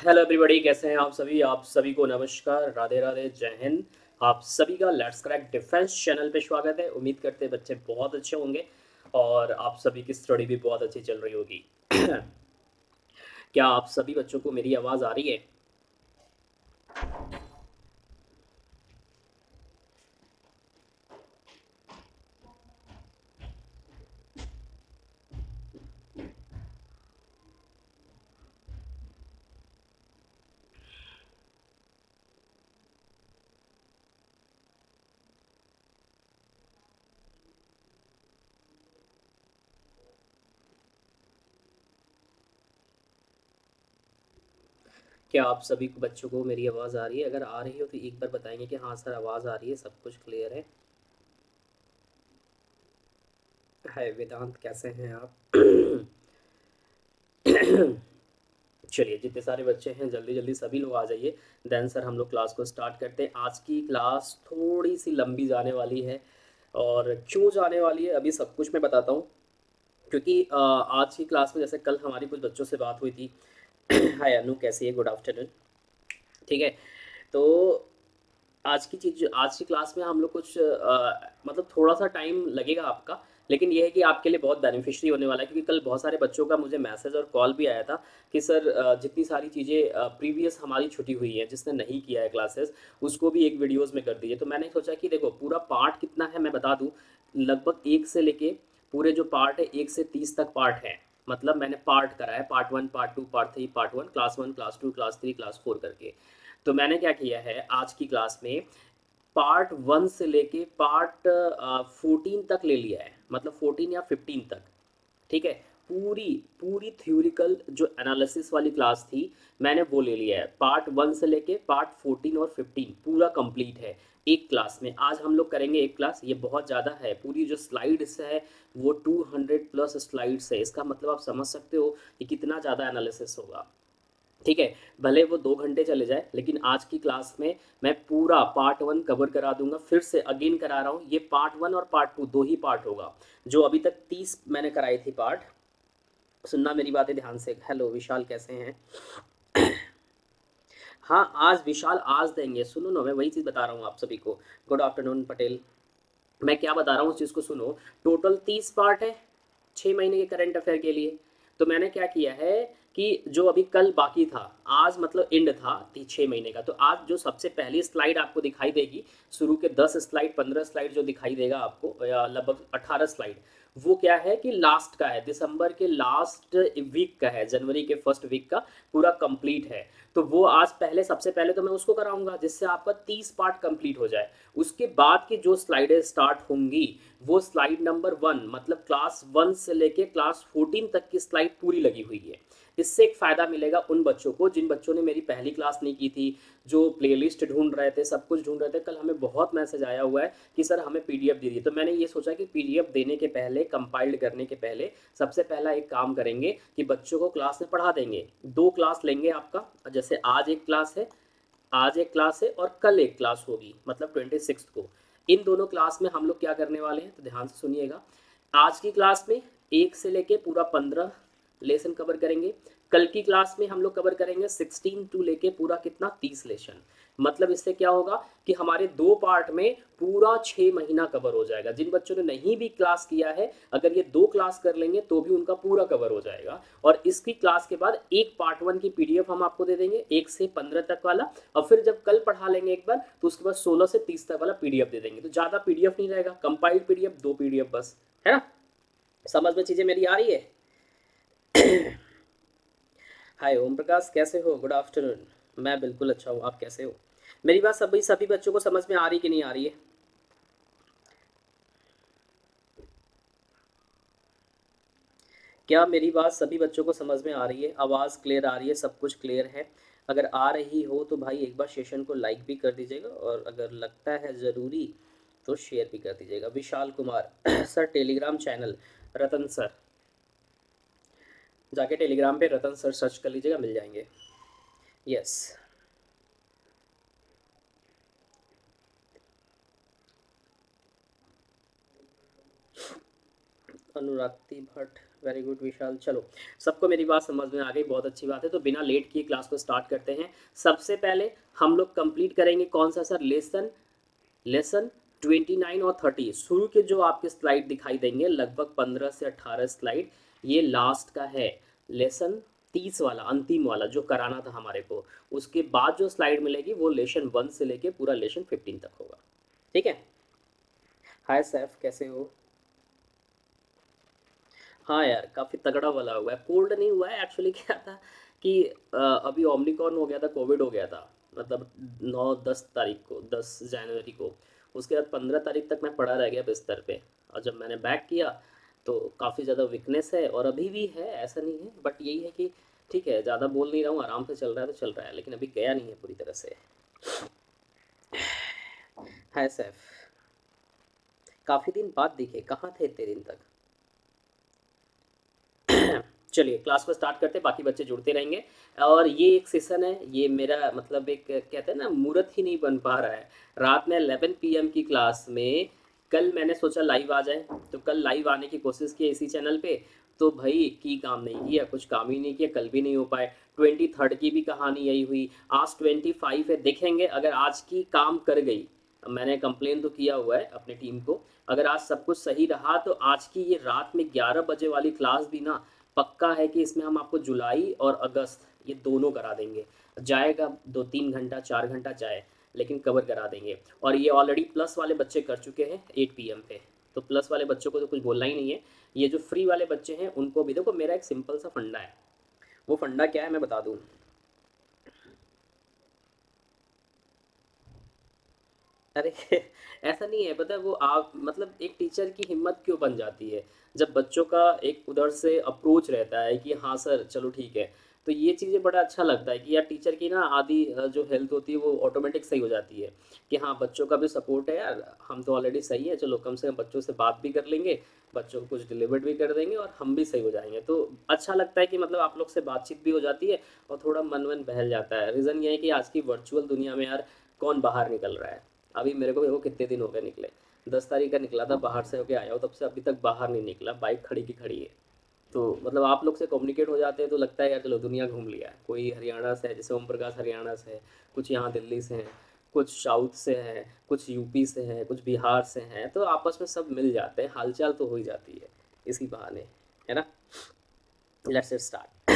Hello everybody, कैसे हैं आप सभी को नमस्कार, राधे राधे, जय हिंद। आप सभी का लेट्स क्रैक डिफेंस चैनल पे स्वागत है। उम्मीद करते हैं बच्चे बहुत अच्छे होंगे और आप सभी की स्टडी भी बहुत अच्छी चल रही होगी। क्या आप सभी बच्चों को मेरी आवाज़ आ रही है? क्या आप सभी को बच्चों को मेरी आवाज़ आ रही है? अगर आ रही हो तो एक बार बताएंगे कि हाँ सर आवाज़ आ रही है, सब कुछ क्लियर है। हाय वेदांत, कैसे हैं आप? चलिए, जितने सारे बच्चे हैं जल्दी जल्दी सभी लोग आ जाइए। देन सर हम लोग क्लास को स्टार्ट करते हैं। आज की क्लास थोड़ी सी लंबी जाने वाली है और क्यों जाने वाली है अभी सब कुछ मैं बताता हूँ। क्योंकि आज की क्लास में जैसे कल हमारी कुछ बच्चों से बात हुई थी। हाय अनु, कैसी है? Good afternoon. ठीक है। तो आज की क्लास में हम लोग कुछ मतलब थोड़ा सा टाइम लगेगा आपका, लेकिन ये है कि आपके लिए बहुत बेनिफिशियरी होने वाला है। क्योंकि कल बहुत सारे बच्चों का मुझे मैसेज और कॉल भी आया था कि सर जितनी सारी चीज़ें प्रीवियस हमारी छुट्टी हुई है, जिसने नहीं किया है क्लासेस, उसको भी एक वीडियोस में कर दीजिए। तो मैंने सोचा कि देखो पूरा पार्ट कितना है मैं बता दूँ। लगभग एक से लेके पूरे जो पार्ट है 1 से 30 तक पार्ट है। मतलब मैंने पार्ट करा है, part 1, part 2, part 3, part 1, class 1, class 2, class 3, class 4 करके। तो मैंने क्या किया है आज की क्लास में, पार्ट 1 से लेके पार्ट 14 तक ले लिया है, मतलब 14 या 15 तक। ठीक है। पूरी पूरी थ्योरिकल जो एनालिसिस वाली क्लास थी मैंने वो ले लिया है। पार्ट 1 से लेके पार्ट 14 और 15 पूरा कंप्लीट है एक क्लास में। आज हम लोग करेंगे एक क्लास, ये बहुत ज़्यादा है। पूरी जो स्लाइड्स है वो 200 प्लस स्लाइड्स है। इसका मतलब आप समझ सकते हो कि कितना ज़्यादा एनालिसिस होगा। ठीक है। भले वो 2 घंटे चले जाए, लेकिन आज की क्लास में मैं पूरा पार्ट 1 कवर करा दूंगा। फिर से अगेन करा रहा हूँ, ये पार्ट 1 और पार्ट 2 दो ही पार्ट होगा। जो अभी तक 30 मैंने कराई थी पार्ट। सुनना मेरी बातें ध्यान से। हेलो विशाल, कैसे हैं? हाँ, आज विशाल आज देंगे, सुनो ना, मैं वही चीज़ बता रहा हूँ आप सभी को। Good afternoon Patel. मैं क्या बता रहा हूँ उस चीज़ को सुनो। टोटल 30 पार्ट है 6 महीने के करंट अफेयर के लिए। तो मैंने क्या किया है कि जो अभी कल बाकी था, आज मतलब एंड था 6 महीने का, तो आज जो सबसे पहली स्लाइड आपको दिखाई देगी, शुरू के 10 स्लाइड 15 स्लाइड जो दिखाई देगा आपको, या लगभग 18 स्लाइड, वो क्या है कि लास्ट का है, दिसंबर के लास्ट वीक का है, जनवरी के फर्स्ट वीक का पूरा कंप्लीट है। तो वो आज पहले, सबसे पहले तो मैं उसको कराऊंगा जिससे आपका 30 पार्ट कंप्लीट हो जाए। उसके बाद की जो स्लाइडें स्टार्ट होंगी वो स्लाइड नंबर 1, मतलब क्लास 1 से लेके क्लास 14 तक की स्लाइड पूरी लगी हुई है। इससे एक फ़ायदा मिलेगा उन बच्चों को जिन बच्चों ने मेरी पहली क्लास नहीं की थी, जो प्लेलिस्ट ढूंढ रहे थे, सब कुछ ढूंढ रहे थे। कल हमें बहुत मैसेज आया हुआ है कि सर हमें पीडीएफ दीजिए। तो मैंने ये सोचा कि पीडीएफ देने के पहले, कंपाइल्ड करने के पहले, सबसे पहला एक काम करेंगे कि बच्चों को क्लास में पढ़ा देंगे। 2 क्लास लेंगे आपका, जैसे आज एक क्लास है, आज एक क्लास है और कल एक क्लास होगी, मतलब 26 को। इन दोनों क्लास में हम लोग क्या करने वाले हैं, तो ध्यान से सुनिएगा। आज की क्लास में 1 से लेके पूरा 15 लेसन कवर करेंगे। कल की क्लास में हम लोग कवर करेंगे 16 टू लेके पूरा कितना, 30 लेसन। मतलब इससे क्या होगा कि हमारे 2 पार्ट में पूरा 6 महीना कवर हो जाएगा। जिन बच्चों ने नहीं भी क्लास किया है, अगर ये 2 क्लास कर लेंगे तो भी उनका पूरा कवर हो जाएगा। और इसकी क्लास के बाद एक पार्ट 1 की पीडीएफ हम आपको दे देंगे, 1 से 15 तक वाला। और फिर जब कल पढ़ा लेंगे एक बार, तो उसके बाद 16 से 30 तक वाला पीडीएफ दे देंगे। तो ज़्यादा पीडीएफ नहीं रहेगा, कंपाइल्ड पीडीएफ 2 पीडीएफ बस, है ना? समझ में चीज़ें मेरी आ रही है? हाय ओम प्रकाश, कैसे हो? Good afternoon. मैं बिल्कुल अच्छा हूँ, आप कैसे हो? मेरी बात सभी सभी बच्चों को समझ में आ रही कि नहीं आ रही है? क्या मेरी बात सभी बच्चों को समझ में आ रही है? आवाज़ क्लियर आ रही है? सब कुछ क्लियर है? अगर आ रही हो तो भाई एक बार सेशन को लाइक भी कर दीजिएगा, और अगर लगता है ज़रूरी तो शेयर भी कर दीजिएगा। Vishal Kumar sir Telegram channel, रतन सर, जाके टेलीग्राम पे रतन सर सर्च कर लीजिएगा, मिल जाएंगे। यस। अनुरागति भट्ट, वेरी गुड विशाल। चलो, सबको मेरी बात समझ में आ गई, बहुत अच्छी बात है। तो बिना लेट किए क्लास को स्टार्ट करते हैं। सबसे पहले हम लोग कंप्लीट करेंगे कौन सा सर, लेसन लेसन 29 और 30। शुरू के जो आपके स्लाइड दिखाई देंगे लगभग 15 से 18 स्लाइड, ये लास्ट का है। लेसन 30 वाला, अंतिम वाला जो कराना था हमारे को। उसके बाद जो स्लाइड मिलेगी वो लेसन 1 से लेके पूरा लेसन 15 तक होगा। ठीक है। हाय सैफ, कैसे हो? हाँ यार, काफ़ी तगड़ा वाला हुआ है। कोल्ड नहीं हुआ है एक्चुअली, क्या था कि अभी ओमनिकॉन हो गया था, कोविड हो गया था। मतलब 9-10 तारीख को, 10 जनवरी को। उसके बाद 15 तारीख तक मैं पड़ा रह गया बिस्तर पे। और जब मैंने बैक किया तो काफ़ी ज़्यादा वीकनेस है, और अभी भी है, ऐसा नहीं है। बट यही है कि ठीक है, ज़्यादा बोल नहीं रहा हूँ, आराम से चल रहा है तो चल रहा है, लेकिन अभी गया नहीं है पूरी तरह से। है सैफ, काफ़ी दिन बाद दिखे, कहाँ थे इतने दिन तक? चलिए क्लास को स्टार्ट करते हैं, बाकी बच्चे जुड़ते रहेंगे। और ये एक सेशन है, ये मेरा मतलब एक कहते हैं ना, मुहूर्त ही नहीं बन पा रहा है। रात में 11 PM की क्लास में कल मैंने सोचा लाइव आ जाए, तो कल लाइव आने की कोशिश की इसी चैनल पे। तो भाई की काम नहीं किया, कुछ काम ही नहीं किया, कल भी नहीं हो पाए। 23 की भी कहानी यही हुई। आज 25 है, देखेंगे अगर आज की काम कर गई। मैंने कंप्लेन तो किया हुआ है अपने टीम को। अगर आज सब कुछ सही रहा तो आज की ये रात में 11 बजे वाली क्लास भी ना, पक्का है कि इसमें हम आपको जुलाई और अगस्त ये दोनों करा देंगे। जाएगा 2-3 घंटा 4 घंटा जाए, लेकिन कवर करा देंगे। और ये ऑलरेडी प्लस वाले बच्चे कर चुके हैं 8 PM पे। तो प्लस वाले बच्चों को तो कुछ बोलना ही नहीं है। ये जो फ्री वाले बच्चे हैं उनको भी देखो, मेरा एक सिंपल सा फंडा है। वो फंडा क्या है मैं बता दूँ। अरे ऐसा नहीं है, पता है वो आप मतलब एक टीचर की हिम्मत क्यों बन जाती है जब बच्चों का एक उधर से अप्रोच रहता है कि हाँ सर चलो ठीक है। तो ये चीज़ें बड़ा अच्छा लगता है कि यार टीचर की ना आधी जो हेल्थ होती है वो ऑटोमेटिक सही हो जाती है। कि हाँ बच्चों का भी सपोर्ट है यार, हम तो ऑलरेडी सही है, चलो कम से कम बच्चों से बात भी कर लेंगे, बच्चों को कुछ डिलीवर्ड भी कर देंगे और हम भी सही हो जाएंगे। तो अच्छा लगता है कि मतलब आप लोग से बातचीत भी हो जाती है और थोड़ा मन वन बहल जाता है। रीज़न ये है कि आज की वर्चुअल दुनिया में यार कौन बाहर निकल रहा है। अभी मेरे को देखो कितने दिन हो गए निकले, 10 तारीख का निकला था, बाहर से होके आया हूँ, तब से अभी तक बाहर नहीं निकला, बाइक खड़ी की खड़ी है। तो मतलब आप लोग से कम्युनिकेट हो जाते हैं तो लगता है यार चलो दुनिया घूम लिया है। कोई हरियाणा से है, जैसे ओम प्रकाश हरियाणा से है, कुछ यहाँ दिल्ली से हैं, कुछ साउथ से हैं, कुछ यूपी से हैं, कुछ बिहार से हैं, तो आपस में सब मिल जाते हैं, हालचाल तो हो ही जाती है इसी बहाने, है ना। Let's start.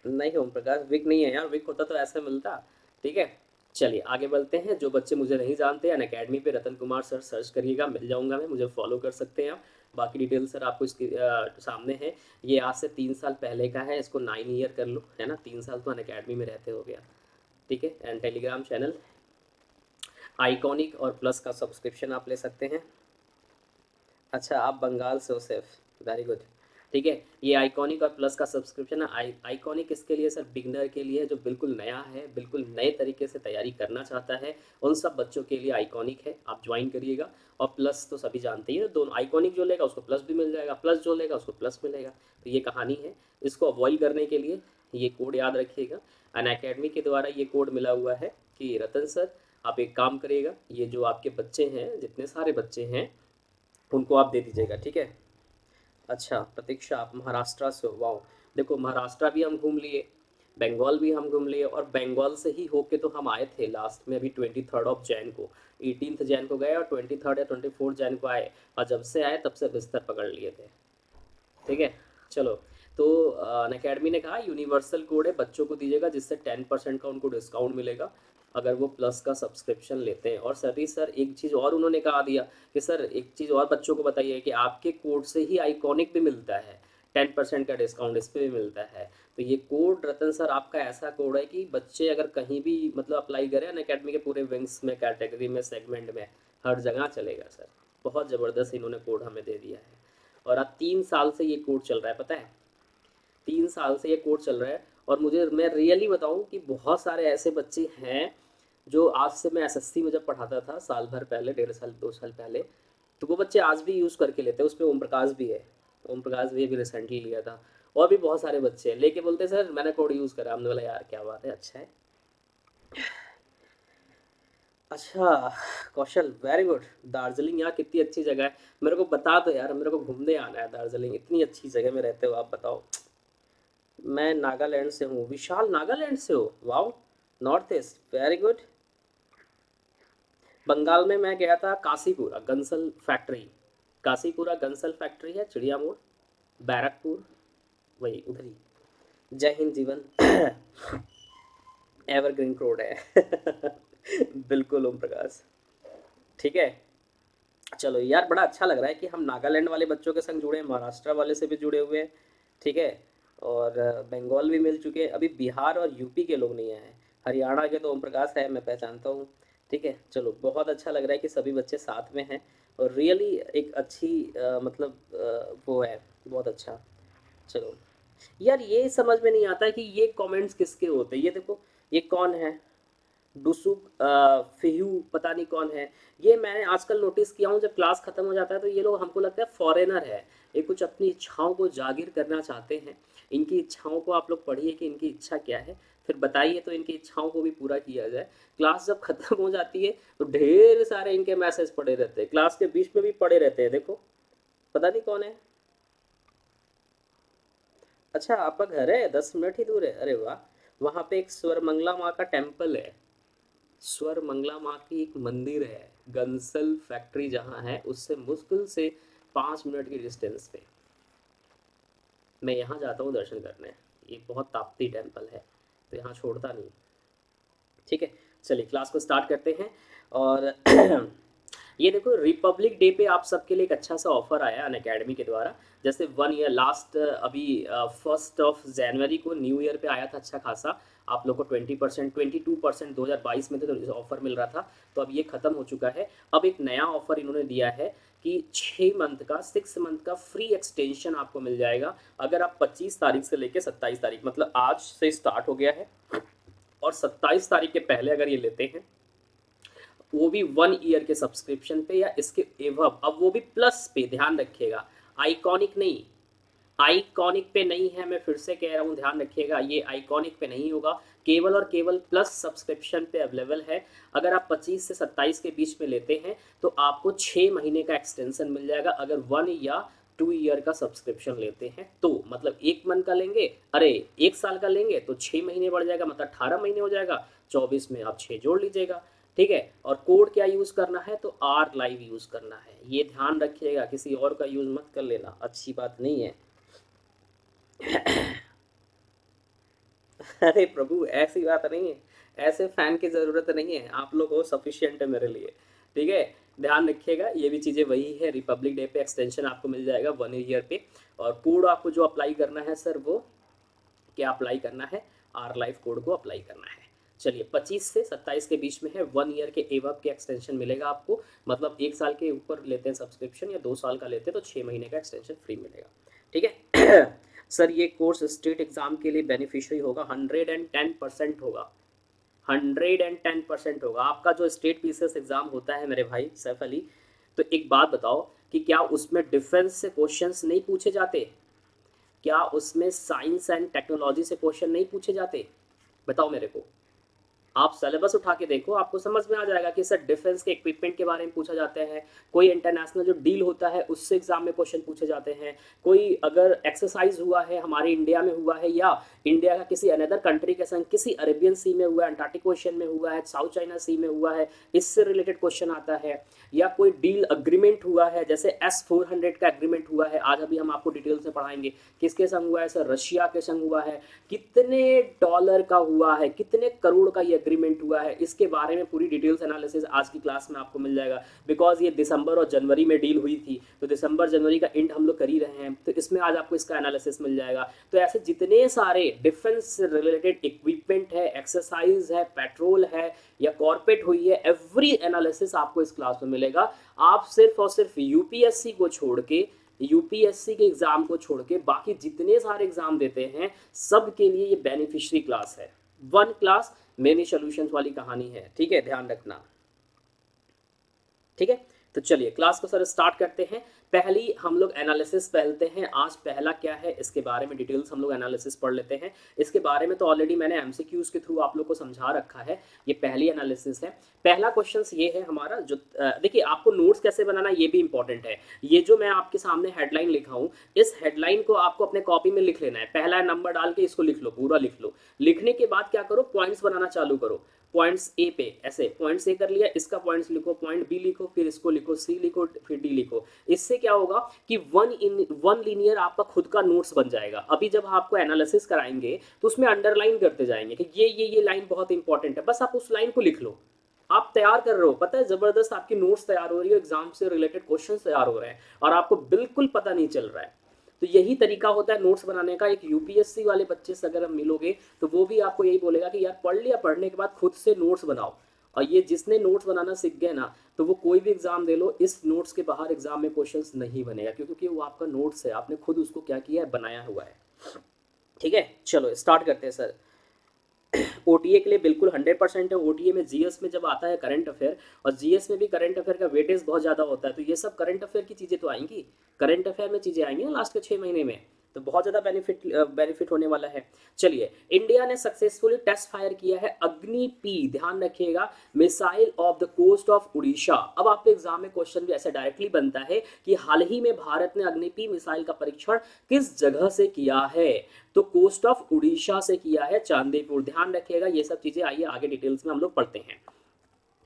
नहीं ओम प्रकाश विक नहीं है यार, विक होता तो ऐसे मिलता। ठीक है, चलिए आगे बढ़ते हैं। जो बच्चे मुझे नहीं जानते, अन अकेडमी पे रतन कुमार सर सर्च करिएगा, मिल जाऊंगा मैं, मुझे फॉलो कर सकते हैं आप। बाकी डिटेल सर आपको इसके सामने है। ये आज से 3 साल पहले का है, इसको 9 ईयर कर लो, है ना, 3 साल तो अन अकेडमी में रहते हो गया। ठीक है, एंड टेलीग्राम चैनल आइकॉनिक और प्लस का सब्सक्रिप्शन आप ले सकते हैं। अच्छा आप बंगाल से हो सिर्फ, वेरी गुड। ठीक है, ये आइकॉनिक और प्लस का सब्सक्रिप्शन है। आइकॉनिक इसके लिए सर बिगनर के लिए, जो बिल्कुल नया है, बिल्कुल नए तरीके से तैयारी करना चाहता है, उन सब बच्चों के लिए आइकॉनिक है, आप ज्वाइन करिएगा। और प्लस तो सभी जानते ही हैं, दोनों आइकॉनिक जो लेगा उसको प्लस भी मिल जाएगा, प्लस जो लेगा उसको प्लस मिलेगा। तो ये कहानी है। इसको अवॉइड करने के लिए ये कोड याद रखिएगा। अन अकेडमी के द्वारा ये कोड मिला हुआ है कि रतन सर आप एक काम करिएगा, ये जो आपके बच्चे हैं, जितने सारे बच्चे हैं उनको आप दे दीजिएगा। ठीक है। अच्छा प्रतीक्षा, आप महाराष्ट्र से हो, वाओ। देखो महाराष्ट्र भी हम घूम लिए, बंगाल भी हम घूम लिए, और बंगाल से ही होके तो हम आए थे लास्ट में अभी 23 जैन को। 18 जैन को गए और 23 या 24 जैन को आए। और जब से आए तब से बिस्तर पकड़ लिए थे। ठीक है। चलो, तो अन अकेडमी ने कहा यूनिवर्सल कोड है, बच्चों को दीजिएगा, जिससे 10% का उनको डिस्काउंट मिलेगा अगर वो प्लस का सब्सक्रिप्शन लेते हैं। और सभी सर एक चीज़ और उन्होंने कहा दिया कि सर एक चीज़ और बच्चों को बताइए कि आपके कोड से ही आइकॉनिक भी मिलता है, 10% का डिस्काउंट इस पे भी मिलता है। तो ये कोड रतन सर आपका ऐसा कोड है कि बच्चे अगर कहीं भी मतलब अप्लाई करें अन अकेडमी के पूरे विंग्स में, कैटेगरी में, सेगमेंट में, हर जगह चलेगा सर। बहुत ज़बरदस्त इन्होंने कोड हमें दे दिया है। और अब 3 साल से ये कोर्स चल रहा है, पता है, 3 साल से ये कोर्स चल रहा है। और मुझे, मैं रियली बताऊं कि बहुत सारे ऐसे बच्चे हैं जो आज से, मैं एसएससी में जब पढ़ाता था साल भर पहले, 1.5 साल 2 साल पहले, तो वो बच्चे आज भी यूज़ करके लेते हैं। उसमें ओम प्रकाश भी है, ओम प्रकाश भी अभी रिसेंटली लिया था। और भी बहुत सारे बच्चे हैं लेके बोलते हैं सर मैंने कोड यूज़ करा, हमने बोला यार क्या बात है, अच्छा है। अच्छा कौशल, वेरी गुड। दार्जिलिंग यार कितनी अच्छी जगह है, मेरे को बता दो यार, मेरे को घूमने आना है दार्जिलिंग, इतनी अच्छी जगह में रहते हो आप, बताओ। मैं नागालैंड से हूँ। विशाल नागालैंड से हो, wow. North east, very good. Bengal में मैं गया था कासीपुरा गंसल फैक्ट्री। कासीपुरा गंसल फैक्ट्री है, चिड़िया मोड़, बैरकपुर, वही उधर ही। जय हिंद जीवन। एवरग्रीन रोड है। बिल्कुल ओम प्रकाश। ठीक है। चलो यार, बड़ा अच्छा लग रहा है कि हम नागालैंड वाले बच्चों के संग जुड़े हैं, महाराष्ट्र वाले से भी जुड़े हुए हैं। ठीक है। और बंगाल भी मिल चुके हैं, अभी बिहार और यूपी के लोग नहीं आए हैं। हरियाणा के तो ओम प्रकाश है, मैं पहचानता हूँ। ठीक है, चलो बहुत अच्छा लग रहा है कि सभी बच्चे साथ में हैं। और रियली एक अच्छी मतलब वो है, बहुत अच्छा। चलो यार, ये समझ में नहीं आता है कि ये कमेंट्स किसके होते हैं। ये देखो, ये कौन है, डुसुक फिहू, पता नहीं कौन है। ये मैंने आजकल नोटिस किया हूँ, जब क्लास खत्म हो जाता है तो ये लोग, हमको लगता है फॉरेनर है। ये कुछ अपनी इच्छाओं को जागिर करना चाहते हैं। इनकी इच्छाओं को आप लोग पढ़िए कि इनकी इच्छा क्या है, फिर बताइए तो इनकी इच्छाओं को भी पूरा किया जाए। क्लास जब खत्म हो जाती है तो ढेर सारे इनके मैसेज पड़े रहते हैं, क्लास के बीच में भी पड़े रहते हैं, देखो पता नहीं कौन है। अच्छा, आपका घर है 10 मिनट ही दूर है, अरे वाह। वहाँ पे एक स्वर मंगला माँ का टेम्पल है। स्वर मंगला माँ की एक मंदिर है, गंसल फैक्ट्री जहाँ है उससे मुश्किल से 5 मिनट की डिस्टेंस पे। मैं यहाँ जाता हूँ दर्शन करने। ये बहुत ताप्ती टेम्पल है, तो यहाँ छोड़ता नहीं। ठीक है, चलिए क्लास को स्टार्ट करते हैं। और ये देखो, रिपब्लिक डे पे आप सबके लिए एक अच्छा सा ऑफर आया अन अकेडमी के द्वारा। जैसे 1 ईयर लास्ट, अभी 1 जनवरी को न्यू ईयर पे आया था अच्छा खासा। आप लोग को 20%, 22% 2022 में थे तो ऑफर मिल रहा था। तो अब ये खत्म हो चुका है। अब एक नया ऑफर इन्होंने दिया है कि 6 मंथ का, 6 मंथ का फ्री एक्सटेंशन आपको मिल जाएगा। अगर आप 25 तारीख से लेकर 27 तारीख, मतलब आज से स्टार्ट हो गया है, और 27 तारीख के पहले अगर ये लेते हैं, वो भी 1 ईयर के सब्सक्रिप्शन पे या इसके एवब, अब वो भी प्लस पे, ध्यान रखिएगा। आइकॉनिक नहीं, आइकॉनिक पे नहीं है, मैं फिर से कह रहा हूँ, ध्यान रखिएगा, ये आइकॉनिक पे नहीं होगा। केवल और केवल प्लस सब्सक्रिप्शन पे अवेलेबल है। अगर आप 25 से 27 के बीच में लेते हैं तो आपको 6 महीने का एक्सटेंशन मिल जाएगा। अगर 1 या 2 ईयर का सब्सक्रिप्शन लेते हैं तो, मतलब 1 मंथ का लेंगे, अरे 1 साल का लेंगे तो 6 महीने बढ़ जाएगा, मतलब 18 महीने हो जाएगा। 24 में आप 6 जोड़ लीजिएगा। ठीक है, और कोड क्या यूज़ करना है, तो आर लाइव यूज़ करना है, ये ध्यान रखिएगा, किसी और का यूज़ मत कर लेना, अच्छी बात नहीं है। अरे प्रभु, ऐसी बात नहीं है, ऐसे फैन की ज़रूरत नहीं है, आप लोग हो सफिशियंट है मेरे लिए। ठीक है, ध्यान रखिएगा, ये भी चीज़ें वही है। रिपब्लिक डे पे एक्सटेंशन आपको मिल जाएगा 1 ईयर पे। और कोड आपको जो अप्लाई करना है सर, वो क्या अप्लाई करना है, आर लाइफ कोड को अप्लाई करना है। चलिए, 25 से 27 के बीच में है, 1 ईयर के एवब के एक्सटेंशन मिलेगा आपको। मतलब 1 साल के ऊपर लेते हैं सब्सक्रिप्शन या 2 साल का लेते हैं तो 6 महीने का एक्सटेंशन फ्री मिलेगा। ठीक है। सर ये कोर्स स्टेट एग्जाम के लिए बेनिफिशियरी होगा, 110% होगा, 110% होगा। आपका जो स्टेट पीसीएस एग्जाम होता है मेरे भाई सैफ अली, तो एक बात बताओ कि क्या उसमें डिफेंस से क्वेश्चंस नहीं पूछे जाते? क्या उसमें साइंस एंड टेक्नोलॉजी से क्वेश्चन नहीं पूछे जाते? बताओ मेरे को। आप सिलेबस उठा के देखो, आपको समझ में आ जाएगा कि सर डिफेंस के इक्विपमेंट के बारे में पूछा जाता है, कोई इंटरनेशनल जो डील होता है उससे एग्जाम में क्वेश्चन पूछे जाते हैं, कोई अगर एक्सरसाइज हुआ है हमारे इंडिया में हुआ है, या इंडिया का किसी अनदर कंट्री के संग किसी अरेबियन सी में हुआ है, अंटार्कटिक ओशन में हुआ है, साउथ चाइना सी में हुआ है, इससे रिलेटेड क्वेश्चन आता है। या कोई डील अग्रीमेंट हुआ है, जैसे S-400 का एग्रीमेंट हुआ है, आज अभी हम आपको डिटेल से पढ़ाएंगे किसके संग हुआ है सर, रशिया के संग हुआ है। कितने डॉलर का हुआ है, कितने करोड़ का ये एग्रीमेंट हुआ है, इसके बारे में पूरी डिटेल्स एनालिसिस आज की क्लास में आपको मिल जाएगा। बिकॉज ये दिसंबर और जनवरी में डील हुई थी, तो दिसंबर जनवरी का एंड हम लोग कर ही रहे हैं, तो इसमें आज आपको इसका एनालिसिस मिल जाएगा। तो ऐसे जितने सारे डिफेंस से रिलेटेड इक्विपमेंट है, एक्सरसाइज है, पेट्रोल है, या कॉर्पेट हुई है, एवरी एनालिसिस आपको इस क्लास में मिलेगा। आप सिर्फ और सिर्फ यूपीएससी को छोड़ के, यूपीएससी के एग्जाम को छोड़ के बाकी जितने सारे एग्जाम देते हैं सब के लिए ये बेनिफिशियरी क्लास है। 1 क्लास मेनी सॉल्यूशंस वाली कहानी है, ठीक है, ध्यान रखना। ठीक है, तो चलिए क्लास को सर स्टार्ट करते हैं। पहली हम लोग एनालिसिस पहलते हैं। आज पहला क्या है इसके बारे में डिटेल्स हम लोग एनालिसिस पढ़ लेते हैं। इसके बारे में तो ऑलरेडी मैंने एमसीक्यूज के थ्रू आप लोग को समझा रखा है। ये पहली एनालिसिस है। पहला क्वेश्चन ये है हमारा जो देखिए आपको नोट्स कैसे बनाना ये भी इंपॉर्टेंट है। ये जो मैं आपके सामने हेडलाइन लिखा हूँ, इस हेडलाइन को आपको अपने कॉपी में लिख लेना है। पहला नंबर डाल के इसको लिख लो, पूरा लिख लो। लिखने के बाद क्या करो, पॉइंट्स बनाना चालू करो। पॉइंट्स ए पे ऐसे पॉइंट्स ए कर लिया, इसका पॉइंट्स लिखो, पॉइंट बी लिखो, फिर इसको लिखो, सी लिखो, फिर डी लिखो। इससे क्या होगा कि वन लीनियर आपका खुद का नोट्स बन जाएगा। अभी जब आपको एनालिसिस कराएंगे तो उसमें अंडरलाइन करते जाएंगे कि ये लाइन बहुत इंपॉर्टेंट है, बस आप उस लाइन को लिख लो। आप तैयार कर रहे हो, पता है जबरदस्त आपकी नोट्स तैयार हो रही है, एग्जाम से रिलेटेड क्वेश्चन तैयार हो रहे हैं और आपको बिल्कुल पता नहीं चल रहा है। तो यही तरीका होता है नोट्स बनाने का। एक यूपीएससी वाले बच्चे से अगर हम मिलोगे तो वो भी आपको यही बोलेगा कि यार पढ़ लिया, पढ़ने के बाद खुद से नोट्स बनाओ। और ये जिसने नोट्स बनाना सीख गए ना, तो वो कोई भी एग्जाम दे लो, इस नोट्स के बाहर एग्जाम में क्वेश्चंस नहीं बनेगा, क्योंकि वो आपका नोट्स है, आपने खुद उसको क्या किया है, बनाया हुआ है। ठीक है, चलो स्टार्ट करते हैं सर। ओटीए के लिए बिल्कुल 100% है। ओटीए में जीएस में जब आता है करंट अफेयर, और जीएस में भी करंट अफेयर का वेटेज बहुत ज़्यादा होता है, तो ये सब करंट अफेयर की चीज़ें तो आएंगी, करंट अफेयर में चीज़ें आएंगी ना लास्ट के 6 महीने में, तो बहुत ज़्यादा बेनिफिट होने वाला है। चलिए, इंडिया ने सक्सेसफुली टेस्ट फायर किया है अग्नि पी, ध्यान रखिएगा, missile off the coast of Orissa. अब आपके एग्जाम में क्वेश्चन भी ऐसे डायरेक्टली बनता है कि हाल ही में भारत ने अग्नि पी मिसाइल का परीक्षण किस जगह से किया है, तो कोस्ट ऑफ उड़ीसा से किया है, चांदीपुर। ध्यान रखिएगा ये सब चीजें। आइए आगे डिटेल्स में हम लोग पढ़ते हैं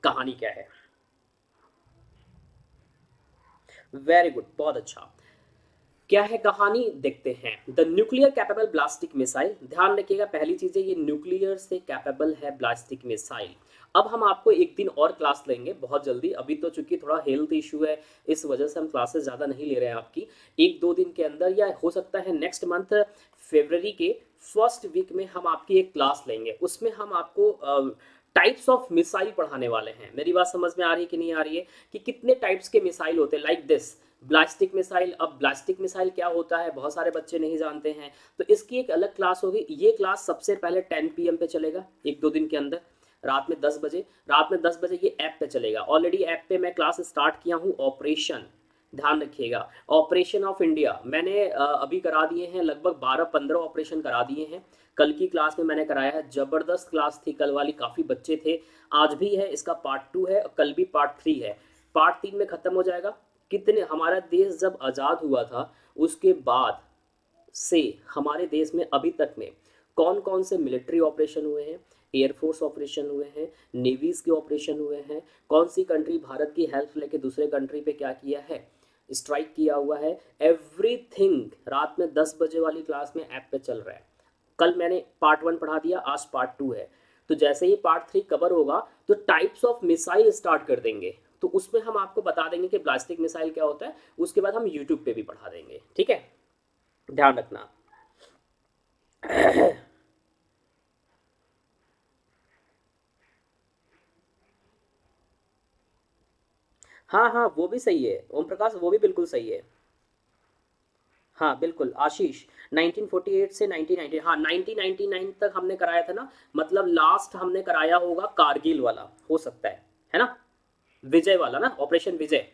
कहानी क्या है। वेरी गुड, बहुत अच्छा। क्या है कहानी, देखते हैं। द न्यूक्लियर कैपेबल ब्लास्टिक मिसाइल, ध्यान रखिएगा पहली चीज है ये न्यूक्लियर से कैपेबल है ब्लास्टिक मिसाइल। अब हम आपको एक दिन और क्लास लेंगे बहुत जल्दी, अभी तो चूंकि थोड़ा हेल्थ इशू है इस वजह से हम क्लासेस ज़्यादा नहीं ले रहे हैं आपकी। एक दो दिन के अंदर या हो सकता है नेक्स्ट मंथ फरवरी के फर्स्ट वीक में हम आपकी एक क्लास लेंगे। उसमें हम आपको टाइप्स ऑफ मिसाइल पढ़ाने वाले हैं। मेरी बात समझ में आ रही है कि नहीं आ रही है, कि कितने टाइप्स के मिसाइल होते हैं, लाइक दिस ब्लास्टिक मिसाइल। अब ब्लास्टिक मिसाइल क्या होता है बहुत सारे बच्चे नहीं जानते हैं, तो इसकी एक अलग क्लास होगी। ये क्लास सबसे पहले 10 PM पे चलेगा, एक दो दिन के अंदर, रात में 10 बजे ये ऐप पे चलेगा। ऑलरेडी ऐप पे मैं क्लास स्टार्ट किया हूँ, ऑपरेशन, ध्यान रखिएगा, ऑपरेशन ऑफ इंडिया मैंने अभी करा दिए हैं, लगभग 12-15 ऑपरेशन करा दिए हैं। कल की क्लास में मैंने कराया है, जबरदस्त क्लास थी कल वाली, काफ़ी बच्चे थे। आज भी है, इसका पार्ट 2 है, कल भी पार्ट 3 है, पार्ट 3 में ख़त्म हो जाएगा। कितने, हमारा देश जब आज़ाद हुआ था उसके बाद से हमारे देश में अभी तक में कौन कौन से मिलिट्री ऑपरेशन हुए हैं, एयरफोर्स ऑपरेशन हुए हैं, नेवीज के ऑपरेशन हुए हैं, कौन सी कंट्री भारत की हेल्प लेके दूसरे कंट्री पे क्या किया है, स्ट्राइक किया हुआ है, एवरीथिंग रात में 10 बजे वाली क्लास में ऐप पे चल रहा है। कल मैंने पार्ट 1 पढ़ा दिया, आज पार्ट 2 है। तो जैसे ही पार्ट 3 कवर होगा तो टाइप्स ऑफ मिसाइल स्टार्ट कर देंगे, तो उसमें हम आपको बता देंगे कि ब्लास्टिक मिसाइल क्या होता है। उसके बाद हम यूट्यूब पे भी पढ़ा देंगे, ठीक है, ध्यान रखना। हाँ हाँ, वो भी सही है ओम प्रकाश, वो भी बिल्कुल सही है। हाँ बिल्कुल आशीष, 1948 से 1990, हाँ 1999 तक हमने कराया था ना, मतलब लास्ट हमने कराया होगा कारगिल वाला, हो सकता है ना, विजय वाला ना, ऑपरेशन विजय।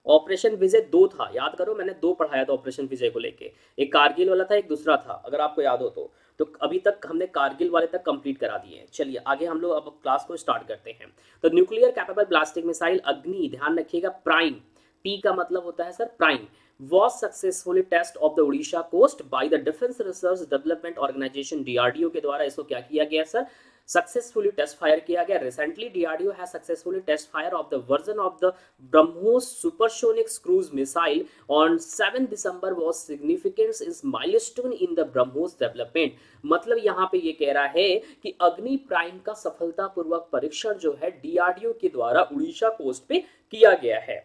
ऑपरेशन विजय 2 था, याद करो मैंने 2 पढ़ाया था ऑपरेशन विजय को लेके, एक कारगिल वाला था, एक दूसरा था, अगर आपको याद हो तो अभी तक हमने कारगिल वाले तक कंप्लीट करा दिए हैं। चलिए आगे हम लोग अब क्लास को स्टार्ट करते हैं। तो न्यूक्लियर कैपेबल ब्लास्टिक मिसाइल अग्नि, ध्यान रखिएगा, प्राइम, पी का मतलब होता है sir prime, was successfully test of the Odisha coast by the Defense Research Development Organization DRDO के द्वारा इसको क्या किया गया सर, सक्सेसफुली टेस्ट फायर किया गया। Recently DRDO has successfully test fire off the version of the BrahMos supersonic cruise missile on 7 December was significance is milestone in the BrahMos development. मतलब यहाँ पे ये कह रहा है कि अग्नि प्राइम का सफलतापूर्वक परीक्षण जो है डीआरडीओ के द्वारा उड़ीसा कोस्ट पे किया गया है।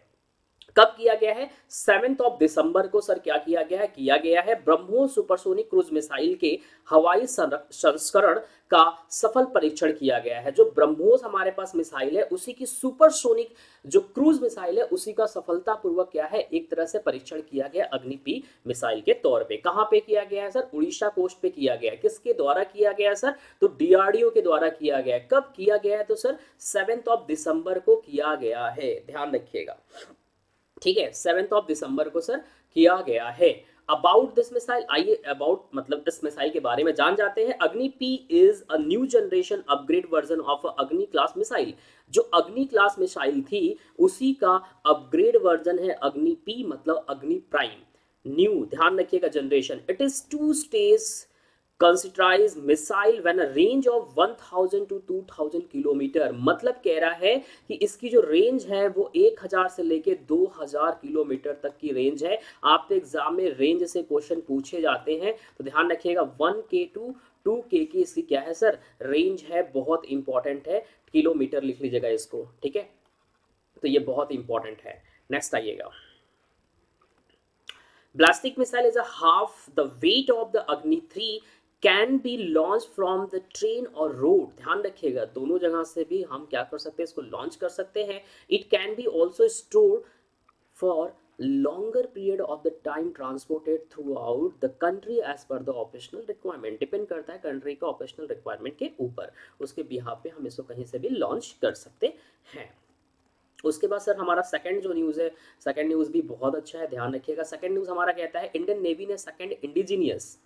कब किया गया है, 7 दिसंबर को सर क्या किया गया है ब्रह्मोस सुपरसोनिक क्रूज मिसाइल के हवाई संस्करण का सफल परीक्षण किया गया है। जो ब्रह्मोस हमारे पास मिसाइल है उसी की सुपरसोनिक जो क्रूज मिसाइल है उसी का सफलतापूर्वक क्या है, एक तरह से परीक्षण किया गया अग्नि-P मिसाइल के तौर पे। कहां पे किया गया है सर, उड़ीसा कोस्ट पे किया गया है। किसके द्वारा किया गया है सर, तो डीआरडीओ के द्वारा किया गया है। कब किया गया है, तो सर 7 दिसंबर को किया गया है, ध्यान रखिएगा। ठीक है, 7 दिसंबर को सर किया गया है। अबाउट दिस मिसाइल, आइए अबाउट मतलब इस मिसाइल के बारे में जान जाते हैं। अग्नि P is a new generation upgrade version of अग्नि क्लास मिसाइल। जो अग्नि क्लास मिसाइल थी उसी का अपग्रेड वर्जन है अग्नि पी, मतलब अग्नि प्राइम। न्यू, ध्यान रखिएगा, generation. It is two stage canisterised missile when a range of 1000 to 2000 kilometre. मतलब कह रहा है कि इसकी जो रेंज है वो 1000 से लेके 2000 किलोमीटर तक की रेंज है। आपके एग्जाम में रेंज से क्वेश्चन पूछे जाते हैं, तो ध्यान रखिएगा 1K टू 2K की इसकी क्या है सर, रेंज है। बहुत इंपॉर्टेंट है, किलोमीटर लिख लीजिएगा इसको, ठीक है, तो ये बहुत इंपॉर्टेंट है। नेक्स्ट आइएगा। Ballistic missile is a half the weight of the Agni 3, can be launched from the train or road। ध्यान रखिएगा, दोनों जगह से भी हम क्या कर सकते हैं, इसको लॉन्च कर सकते हैं। It can be also stored for longer period of the time transported throughout the country as per the operational requirement। Depend करता है कंट्री का ऑपरेशनल रिक्वायरमेंट के ऊपर, उसके बिहाफ पे हम इसको कहीं से भी लॉन्च कर सकते हैं। उसके बाद सर हमारा सेकंड जो न्यूज़ है, सेकंड न्यूज़ भी बहुत अच्छा है, ध्यान रखिएगा। सेकंड न्यूज़ हमारा कहता है इंडियन नेवी ने सेकंड इंडिजीनियस,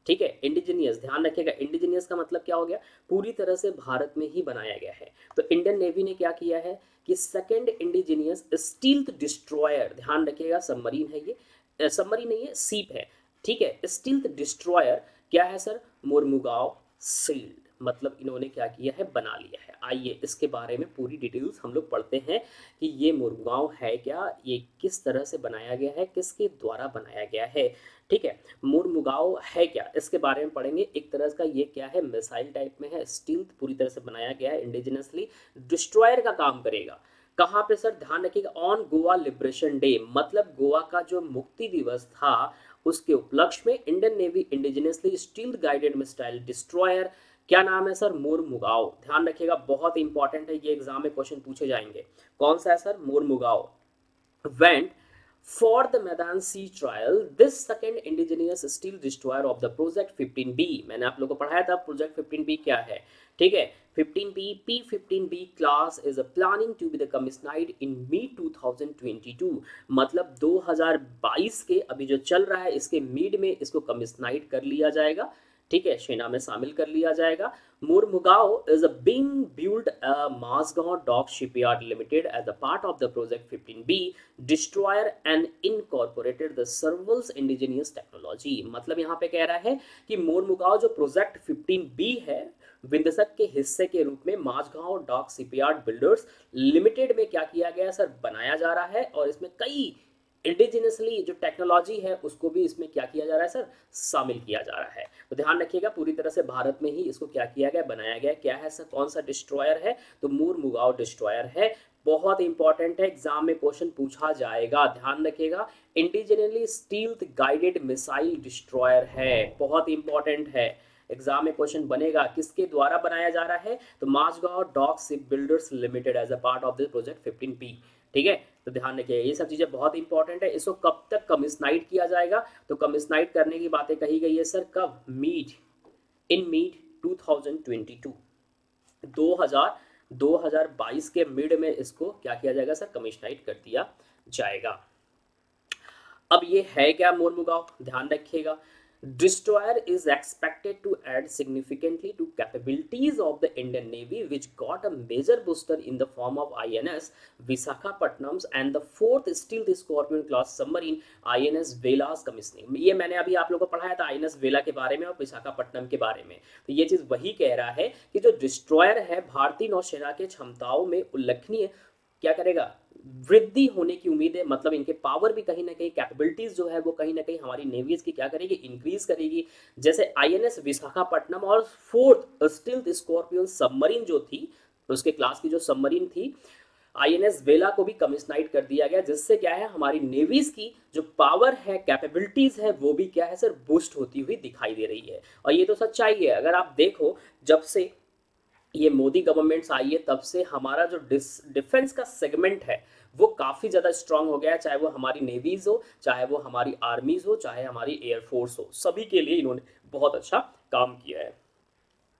ठीक है, इंडिजीनियस, ध्यान रखिएगा। इंडिजीनियस का मतलब क्या हो गया, पूरी तरह से भारत में ही बनाया गया है। तो इंडियन नेवी ने क्या किया है कि सेकंड इंडिजीनियस स्टील्थ डिस्ट्रॉयर, ध्यान रखिएगा, सबमरीन है ये, सबमरीन नहीं है, सीप है, ठीक है, स्टील्थ डिस्ट्रॉयर क्या है सर, मुर्मुगाव सील्ड, मतलब इन्होंने क्या किया है, बना लिया है। आइए इसके बारे में पूरी डिटेल्स हम लोग पढ़ते हैं कि ये मुर्मुगाव है क्या, ये किस तरह से बनाया गया है, किसके द्वारा बनाया गया है, ठीक है। मुर्मुगाव है क्या, इसके बारे में पढ़ेंगे। एक तरह का ये क्या है, मिसाइल टाइप में है, स्टील पूरी तरह से बनाया गया है, इंडिजिनसली डिस्ट्रॉयर का काम करेगा। कहाँ पे सर, ध्यान रखिएगा, ऑन गोवा लिबरेशन डे, मतलब गोवा का जो मुक्ति दिवस था उसके उपलक्ष्य में Indian navy indigenously steel guided missile destroyer, क्या नाम है सर, मुर्मुगाव। ध्यान रखिएगा, बहुत इंपॉर्टेंट है, ये एग्जाम में क्वेश्चन पूछे जाएंगे। कौन सा है sir, मुर्मुगाव। went for the Medan Sea trial, this second indigenous steel destroyer of the Project 15B। मैंने आप लोगों को पढ़ाया था प्रोजेक्ट 15B क्या है, ठीक है। 15B P15B class is a planning to be the commissioned in mid 2022, मतलब 2022 के अभी जो चल रहा है इसके मिड में इसको कमिश्नाइड कर लिया जाएगा, ठीक है, सेना में शामिल कर लिया जाएगा। मुर्मुगाव is being built a Mazgaon Dock Shipyard Limited as a part of the Project 15B destroyer and incorporated the Serval's indigenous technology। मतलब यहाँ पे कह रहा है कि मोरमुगांव जो प्रोजेक्ट 15B है विंध्यसक के हिस्से के रूप में Mazagon dock shipyard builders limited में क्या किया गया सर, बनाया जा रहा है। और इसमें कई इंडिजिनसली जो टेक्नोलॉजी है उसको भी इसमें क्या किया जा रहा है सर, शामिल किया जा रहा है। तो ध्यान रखिएगा, पूरी तरह से भारत में ही इसको क्या किया गया, बनाया गया। क्या है सर, कौन सा डिस्ट्रॉयर है, तो मुर्मुगांव डिस्ट्रॉयर है। बहुत इंपॉर्टेंट है, एग्जाम में क्वेश्चन पूछा जाएगा, ध्यान रखिएगा। Indigenously stealth guided missile destroyer है, बहुत इंपॉर्टेंट है, एग्जाम में क्वेश्चन बनेगा। किसके द्वारा बनाया जा रहा है, तो Mazagon dock ship builders limited as a part of this project 15P, ठीक है। तो ध्यान रखिए, ये सब चीजें बहुत इंपॉर्टेंट है। इसको कब तक कमिश्नाइड किया जाएगा, तो कमिश्नाइड करने की बातें कही गई है सर, कब, इन मीड 2022, 2022 के मिड में इसको क्या किया जाएगा सर, कमिश्नाइड कर दिया जाएगा। अब ये है क्या मोरमुगांव, ध्यान रखिएगा। Destroyer is expected to add significantly to capabilities of the Indian Navy, which got a major booster in the form of INS Visakhapatnam and the fourth stealth Scorpion class submarine INS Vela's commissioning। ये मैंने अभी आप लोगों को पढ़ाया था INS वेला के बारे में और विशाखापट्टनम के बारे में। तो ये चीज़ वही कह रहा है कि जो डिस्ट्रॉयर है भारतीय नौसेना के क्षमताओं में उल्लेखनीय क्या करेगा, वृद्धि होने की उम्मीद है। मतलब इनके पावर भी कहीं ना कहीं, कैपेबिलिटीज जो है वो कहीं ना कहीं हमारी नेवीज की क्या करेगी, इंक्रीज करेगी। जैसे आईएनएस विशाखापट्टनम और फोर्थ स्टील्थ स्कॉर्पियन सबमरीन जो थी, उसके क्लास की जो सबमरीन थी आईएनएस वेला को भी कमिश्नाइड कर दिया गया, जिससे क्या है हमारी नेवीज की जो पावर है, कैपेबिलिटीज है, वो भी क्या है सर, बूस्ट होती हुई दिखाई दे रही है। और ये तो सच्चाई है, अगर आप देखो जब से ये मोदी गवर्नमेंट्स आई है तब से हमारा जो डिफेंस का सेगमेंट है वो काफ़ी ज़्यादा स्ट्रांग हो गया है। चाहे वो हमारी नेवीज हो, चाहे वो हमारी आर्मीज हो, चाहे हमारी एयरफोर्स हो, सभी के लिए इन्होंने बहुत अच्छा काम किया है।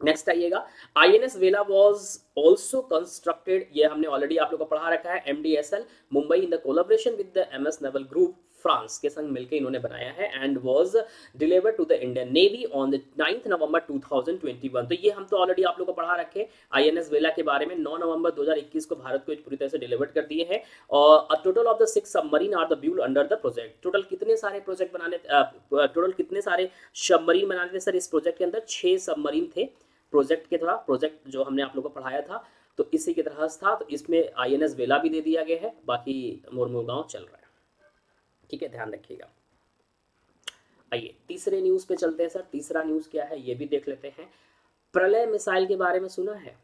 नेक्स्ट आइएगा, आईएनएस वेला वाज आल्सो कंस्ट्रक्टेड, ये हमने ऑलरेडी आप लोग को पढ़ा रखा है, MDSL Mumbai in the collaboration with the MS naval group France के संग मिलकर इन्होंने बनाया है, and was delivered to the Indian Navy on the 9 November 2021। तो ये हम तो ऑलरेडी आप लोग को पढ़ा रखे आईएनएस वेला के बारे में, 9 नवंबर 2021 को भारत को पूरी तरह से डिलीवर्ड कर दिए हैं। और a total of the 6 submarine are the build under the project. Total कितने सारे प्रोजेक्ट बनाने, टोटल कितने सारे सबमरीन बनाने थे सर इस प्रोजेक्ट के अंदर? 6 सबमरीन थे प्रोजेक्ट के द्वारा, प्रोजेक्ट जो हमने आप लोगों को पढ़ाया था तो इसी के तरह था। तो इसमें आईएनएस वेला भी दे दिया गया है, बाकी मोरमुगांव चल रहा है, ठीक है, ध्यान रखिएगा। आइए तीसरे न्यूज़ पे चलते हैं सर। तीसरा न्यूज़ क्या है ये भी देख लेते हैं। प्रलय मिसाइल के बारे में सुना है?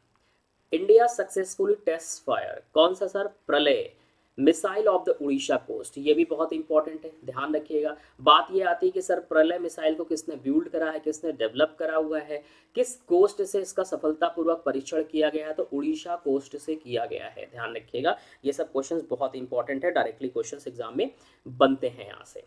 इंडिया सक्सेसफुली टेस्ट फायर, कौन सा sir? Pralay missile off the Orissa coast, ये भी बहुत इंपॉर्टेंट है, ध्यान रखिएगा। बात ये आती है कि सर प्रलय मिसाइल को किसने बिल्ड करा है, किसने डेवलप करा हुआ है, किस कोस्ट से इसका सफलतापूर्वक परीक्षण किया गया है? तो उड़ीसा कोस्ट से किया गया है, ध्यान रखिएगा। ये सब क्वेश्चंस बहुत इंपॉर्टेंट है, डायरेक्टली क्वेश्चंस एग्जाम में बनते हैं यहाँ से।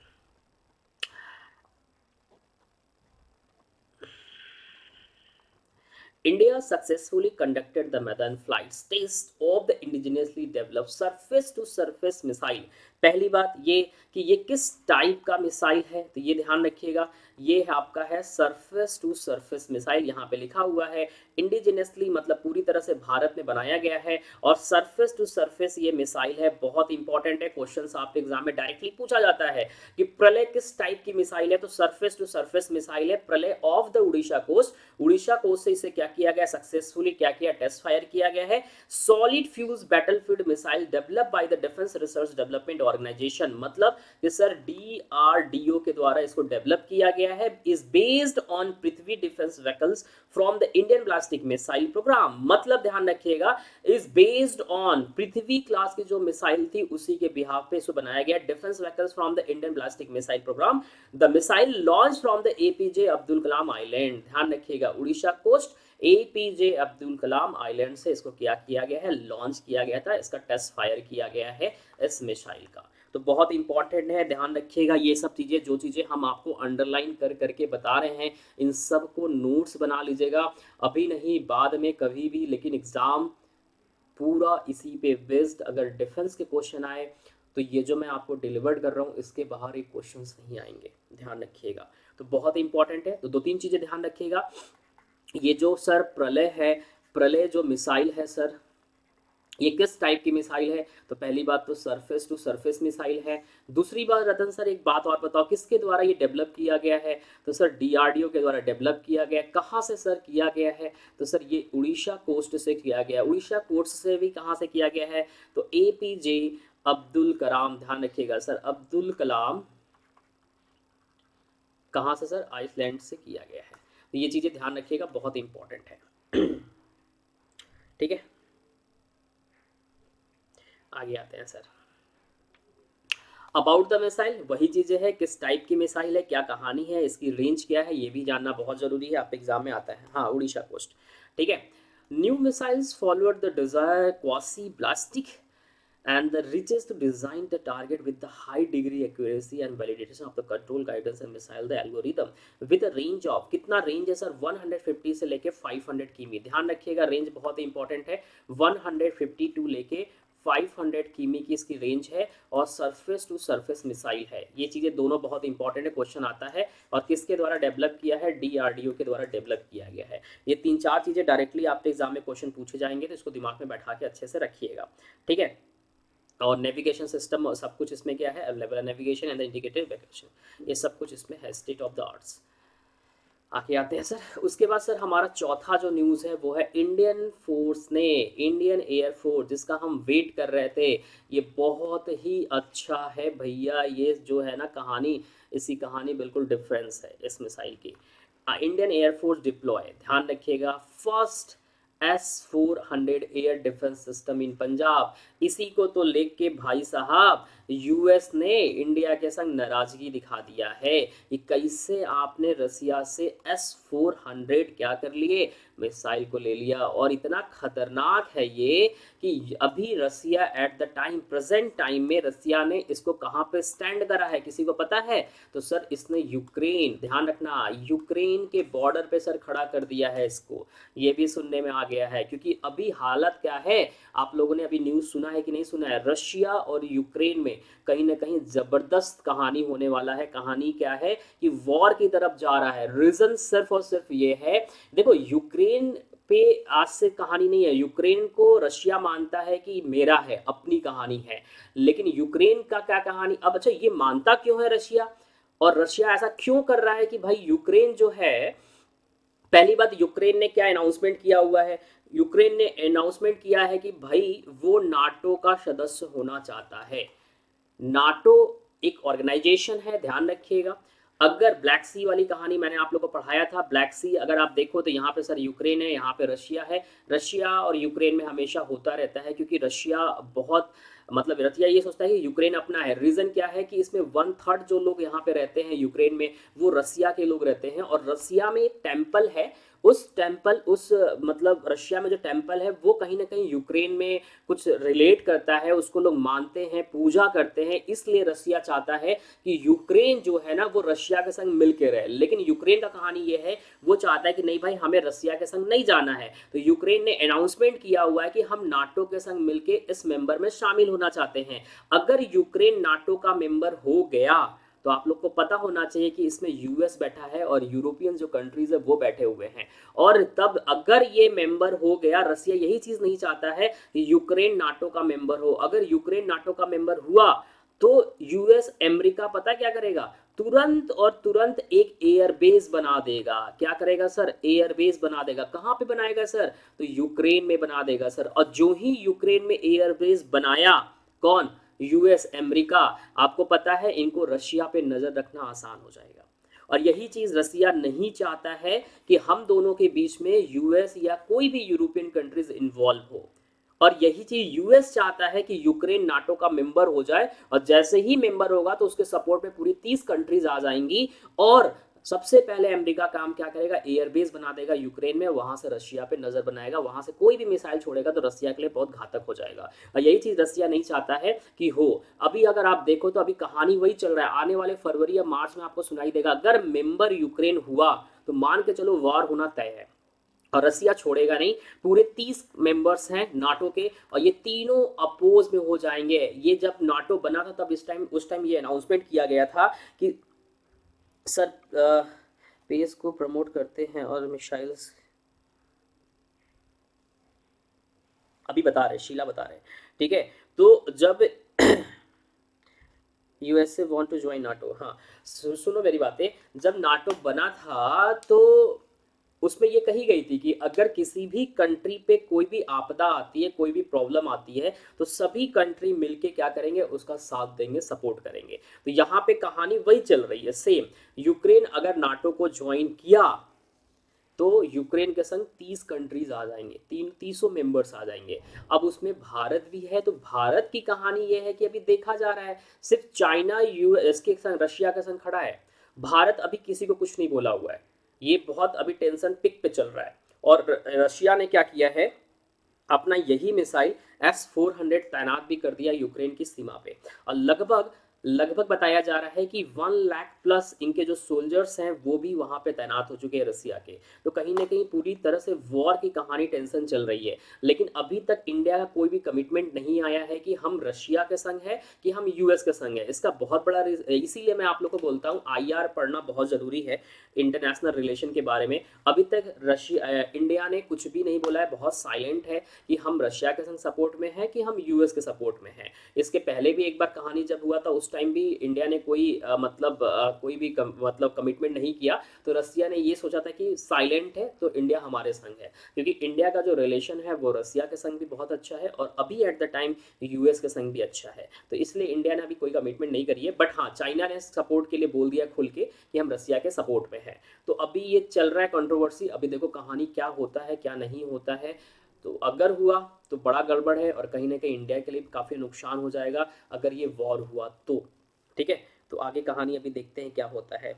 India successfully conducted the maiden flight test of the indigenously developed surface to surface missile। पहली बात ये कि ये किस टाइप का मिसाइल है, तो ये ध्यान रखिएगा, ये है आपका है सरफेस टू सरफेस मिसाइल, यहाँ पे लिखा हुआ है इंडिजिनियसली मतलब पूरी तरह से भारत में बनाया गया है, और सरफेस टू सरफेस ये मिसाइल है। बहुत इंपॉर्टेंट है, क्वेश्चन आपके एग्जाम में डायरेक्टली पूछा जाता है कि प्रलय किस टाइप की मिसाइल है, तो सरफेस टू सरफेस मिसाइल है Pralay off the Orissa coast. Orissa coast से इसे क्या किया गया, सक्सेसफुली क्या किया, टेस्ट फायर किया गया है। Solid fuse battlefield missile develop by the defence research development organisation, मतलब कि सर डीआरडीओ के द्वारा इसको डेवलप किया गया है। Is based on Prithvi defence vehicles from the Indian ballistic missile programme, मतलब ध्यान रखिएगा is based on Prithvi class की जो मिसाइल थी उसी के बिहाफ पे इसको बनाया गया, defence vehicles from the Indian ballistic missile programme. The missile launch from the APJ Abdul Kalam island, ध्यान रखिएगा Orissa coast APJ Abdul Kalam island से इसको क्या किया गया है, लॉन्च किया गया था, इसका टेस्ट फायर किया गया है इस मिसाइल का। तो बहुत इंपॉर्टेंट है, ध्यान रखिएगा ये सब चीज़ें, जो चीज़ें हम आपको अंडरलाइन कर करके बता रहे हैं इन सब को नोट्स बना लीजिएगा, अभी नहीं बाद में कभी भी, लेकिन एग्ज़ाम पूरा इसी पे बेस्ड। अगर डिफेंस के क्वेश्चन आए तो ये जो मैं आपको डिलीवर्ड कर रहा हूँ इसके बाहर एक क्वेश्चन नहीं आएंगे, ध्यान रखिएगा। तो बहुत इंपॉर्टेंट है, तो दो तीन चीज़ें ध्यान रखिएगा। ये जो सर प्रलय है, प्रलय जो मिसाइल है सर ये किस टाइप की मिसाइल है, तो पहली बात तो सरफेस टू सरफेस मिसाइल है। दूसरी बात रतन सर एक बात और बताओ, किसके द्वारा ये डेवलप किया गया है, तो सर डीआरडीओ के द्वारा डेवलप किया गया। कहाँ से सर किया गया है, तो सर ये उड़ीसा कोस्ट से किया गया। उड़ीसा कोस्ट से भी कहाँ से किया गया है, तो एपीजे अब्दुल कलाम, ध्यान रखिएगा सर अब्दुल कलाम कहाँ से सर, आइसलैंड से किया गया है। तो ये चीज़ें ध्यान रखिएगा, बहुत इंपॉर्टेंट है। ठीक है, आगे आते हैं सर। अबाउट द मिसाइल वही चीज़ें हैं, किस टाइप की मिसाइल है, क्या कहानी है, इसकी रेंज क्या है, ये भी जानना बहुत ज़रूरी है, आप एग्जाम में आता है। हाँ उड़ीसा कोस्ट, ठीक है। New missiles follower the desire quasi ballistic and the reaches to design the target with the high degree accuracy and validation of the control guidance and missile the algorithm with a range of, कितना range है sir, 150 से लेके 500 किमी, ध्यान रखिएगा range बहुत important है, 150 to लेके 500 किमी की इसकी रेंज है, और सरफेस टू सरफेस मिसाइल है। ये चीज़ें दोनों बहुत इंपॉर्टेंट है, क्वेश्चन आता है, और किसके द्वारा डेवलप किया है, डीआरडीओ के द्वारा डेवलप किया गया है। ये तीन चार चीज़ें डायरेक्टली आपके एग्जाम में क्वेश्चन पूछे जाएंगे, तो इसको दिमाग में बैठा के अच्छे से रखिएगा, ठीक है। और नेविगेशन सिस्टम और सब कुछ इसमें क्या है अवेलेबल है, नेविगेशन एंड इंडिकेटिव नेविगेशन, ये सब कुछ इसमें है, स्टेट ऑफ द आर्ट्स। आगे आते हैं सर। उसके बाद सर हमारा चौथा जो न्यूज़ है वो है इंडियन फोर्स ने, इंडियन एयरफोर्स जिसका हम वेट कर रहे थे, ये बहुत ही अच्छा है भैया, ये जो है ना कहानी, इसी कहानी बिल्कुल डिफरेंस है इस मिसाइल की। इंडियन एयरफोर्स डिप्लॉय, ध्यान रखिएगा first S-400 air defence system in Punjab, इसी को तो लेके भाई साहब यूएस ने इंडिया के संग नाराजगी दिखा दिया है कि कैसे आपने रसिया से S-400 क्या कर लिए, मिसाइल को ले लिया। और इतना खतरनाक है ये कि अभी Russia at the time present time में रसिया ने इसको कहाँ पे स्टैंड करा है, किसी को पता है? तो सर इसने यूक्रेन, ध्यान रखना, यूक्रेन के बॉर्डर पे सर खड़ा कर दिया है इसको। ये भी सुनने में आ गया है, क्योंकि अभी हालत क्या है, आप लोगों ने अभी न्यूज़ सुना है कि नहीं सुना है, रशिया और यूक्रेन में कहीं ना कहीं जबरदस्त कहानी होने वाला है। कहानी क्या है कि वॉर की तरफ जा रहा है। रीजन सिर्फ और सिर्फ ये है, देखो यूक्रेन पे आज से कहानी नहीं है, यूक्रेन को रशिया मानता है कि मेरा है, अपनी कहानी है। लेकिन यूक्रेन का क्या कहानी, अब अच्छा ये मानता क्यों है रशिया, और रशिया ऐसा क्यों कर रहा है कि भाई यूक्रेन जो है, पहली बात यूक्रेन ने क्या अनाउंसमेंट किया हुआ है, यूक्रेन ने अनाउंसमेंट किया है कि भाई वो नाटो का सदस्य होना चाहता है। नाटो एक ऑर्गेनाइजेशन है, ध्यान रखिएगा। अगर ब्लैक सी वाली कहानी मैंने आप लोगों को पढ़ाया था, ब्लैक सी अगर आप देखो तो यहाँ पे सर यूक्रेन है, यहाँ पे रशिया है। रशिया और यूक्रेन में हमेशा होता रहता है, क्योंकि रशिया बहुत मतलब रशिया ये सोचता है कि यूक्रेन अपना है। रीजन क्या है कि इसमें 1/3 जो लोग यहाँ पे रहते हैं यूक्रेन में, वो रसिया के लोग रहते हैं। और रसिया में एक टेम्पल है, उस टेम्पल उस मतलब रशिया में जो टेम्पल है वो कहीं ना कहीं यूक्रेन में कुछ रिलेट करता है, उसको लोग मानते हैं, पूजा करते हैं। इसलिए रसिया चाहता है कि यूक्रेन जो है ना वो रशिया के संग मिल के रहे। लेकिन यूक्रेन का कहानी ये है, वो चाहता है कि नहीं भाई हमें रसिया के संग नहीं जाना है। तो यूक्रेन ने अनाउंसमेंट किया हुआ है कि हम नाटो के संग मिलके इस मेंबर में शामिल होना चाहते हैं। अगर यूक्रेन नाटो का मेंबर हो गया तो आप लोग को पता होना चाहिए कि इसमें यूएस बैठा है और यूरोपियन जो कंट्रीज है वो बैठे हुए हैं। और तब अगर ये मेंबर हो गया, रसिया यही चीज नहीं चाहता है कि यूक्रेन नाटो का मेंबर हो। अगर यूक्रेन नाटो का मेंबर हुआ तो यूएस अमेरिका पता क्या करेगा, तुरंत और तुरंत एक एयरबेस बना देगा। क्या करेगा सर, एयरबेस बना देगा। कहां पे बनाएगा सर, तो यूक्रेन में बना देगा सर। और जो ही यूक्रेन में एयरबेस बनाया, कौन, यूएस अमेरिका, आपको पता है इनको रशिया पे नजर रखना आसान हो जाएगा। और यही चीज रसिया नहीं चाहता है कि हम दोनों के बीच में यूएस या कोई भी यूरोपियन कंट्रीज इन्वॉल्व हो। और यही चीज यूएस चाहता है कि यूक्रेन नाटो का मेंबर हो जाए, और जैसे ही मेंबर होगा तो उसके सपोर्ट में पूरी 30 कंट्रीज आ जाएंगी। और सबसे पहले अमेरिका काम क्या करेगा, एयरबेस बना देगा यूक्रेन में, वहां से रशिया पे नजर बनाएगा। वहां से कोई भी मिसाइल छोड़ेगा तो रशिया के लिए बहुत घातक हो जाएगा। और यही चीज रशिया नहीं चाहता है कि हो। अभी अगर आप देखो तो अभी कहानी वही चल रहा है, आने वाले फरवरी या मार्च में आपको सुनाई देगा। अगर मेंबर यूक्रेन हुआ तो मान के चलो वॉर होना तय है, और रसिया छोड़ेगा नहीं। पूरे 30 मेंबर्स हैं नाटो के, और ये तीनों अपोज में हो जाएंगे। ये जब नाटो बना था तब उस टाइम ये अनाउंसमेंट किया गया था कि सर पेस को प्रमोट करते हैं और मिसाइल्स, अभी बता रहे, शीला बता रहे, ठीक है। तो जब USA want to join NATO, हाँ सुनो मेरी बातें, जब नाटो बना था तो उसमें ये कही गई थी कि अगर किसी भी कंट्री पे कोई भी आपदा आती है, कोई भी प्रॉब्लम आती है, तो सभी कंट्री मिलके क्या करेंगे, उसका साथ देंगे, सपोर्ट करेंगे। तो यहाँ पे कहानी वही चल रही है सेम। यूक्रेन अगर नाटो को ज्वाइन किया तो यूक्रेन के संग 30 कंट्रीज आ जाएंगे, 300 मेंबर्स आ जाएंगे। अब उसमें भारत भी है, तो भारत की कहानी ये है कि अभी देखा जा रहा है सिर्फ चाइना यूएस के संग, रशिया के संग खड़ा है। भारत अभी किसी को कुछ नहीं बोला हुआ है। ये बहुत अभी टेंशन पिक पे चल रहा है। और रशिया ने क्या किया है, अपना यही मिसाइल S-400 तैनात भी कर दिया यूक्रेन की सीमा पे। और लगभग लगभग बताया जा रहा है कि 1 लाख प्लस इनके जो सोल्जर्स हैं वो भी वहां पे तैनात हो चुके हैं रसिया के। तो कहीं ना कहीं पूरी तरह से वॉर की कहानी टेंशन चल रही है। लेकिन अभी तक इंडिया का कोई भी कमिटमेंट नहीं आया है कि हम रशिया के संग है कि हम यूएस के संग है। इसका बहुत बड़ा इसीलिए मैं आप लोग को बोलता हूँ आईआर पढ़ना बहुत जरूरी है इंटरनेशनल रिलेशन के बारे में। अभी तक रशिया इंडिया ने कुछ भी नहीं बोला है, बहुत साइलेंट है कि हम रशिया के संग सपोर्ट में है कि हम यूएस के सपोर्ट में हैं। इसके पहले भी एक बार कहानी जब हुआ था उस टाइम भी इंडिया ने कोई कोई भी मतलब कमिटमेंट नहीं किया। तो रसिया ने ये सोचा था कि साइलेंट है तो इंडिया हमारे संग है, क्योंकि इंडिया का जो रिलेशन है वो रसिया के संग भी बहुत अच्छा है और अभी एट द टाइम यूएस के संग भी अच्छा है। तो इसलिए इंडिया ने अभी कोई कमिटमेंट नहीं करी है। बट हाँ, चाइना ने सपोर्ट के लिए बोल दिया खुल के कि हम रसिया के सपोर्ट में हैं। तो अभी ये चल रहा है कंट्रोवर्सी, अभी देखो कहानी क्या होता है क्या नहीं होता है। तो अगर हुआ तो बड़ा गड़बड़ है और कहीं ना कहीं इंडिया के लिए काफ़ी नुकसान हो जाएगा अगर ये वॉर हुआ तो। ठीक है, तो आगे कहानी अभी देखते हैं क्या होता है।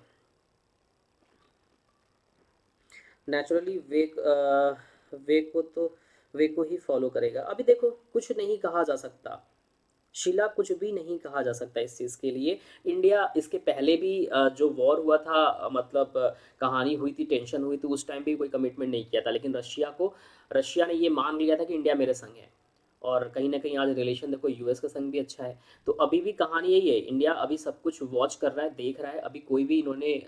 नेचुरली वे को ही फॉलो करेगा। अभी देखो कुछ नहीं कहा जा सकता, शिला कुछ भी नहीं कहा जा सकता इस चीज़ के लिए। इंडिया इसके पहले भी जो वॉर हुआ था मतलब कहानी हुई थी, टेंशन हुई थी, उस टाइम भी कोई कमिटमेंट नहीं किया था, लेकिन रशिया ने ये मान लिया था कि इंडिया मेरे संग है। और कहीं ना कहीं आज रिलेशन देखो यूएस का संग भी अच्छा है। तो अभी भी कहानी यही है, इंडिया अभी सब कुछ वॉच कर रहा है, देख रहा है। अभी कोई भी इन्होंने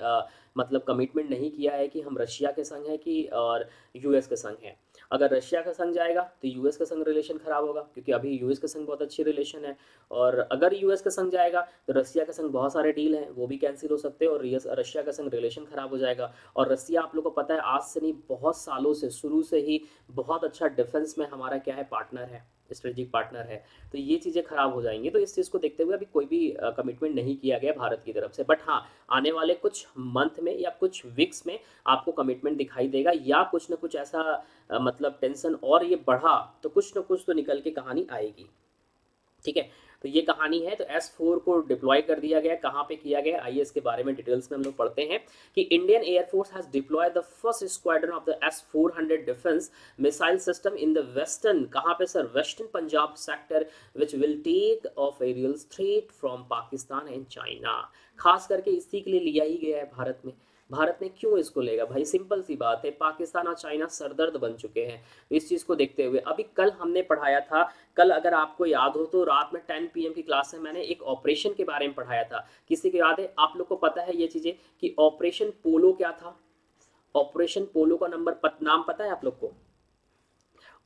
मतलब कमिटमेंट नहीं किया है कि हम रशिया के संग हैं कि और यूएस के संग हैं। अगर रशिया का संग जाएगा तो यूएस के संग रिलेशन खराब होगा, क्योंकि अभी यूएस के संग बहुत अच्छी रिलेशन है। और अगर यूएस के संग जाएगा तो रशिया के संग बहुत सारे डील हैं, वो भी कैंसिल हो सकते हैं और रशिया का संग रिलेशन खराब हो जाएगा। और रशिया आप लोग को पता है आज से नहीं बहुत सालों से, शुरू से ही बहुत अच्छा डिफेंस में हमारा क्या है, पार्टनर है, स्ट्रेटेजिक पार्टनर है। तो ये चीज़ें खराब हो जाएंगी। तो इस चीज़ को देखते हुए अभी कोई भी कमिटमेंट नहीं किया गया भारत की तरफ से। बट हाँ, आने वाले कुछ मंथ में या कुछ वीक्स में आपको कमिटमेंट दिखाई देगा, या कुछ ना कुछ ऐसा मतलब टेंशन और ये बढ़ा तो कुछ ना कुछ तो निकल के कहानी आएगी। ठीक है, तो ये कहानी है। तो S4 को डिप्लॉय कर दिया गया, कहाँ पे किया गया आइए इसके बारे में डिटेल्स में हम लोग पढ़ते हैं कि Indian air force has deployed the first squadron of the S-400 defence missile system in the western, कहाँ पे sir, western Punjab sector, which will take off aerial threat from Pakistan and China. खास करके इसी के लिए लिया ही गया है भारत में। भारत ने क्यों इसको लेगा भाई, सिंपल सी बात है, पाकिस्तान और चाइना सरदर्द बन चुके हैं। इस चीज़ को देखते हुए अभी कल हमने पढ़ाया था, कल अगर आपको याद हो तो रात में 10 PM की क्लास में मैंने एक ऑपरेशन के बारे में पढ़ाया था। किसी को याद है, आप लोग को पता है ये चीज़ें कि ऑपरेशन पोलो क्या था? ऑपरेशन पोलो का नाम पता है आप लोग को?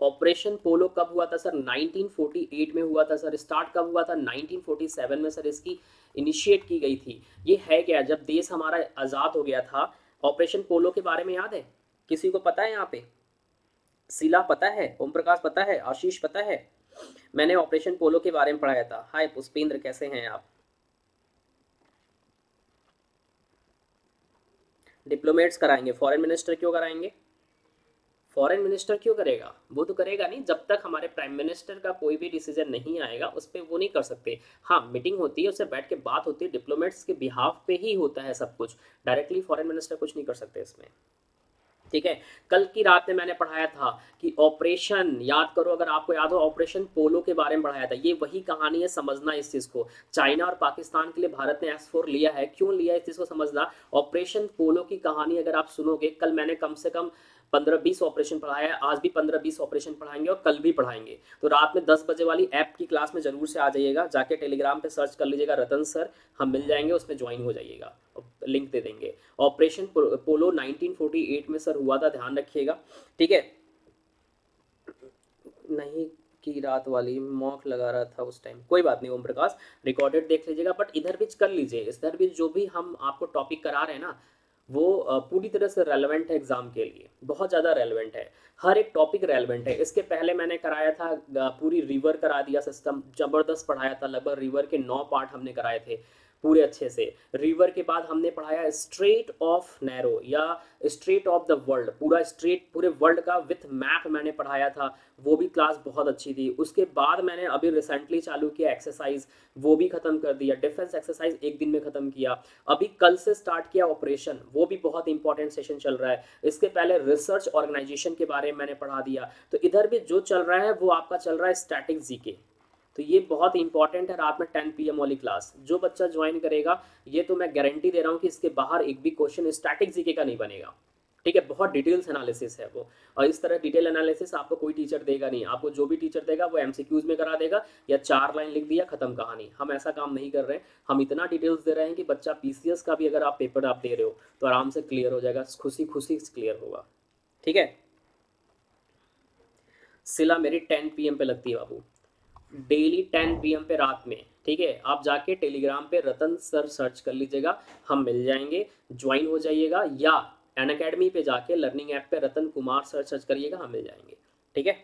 ऑपरेशन पोलो कब हुआ था सर? 1948 में हुआ था सर। स्टार्ट कब हुआ था? 1947 में सर इसकी इनिशिएट की गई थी। ये है क्या, जब देश हमारा आज़ाद हो गया था, ऑपरेशन पोलो के बारे में याद है? किसी को पता है यहाँ पे? शिला पता है? ओम प्रकाश पता है? आशीष पता है? मैंने ऑपरेशन पोलो के बारे में पढ़ाया था। हाय पुष्पेंद्र, कैसे हैं आप? डिप्लोमेट्स कराएंगे, फॉरेन मिनिस्टर क्यों कराएंगे? फॉरेन मिनिस्टर क्यों करेगा? वो तो करेगा नहीं, जब तक हमारे प्राइम मिनिस्टर का कोई भी डिसीजन नहीं आएगा उस पर वो नहीं कर सकते। हाँ, मीटिंग होती है, उससे बैठ के बात होती है, डिप्लोमेट्स के बिहाफ पे ही होता है सब कुछ, डायरेक्टली फॉरेन मिनिस्टर कुछ नहीं कर सकते इसमें। ठीक है, कल की रात में मैंने पढ़ाया था कि ऑपरेशन, याद करो अगर आपको याद हो, ऑपरेशन पोलो के बारे में पढ़ाया था। ये वही कहानी है, समझना इस चीज़ को। चाइना और पाकिस्तान के लिए भारत ने S-4 लिया है, क्यों लिया है इस चीज़ को समझना। ऑपरेशन पोलो की कहानी अगर आप सुनोगे, कल मैंने कम से कम 15-20 ऑपरेशन पढ़ाया है, आज भी 15-20 ऑपरेशन पढ़ाएंगे और कल भी पढ़ाएंगे। तो रात में 10 बजे वाली ऐप की क्लास में जरूर से आ जाइएगा, जाके टेलीग्राम पे सर्च कर लीजिएगा रतन सर, हम मिल जाएंगे, उसमें ज्वाइन हो जाइएगा, लिंक दे देंगे। ऑपरेशन पोलो 1948 में सर हुआ था, ध्यान रखिएगा। ठीक है, नहीं की रात वाली मॉक लगा रहा था उस टाइम, कोई बात नहीं ओम प्रकाश, रिकॉर्डेड देख लीजिएगा। बट इधर भी कर लीजिए, इधर भी जो भी हम आपको टॉपिक करा रहे हैं ना, वो पूरी तरह से रेलेवेंट है एग्जाम के लिए, बहुत ज़्यादा रेलेवेंट है, हर एक टॉपिक रेलेवेंट है। इसके पहले मैंने कराया था पूरी रिवर करा दिया सिस्टम, ज़बरदस्त पढ़ाया था, लगभग रिवर के 9 पार्ट हमने कराए थे पूरे अच्छे से। रिवर के बाद हमने पढ़ाया स्ट्रेट ऑफ नैरो या स्ट्रेट ऑफ द वर्ल्ड, पूरा स्ट्रेट पूरे वर्ल्ड का विथ मैप मैंने पढ़ाया था, वो भी क्लास बहुत अच्छी थी। उसके बाद मैंने अभी रिसेंटली चालू किया एक्सरसाइज, वो भी खत्म कर दिया, डिफेंस एक्सरसाइज एक दिन में खत्म किया। अभी कल से स्टार्ट किया ऑपरेशन, वो भी बहुत इंपॉर्टेंट सेशन चल रहा है। इसके पहले रिसर्च ऑर्गेनाइजेशन के बारे में मैंने पढ़ा दिया। तो इधर भी जो चल रहा है वो आपका चल रहा है स्टैटिक जीके। तो ये बहुत इंपॉर्टेंट है, रात में 10 PM वाली क्लास जो बच्चा ज्वाइन करेगा, ये तो मैं गारंटी दे रहा हूँ कि इसके बाहर एक भी क्वेश्चन स्टैटिक जीके का नहीं बनेगा। ठीक है, बहुत डिटेल्स एनालिसिस है वो, और इस तरह डिटेल एनालिसिस आपको कोई टीचर देगा नहीं। आपको जो भी टीचर देगा वो MCQs में करा देगा, या 4 लाइन लिख दिया, खत्म कहानी। हम ऐसा काम नहीं कर रहे हैं, हम इतना डिटेल्स दे रहे हैं कि बच्चा PCS का भी अगर आप पेपर आप दे रहे हो तो आराम से क्लियर हो जाएगा, खुशी खुशी क्लियर होगा। ठीक है, सिला मेरी 10 PM पे लगती है बाबू, डेली 10 PM पे रात में। ठीक है, आप जाके टेलीग्राम पे रतन सर सर्च कर लीजिएगा, हम मिल जाएंगे, ज्वाइन हो जाइएगा, या अन अकेडमी पे जाके लर्निंग ऐप पे रतन कुमार सर सर्च करिएगा, हम मिल जाएंगे। ठीक है,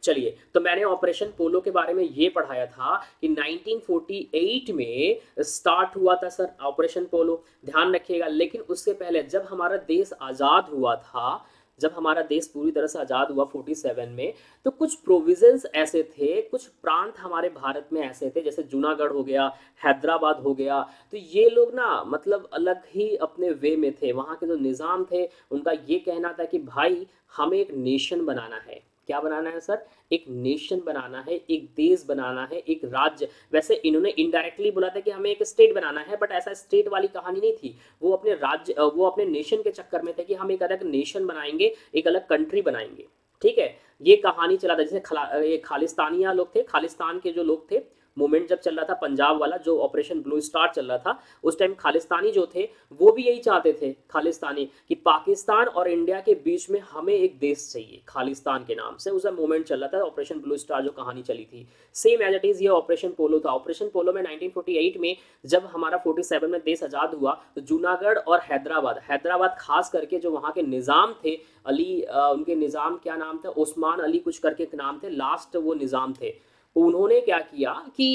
चलिए, तो मैंने ऑपरेशन पोलो के बारे में ये पढ़ाया था कि 1948 में स्टार्ट हुआ था सर ऑपरेशन पोलो, ध्यान रखिएगा। लेकिन उससे पहले जब हमारा देश आज़ाद हुआ था जब हमारा देश पूरी तरह से आज़ाद हुआ 47 में, तो कुछ प्रोविजंस ऐसे थे, कुछ प्रांत हमारे भारत में ऐसे थे, जैसे जूनागढ़ हो गया, हैदराबाद हो गया, तो ये लोग ना मतलब अलग ही अपने वे में थे। वहाँ के जो निज़ाम थे उनका ये कहना था कि भाई हमें एक नेशन बनाना है। क्या बनाना है सर? एक नेशन बनाना है, एक देश बनाना है, एक राज्य। वैसे इन्होंने इनडायरेक्टली बोला था कि हमें एक स्टेट बनाना है, बट ऐसा स्टेट वाली कहानी नहीं थी। वो अपने राज्य वो अपने नेशन के चक्कर में थे कि हम एक अलग नेशन बनाएंगे, एक अलग कंट्री बनाएंगे। ठीक है, ये कहानी चला था। जैसे ये खालिस्तानिया लोग थे, खालिस्तान के जो लोग थे, मूवमेंट जब चल रहा था पंजाब वाला, जो ऑपरेशन ब्लू स्टार चल रहा था, उस टाइम खालिस्तानी जो थे वो भी यही चाहते थे, खालिस्तानी, कि पाकिस्तान और इंडिया के बीच में हमें एक देश चाहिए खालिस्तान के नाम से। उस मूवमेंट चल रहा था, ऑपरेशन ब्लू स्टार जो कहानी चली थी, सेम एज इट इज ये ऑपरेशन पोलो था। ऑपरेशन पोलो में 1948 में जब हमारा 47 में देश आज़ाद हुआ, तो जूनागढ़ और हैदराबाद, हैदराबाद खास करके जो वहाँ के निज़ाम थे, अली उनके निज़ाम क्या नाम था, उस्मान अली कुछ करके एक नाम थे, लास्ट वो निज़ाम थे। उन्होंने क्या किया कि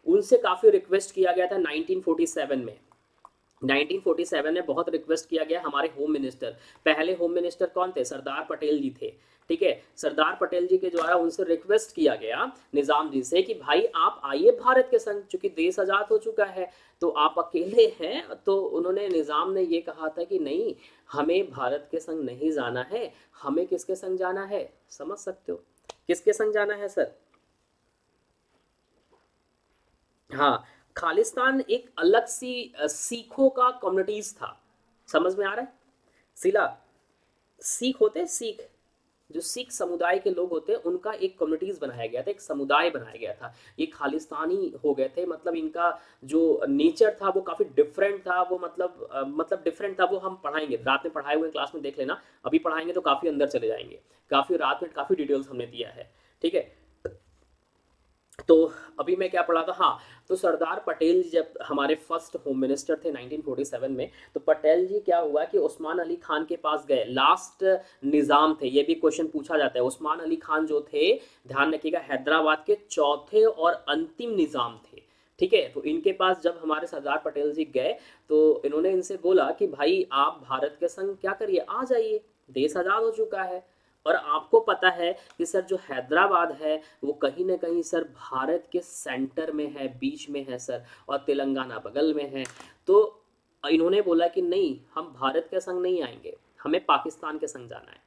उनसे काफ़ी रिक्वेस्ट किया गया था 1947 में। 1947 में बहुत रिक्वेस्ट किया गया। हमारे होम मिनिस्टर, पहले होम मिनिस्टर कौन थे? सरदार पटेल जी थे। ठीक है, सरदार पटेल जी के द्वारा उनसे रिक्वेस्ट किया गया निज़ाम जी से कि भाई आप आइए भारत के संग, चूंकि देश आज़ाद हो चुका है तो आप अकेले हैं। तो उन्होंने, निज़ाम ने ये कहा था कि नहीं, हमें भारत के संग नहीं जाना है। हमें किसके संग जाना है? समझ सकते हो किसके संग जाना है सर? हाँ, खालिस्तान एक अलग सी सिखों का कम्युनिटीज था। समझ में आ रहा है? सिला, सिख होते हैं, सिख, जो सिख समुदाय के लोग होते हैं उनका एक कम्युनिटीज बनाया गया था, एक समुदाय बनाया गया था। ये खालिस्तानी हो गए थे, मतलब इनका जो नेचर था वो काफ़ी डिफरेंट था। वो मतलब डिफरेंट था। वो हम पढ़ाएंगे, रात में पढ़ाए हुए क्लास में देख लेना। अभी पढ़ाएंगे तो काफ़ी अंदर चले जाएंगे, काफ़ी रात में काफ़ी डिटेल्स हमने दिया है। ठीक है, तो अभी मैं क्या पढ़ा था? हाँ, तो सरदार पटेल जी जब हमारे फर्स्ट होम मिनिस्टर थे 1947 में, तो पटेल जी क्या हुआ कि उस्मान अली खान के पास गए। लास्ट निज़ाम थे, ये भी क्वेश्चन पूछा जाता है। उस्मान अली खान जो थे, ध्यान रखिएगा, हैदराबाद के चौथे और अंतिम निज़ाम थे। ठीक है, तो इनके पास जब हमारे सरदार पटेल जी गए, तो इन्होंने इनसे बोला कि भाई आप भारत के संग क्या करिए, आ जाइए, देश आज़ाद हो चुका है। और आपको पता है कि सर जो हैदराबाद है वो कहीं ना कहीं सर भारत के सेंटर में है, बीच में है सर, और तेलंगाना बगल में है। तो इन्होंने बोला कि नहीं, हम भारत के संग नहीं आएंगे, हमें पाकिस्तान के संग जाना है।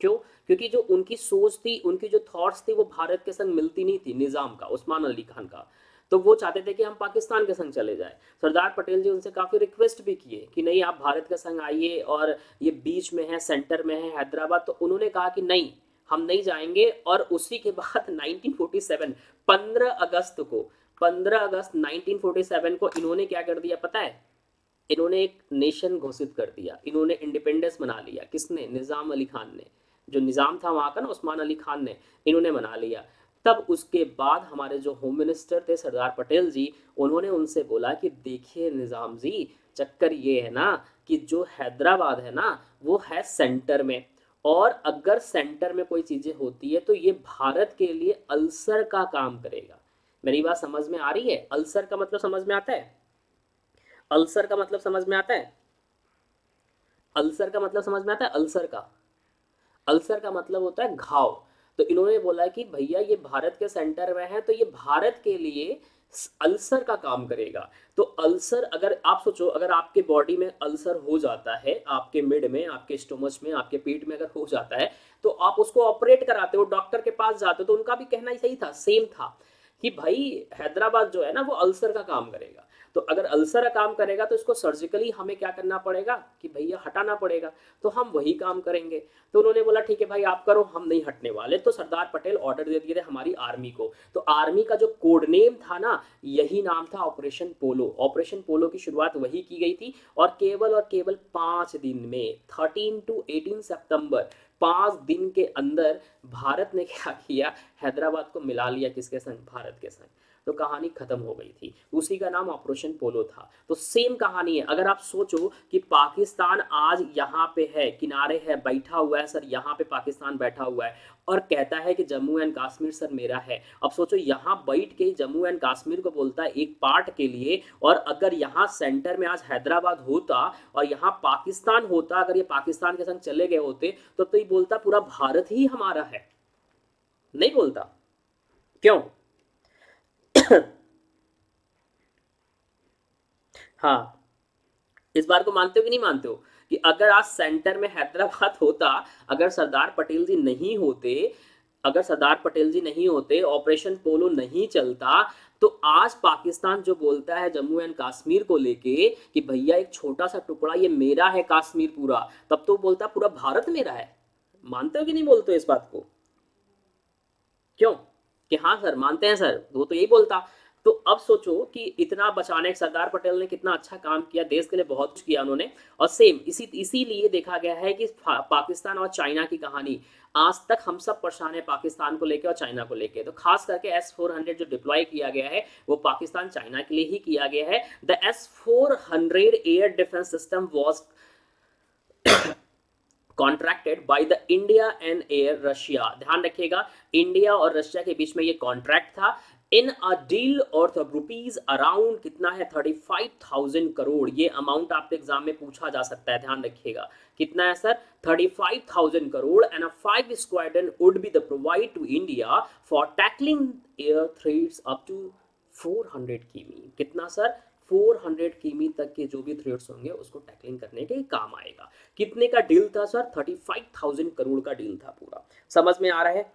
क्यों? क्योंकि जो उनकी सोच थी, उनकी जो थॉट्स थी, वो भारत के संग मिलती नहीं थी, निज़ाम का, उस्मान अली खान का। तो वो चाहते थे कि हम पाकिस्तान के संग चले जाए। सरदार पटेल जी उनसे काफ़ी रिक्वेस्ट भी किए कि नहीं, आप भारत के संग आइए, और ये बीच में है, सेंटर में है हैदराबाद। तो उन्होंने कहा कि नहीं, हम नहीं जाएंगे। और उसी के बाद 1947, 15 अगस्त को, 15 अगस्त 1947 को इन्होंने क्या कर दिया पता है? इन्होंने एक नेशन घोषित कर दिया, इन्होंने इंडिपेंडेंस मना लिया। किसने? निज़ाम अली खान ने। जो निज़ाम था वहाँ का ना, उस्मान अली खान ने, इन्होंने मना लिया। तब उसके बाद हमारे जो होम मिनिस्टर थे सरदार पटेल जी, उन्होंने उनसे बोला कि देखिए निज़ाम जी, चक्कर ये है ना कि जो हैदराबाद है ना, वो है सेंटर में, और अगर सेंटर में कोई चीज़ें होती है तो ये भारत के लिए अल्सर का काम करेगा। मेरी बात समझ में आ रही है? अल्सर का मतलब समझ में आता है? अल्सर का मतलब समझ में आता है? अल्सर का मतलब समझ में आता है? अल्सर का, अल्सर का मतलब होता है घाव। तो इन्होंने बोला कि भैया ये भारत के सेंटर में है, तो ये भारत के लिए अल्सर का काम करेगा। तो अल्सर, अगर आप सोचो, अगर आपके बॉडी में अल्सर हो जाता है, आपके मिड में, आपके स्टोमच में, आपके पेट में अगर हो जाता है, तो आप उसको ऑपरेट कराते हो, डॉक्टर के पास जाते हो। तो उनका भी कहना ही सही था, सेम था, कि भाई हैदराबाद जो है ना, वो अल्सर का काम करेगा। तो अगर अल्सर का काम करेगा तो इसको सर्जिकली हमें क्या करना पड़ेगा कि भैया हटाना पड़ेगा। तो हम वही काम करेंगे। तो उन्होंने बोला ठीक है भाई आप करो, हम नहीं हटने वाले। तो सरदार पटेल ऑर्डर दे दिए थे हमारी आर्मी को। तो आर्मी का जो कोड नेम था ना, यही नाम था ऑपरेशन पोलो। ऑपरेशन पोलो की शुरुआत वही की गई थी, और केवल 5 दिन में, 13 to 18 सितंबर, 5 दिन के अंदर भारत ने क्या किया, हैदराबाद को मिला लिया किसके संग? भारत के संग। तो कहानी खत्म हो गई थी। उसी का नाम ऑपरेशन पोलो था। तो सेम कहानी है। अगर आप सोचो कि पाकिस्तान आज यहाँ पे है, किनारे है, बैठा हुआ है सर, यहाँ पे पाकिस्तान बैठा हुआ है और कहता है कि जम्मू एंड कश्मीर सर मेरा है। अब सोचो यहाँ बैठ के जम्मू एंड कश्मीर को बोलता है एक पार्ट के लिए, और अगर यहाँ सेंटर में आज हैदराबाद होता और यहाँ पाकिस्तान होता, अगर ये पाकिस्तान के संग चले गए होते तो ये बोलता पूरा भारत ही हमारा है। नहीं बोलता, क्यों? हाँ, इस बार को मानते हो कि नहीं मानते हो कि अगर आज सेंटर में हैदराबाद होता, अगर सरदार पटेल जी नहीं होते, अगर सरदार पटेल जी नहीं होते, ऑपरेशन पोलो नहीं चलता, तो आज पाकिस्तान जो बोलता है जम्मू एंड कश्मीर को लेके कि भैया एक छोटा सा टुकड़ा ये मेरा है कश्मीर पूरा, तब तो बोलता पूरा भारत मेरा है। मानते हो कि नहीं बोलते हो इस बात को? क्यों? कि हाँ सर मानते हैं सर, वो तो यही बोलता। तो अब सोचो कि इतना बचाने, सरदार पटेल ने कितना अच्छा काम किया, देश के लिए बहुत कुछ किया उन्होंने। और सेम इसीलिए देखा गया है कि पाकिस्तान और चाइना की कहानी आज तक हम सब परेशान है, पाकिस्तान को लेके और चाइना को लेके। तो खास करके S-400 जो डिप्लॉय किया गया है वो पाकिस्तान चाइना के लिए ही किया गया है। The S-400 air defence system was contracted by the India and air Russia. ध्यान रखिएगा, इंडिया और रशिया के बीच में ये कॉन्ट्रैक्ट था in a deal of rupees around कितना है 35,000 करोड़। ये अमाउंट आपके एग्जाम में पूछा जा सकता है, ध्यान रखिएगा कितना है sir, 35,000 crore. And a 5 squadron would be the provide to India for tackling air threats up to 400 किमी। कितना सर? 400 किमी तक के जो भी थ्रेट्स होंगे उसको टैकलिंग करने के काम आएगा। कितने का डील था सर? 35,000 करोड़ का डील था पूरा। समझ में आ रहा है?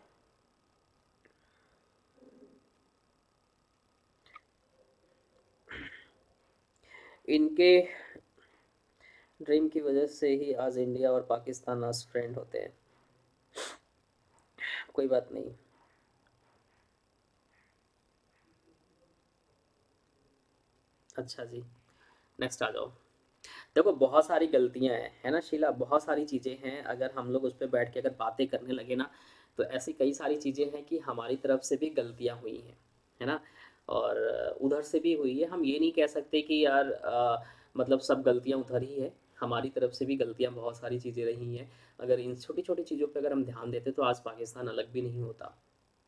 इनके ड्रीम की वजह से ही आज इंडिया और पाकिस्तान आज फ्रेंड होते हैं। कोई बात नहीं। अच्छा जी, नेक्स्ट आ जाओ। देखो बहुत सारी गलतियां हैं, है ना शीला, बहुत सारी चीज़ें हैं। अगर हम लोग उस पर बैठ के अगर बातें करने लगे ना, तो ऐसी कई सारी चीज़ें हैं कि हमारी तरफ से भी गलतियां हुई हैं, है ना, और उधर से भी हुई है। हम ये नहीं कह सकते कि यार मतलब सब गलतियां उधर ही है, हमारी तरफ से भी गलतियां बहुत सारी चीज़ें रही हैं। अगर इन छोटी छोटी चीज़ों पर अगर हम ध्यान देते तो आज पाकिस्तान अलग भी नहीं होता,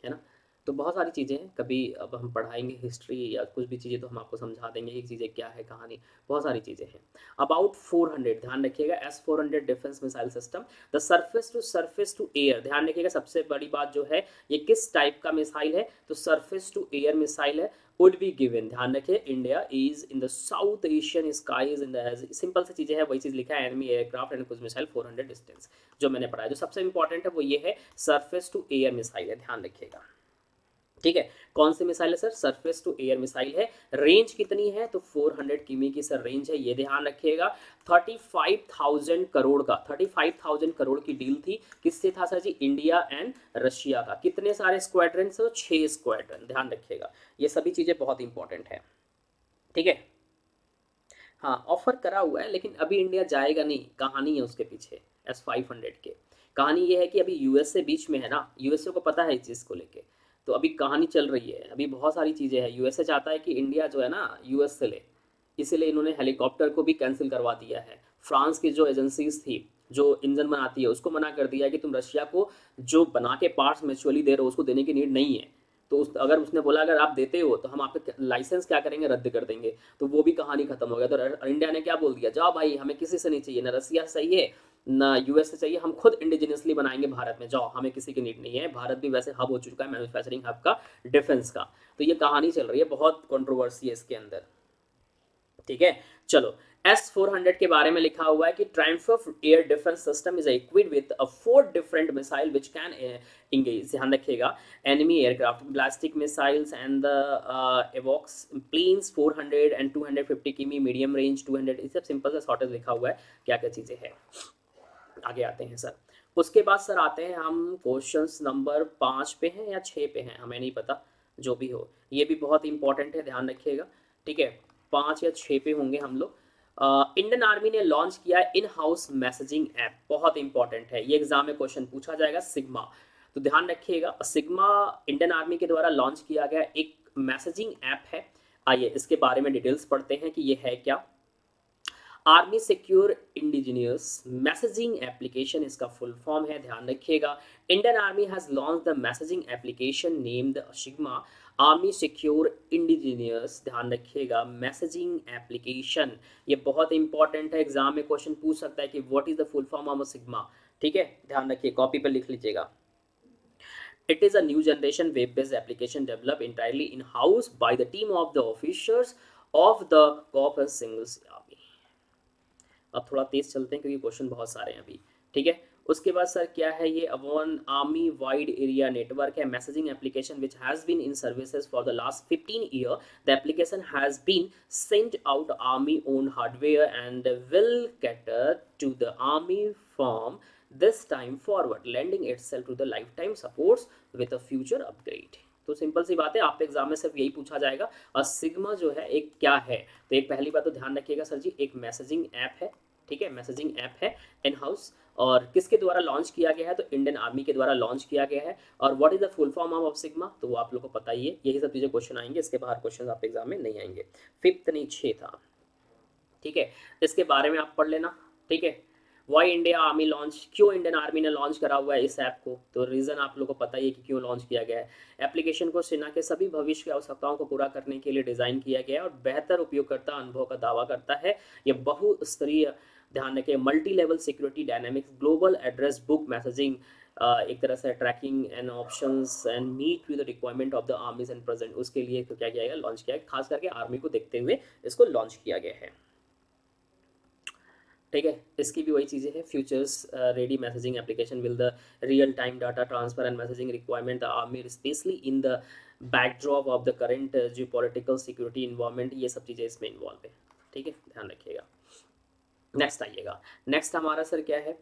है ना। तो बहुत सारी चीज़ें हैं, कभी अब हम पढ़ाएंगे हिस्ट्री या कुछ भी चीज़ें तो हम आपको समझा देंगे कि चीज़ें क्या है, कहानी, बहुत सारी चीज़ें हैं। अबाउट 400, ध्यान रखिएगा, S-400 defence missile system, the surface to air. ध्यान रखिएगा सबसे बड़ी बात जो है, ये किस टाइप का मिसाइल है, तो सरफेस टू एयर मिसाइल है। वुड बी गिवन, ध्यान रखिए, India is in the South Asian skies in the, simple सी चीज़ें हैं, वही चीज़ लिखा है, enemy aircraft and cruise missile 400 distance, जो मैंने पढ़ा है। जो सबसे इंपॉर्टेंट है वो ये है, सरफेस टू एयर मिसाइल है, ध्यान रखिएगा, ठीक है। कौन सी मिसाइल है sir? Surface to air missile है। रेंज कितनी है? तो 400 किमी की सर रेंज है, ये ध्यान रखिएगा। 35,000 करोड़ का, 35,000 करोड़ की डील थी। किससे था सर जी? इंडिया एंड रशिया का। कितने सारे स्क्वाड्रन? सर 6 स्क्वाड्रन, ध्यान रखिएगा, ये सभी चीजें बहुत इंपॉर्टेंट है, ठीक है। हाँ, ऑफर करा हुआ है लेकिन अभी इंडिया जाएगा नहीं, कहानी है उसके पीछे। S-500 के कहानी ये है कि अभी यूएसए बीच में है ना, यूएसए को पता है इस चीज़ को लेके, तो अभी कहानी चल रही है, अभी बहुत सारी चीज़ें हैं। यूएसए चाहता है कि इंडिया जो है ना यूएस से ले, इसीलिए इन्होंने हेलीकॉप्टर को भी कैंसिल करवा दिया है। फ्रांस की जो एजेंसीज थी जो इंजन बनाती है उसको मना कर दिया है कि तुम रशिया को जो बना के पार्ट्स म्यूचुअली दे रहे हो उसको देने की नीड नहीं है। तो अगर उसने बोला अगर आप देते हो तो हम आपके लाइसेंस क्या करेंगे, रद्द कर देंगे। तो वो भी कहानी खत्म हो गया। तो इंडिया ने क्या बोल दिया, जाओ भाई, हमें किसी से नहीं चाहिए, ना रसिया से चाहिए ना यूएस से चाहिए, हम खुद इंडिजिनियसली बनाएंगे भारत में, जाओ, हमें किसी की नीड नहीं है। भारत भी वैसे हब हो चुका है मैन्युफैक्चरिंग हब का, डिफेंस का। तो ये कहानी चल रही है, बहुत कंट्रोवर्सी है इसके अंदर, ठीक है। चलो, S-400 के बारे में लिखा हुआ है कि triumph of air defence system is equipped with 4 different missile which can engage, ध्यान रखिएगा, enemy aircraft, ballistic missiles and the एवॉक्स प्लेन्स 400 एंड 250 किमी मीडियम रेंज 200। इस सब सिंपल सा शॉर्टेज लिखा हुआ है, क्या क्या चीज़ें हैं। आगे आते हैं सर, उसके बाद सर आते हैं हम क्वेश्चंस नंबर 5 पे हैं या 6 पे हैं, हमें नहीं पता, जो भी हो ये भी बहुत इंपॉर्टेंट है, ध्यान रखिएगा, ठीक है। 5 या 6 पे होंगे हम लोग। इंडियन आर्मी ने लॉन्च किया है इन हाउस मैसेजिंग ऐप, बहुत इंपॉर्टेंट है, ये एग्जाम में क्वेश्चन पूछा जाएगा, सिग्मा। तो ध्यान रखिएगा, सिग्मा इंडियन आर्मी के द्वारा लॉन्च किया गया एक मैसेजिंग ऐप है। आइए इसके बारे में डिटेल्स पढ़ते हैं कि ये है क्या। Army secure indigenous messaging application इसका फुल फॉर्म है, ध्यान रखिएगा। Indian army has launch the messaging application named sigma army secure indigenous, ध्यान रखिएगा मैसेजिंग एप्लीकेशन। ये बहुत इंपॉर्टेंट है, एग्जाम में क्वेश्चन पूछ सकता है कि what is the full form of sigma. ठीक है, ध्यान रखिए, कॉपी पर लिख लीजिएगा। It is a new generation web-based application developed entirely in-house by the team of the officers of the Corps Singles Army। अब थोड़ा तेज चलते हैं क्योंकि क्वेश्चन बहुत सारे हैं अभी। ठीक है, उसके बाद सर क्या है ये, one army wide area network है, messaging application which has been in services for the last 15 year. The application has been sent out army own hardware and will cater to the army from this time forward, landing itself to the life time supports with a future upgrade. तो simple सी बात है, आपके exam में सिर्फ यही पूछा जाएगा। और सिग्मा जो है एक क्या है, तो एक पहली बात तो ध्यान रखिएगा सर जी, एक मैसेजिंग ऐप है। ठीक है, मैसेजिंग ऐप है इन हाउस, और किसके द्वारा लॉन्च किया गया है, तो इंडियन आर्मी के द्वारा लॉन्च किया गया है। और what is the full form of sigma, तो वो आप लोग को पता ही है। यही सब चीज़ें क्वेश्चन आएंगे, इसके बाहर क्वेश्चन आपके एग्जाम में नहीं आएंगे। फिफ्थ नहीं 6 था। ठीक है, इसके बारे में आप पढ़ लेना। ठीक है, वाई इंडिया आर्मी लॉन्च, क्यों इंडियन आर्मी ने लॉन्च करा हुआ है इस ऐप को, तो रीज़न आप लोगों को पता ही है कि क्यों लॉन्च किया गया है। एप्लीकेशन को सेना के सभी भविष्य की आवश्यकताओं को पूरा करने के लिए डिज़ाइन किया गया है और बेहतर उपयोगकर्ता अनुभव का दावा करता है। यह बहुस्तरीय, ध्यान रखें, multi level security dynamics global address book messaging, एक तरह से tracking and options and meet with the requirement of the armies and present, उसके लिए तो क्या किया गया, लॉन्च किया है, खास करके आर्मी को देखते हुए इसको लॉन्च किया गया है। ठीक है, इसकी भी वही चीज़ें हैं, futures ready messaging application will the real time data transfer and messaging requirement the army specially in the backdrop of the current geopolitical security environment, ये सब चीज़ें इसमें इन्वॉल्व है। ठीक है, ध्यान रखिएगा। नेक्स्ट आइएगा, नेक्स्ट हमारा सर क्या है,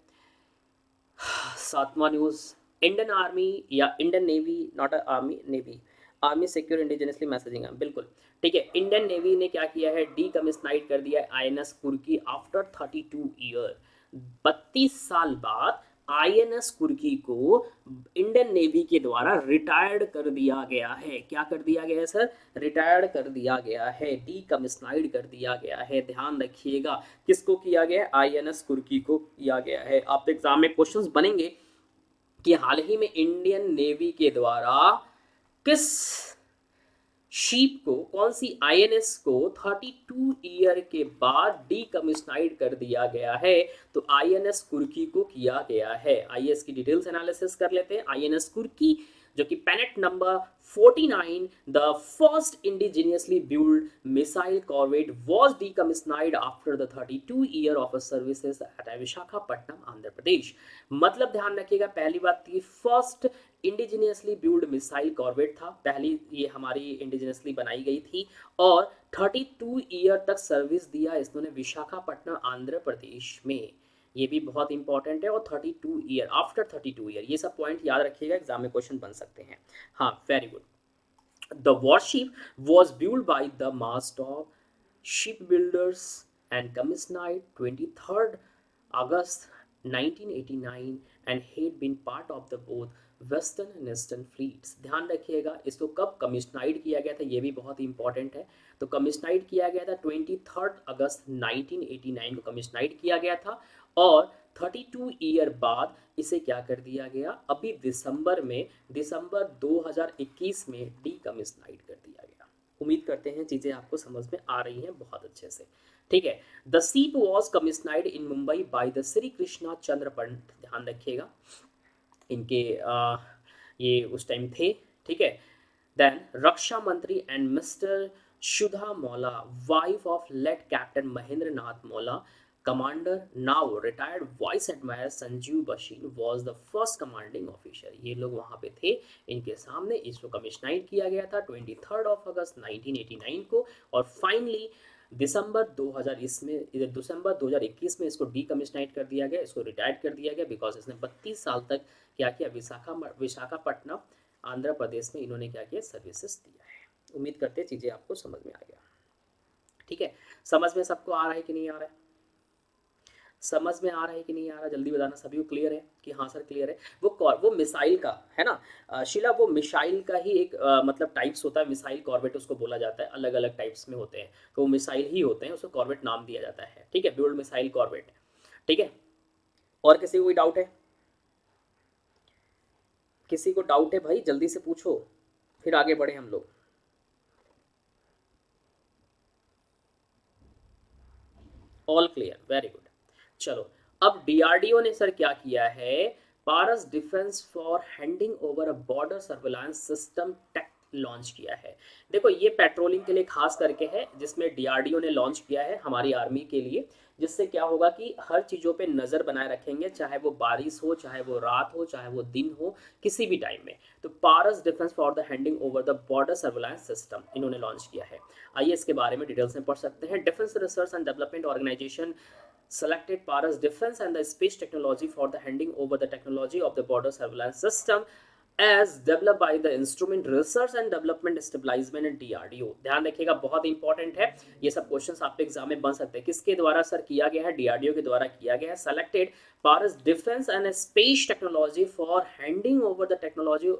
7वां न्यूज़, इंडियन आर्मी या Indian navy, not army, navy, army secure indigenously messaging है, बिल्कुल। ठीक है, इंडियन नेवी ने क्या किया है, डीकमिशनाइड कर दिया है आईएनएस कुर्की आफ्टर 32 ईयर। 32 साल बाद आईएनएस कुर्की को इंडियन नेवी के द्वारा रिटायर्ड कर दिया गया है। क्या कर दिया गया है सर, रिटायर्ड कर दिया गया है, डीकमिशनाइड कर दिया गया है। ध्यान रखिएगा, किसको किया गया है, आईएनएस कुर्की को किया गया है। आप एग्जाम में क्वेश्चंस बनेंगे कि हाल ही में इंडियन नेवी के द्वारा किस शीप को, कौन सी आईएनएस को 32 ईयर के बाद डीकमिशनाइड कर दिया गया है, तो आईएनएस कुर्की को किया गया है। आइए इसकी डिटेल्स एनालिसिस कर लेते हैं। आईएनएस कुर्की जो कि pennant number 49, the first indigenously build missile corvette was decommissioned after the 32 year of services at Visakhapatnam, Andhra Pradesh. मतलब ध्यान रखिएगा, पहली बात थी first indigenously build missile corvette था, पहली ये हमारी इंडिजिनियसली बनाई गई थी, और 32 ईयर तक सर्विस दिया इसने विशाखापट्टनम आंध्र प्रदेश में। ये भी बहुत इंपॉर्टेंट है। और 32 ईयर, आफ्टर 32 ईयर, ये सब पॉइंट याद रखिएगा, एग्जाम में क्वेश्चन बन सकते हैं। हाँ, very good. The warship was build by the mast of ship builders and commissioned 23 August 1989 and had been part of the both western and eastern fleets. ध्यान रखिएगा, इसको कब कमिशनाइड किया गया था, ये भी बहुत इंपॉर्टेंट है। तो कमिशनाइड किया गया था 23 अगस्त 1989 को कमिशनाइड किया गया था, और 32 ईयर बाद इसे क्या कर दिया गया, अभी दिसंबर 2021 में डीकमिशनाइड कर दिया गया। उम्मीद करते हैं चीज़ें आपको समझ में आ रही हैं बहुत अच्छे से। ठीक है, the ship was commissioned in Mumbai by the Shri Krishna Chandra Pandit, ध्यान रखिएगा, इनके ये उस टाइम थे। ठीक है, देन रक्षा मंत्री and mister Sudha Mulla, wife of late captain Mahendra Nath Mulla, commander now retired vice admiral Sanjeev Bhasin was the first commanding officer. ये लोग वहाँ पे थे, इनके सामने इसको कमिशनाइड किया गया था 23 अगस्त 1989 को, और फाइनली दिसंबर 2021 में इसको डीकमिशनाइड कर दिया गया, इसको रिटायर्ड कर दिया गया, बिकॉज इसने 32 साल तक क्या किया, विशाखापट्टनम आंध्र प्रदेश में इन्होंने क्या किया, सर्विसेज दिया है। उम्मीद करते हैं चीज़ें आपको समझ में आ गया। ठीक है, समझ में सबको आ रहा है कि नहीं आ रहा है। समझ में आ रहा है कि नहीं आ रहा, जल्दी बताना। सभी को क्लियर है कि हाँ सर क्लियर है? वो मिसाइल का है ना शीला, वो मिसाइल का ही एक मतलब टाइप्स होता है, मिसाइल कॉर्बेट उसको बोला जाता है, अलग अलग टाइप्स में होते हैं, तो वो मिसाइल ही होते हैं, उसको कॉर्बेट नाम दिया जाता है, ठीक है, ब्यूल्ड मिसाइल कॉर्बेट, ठीक है। और किसी को कोई डाउट है? किसी को डाउट है भाई जल्दी से पूछो, फिर आगे बढ़े हम लोग। All clear, very good. चलो, अब डीआरडीओ ने सर क्या किया है, Paras defence for handing over a border surveillance system tech launch किया है। देखो ये पेट्रोलिंग के लिए खास करके है, जिसमें डीआरडीओ ने लॉन्च किया है हमारी आर्मी के लिए, जिससे क्या होगा कि हर चीज़ों पे नज़र बनाए रखेंगे, चाहे वो बारिश हो, चाहे वो रात हो, चाहे वो दिन हो, किसी भी टाइम में। तो Paras defence for the handing over the border surveillance system इन्होंने लॉन्च किया है। आइए इसके बारे में डिटेल्स में पढ़ सकते हैं। Defence research and development organisation selected Paras Defense and the Space Technology for the handing over the technology of the border surveillance system as developed by the Instrument Research and Development Stabilization and DRDO। ध्यान रखिएगा बहुत important है, ये सब questions आपके exam में बन सकते हैं। किसके द्वारा सर किया गया है? डीआरडीओ के द्वारा किया गया है। Selected Paras defence and space technology for handing over the technology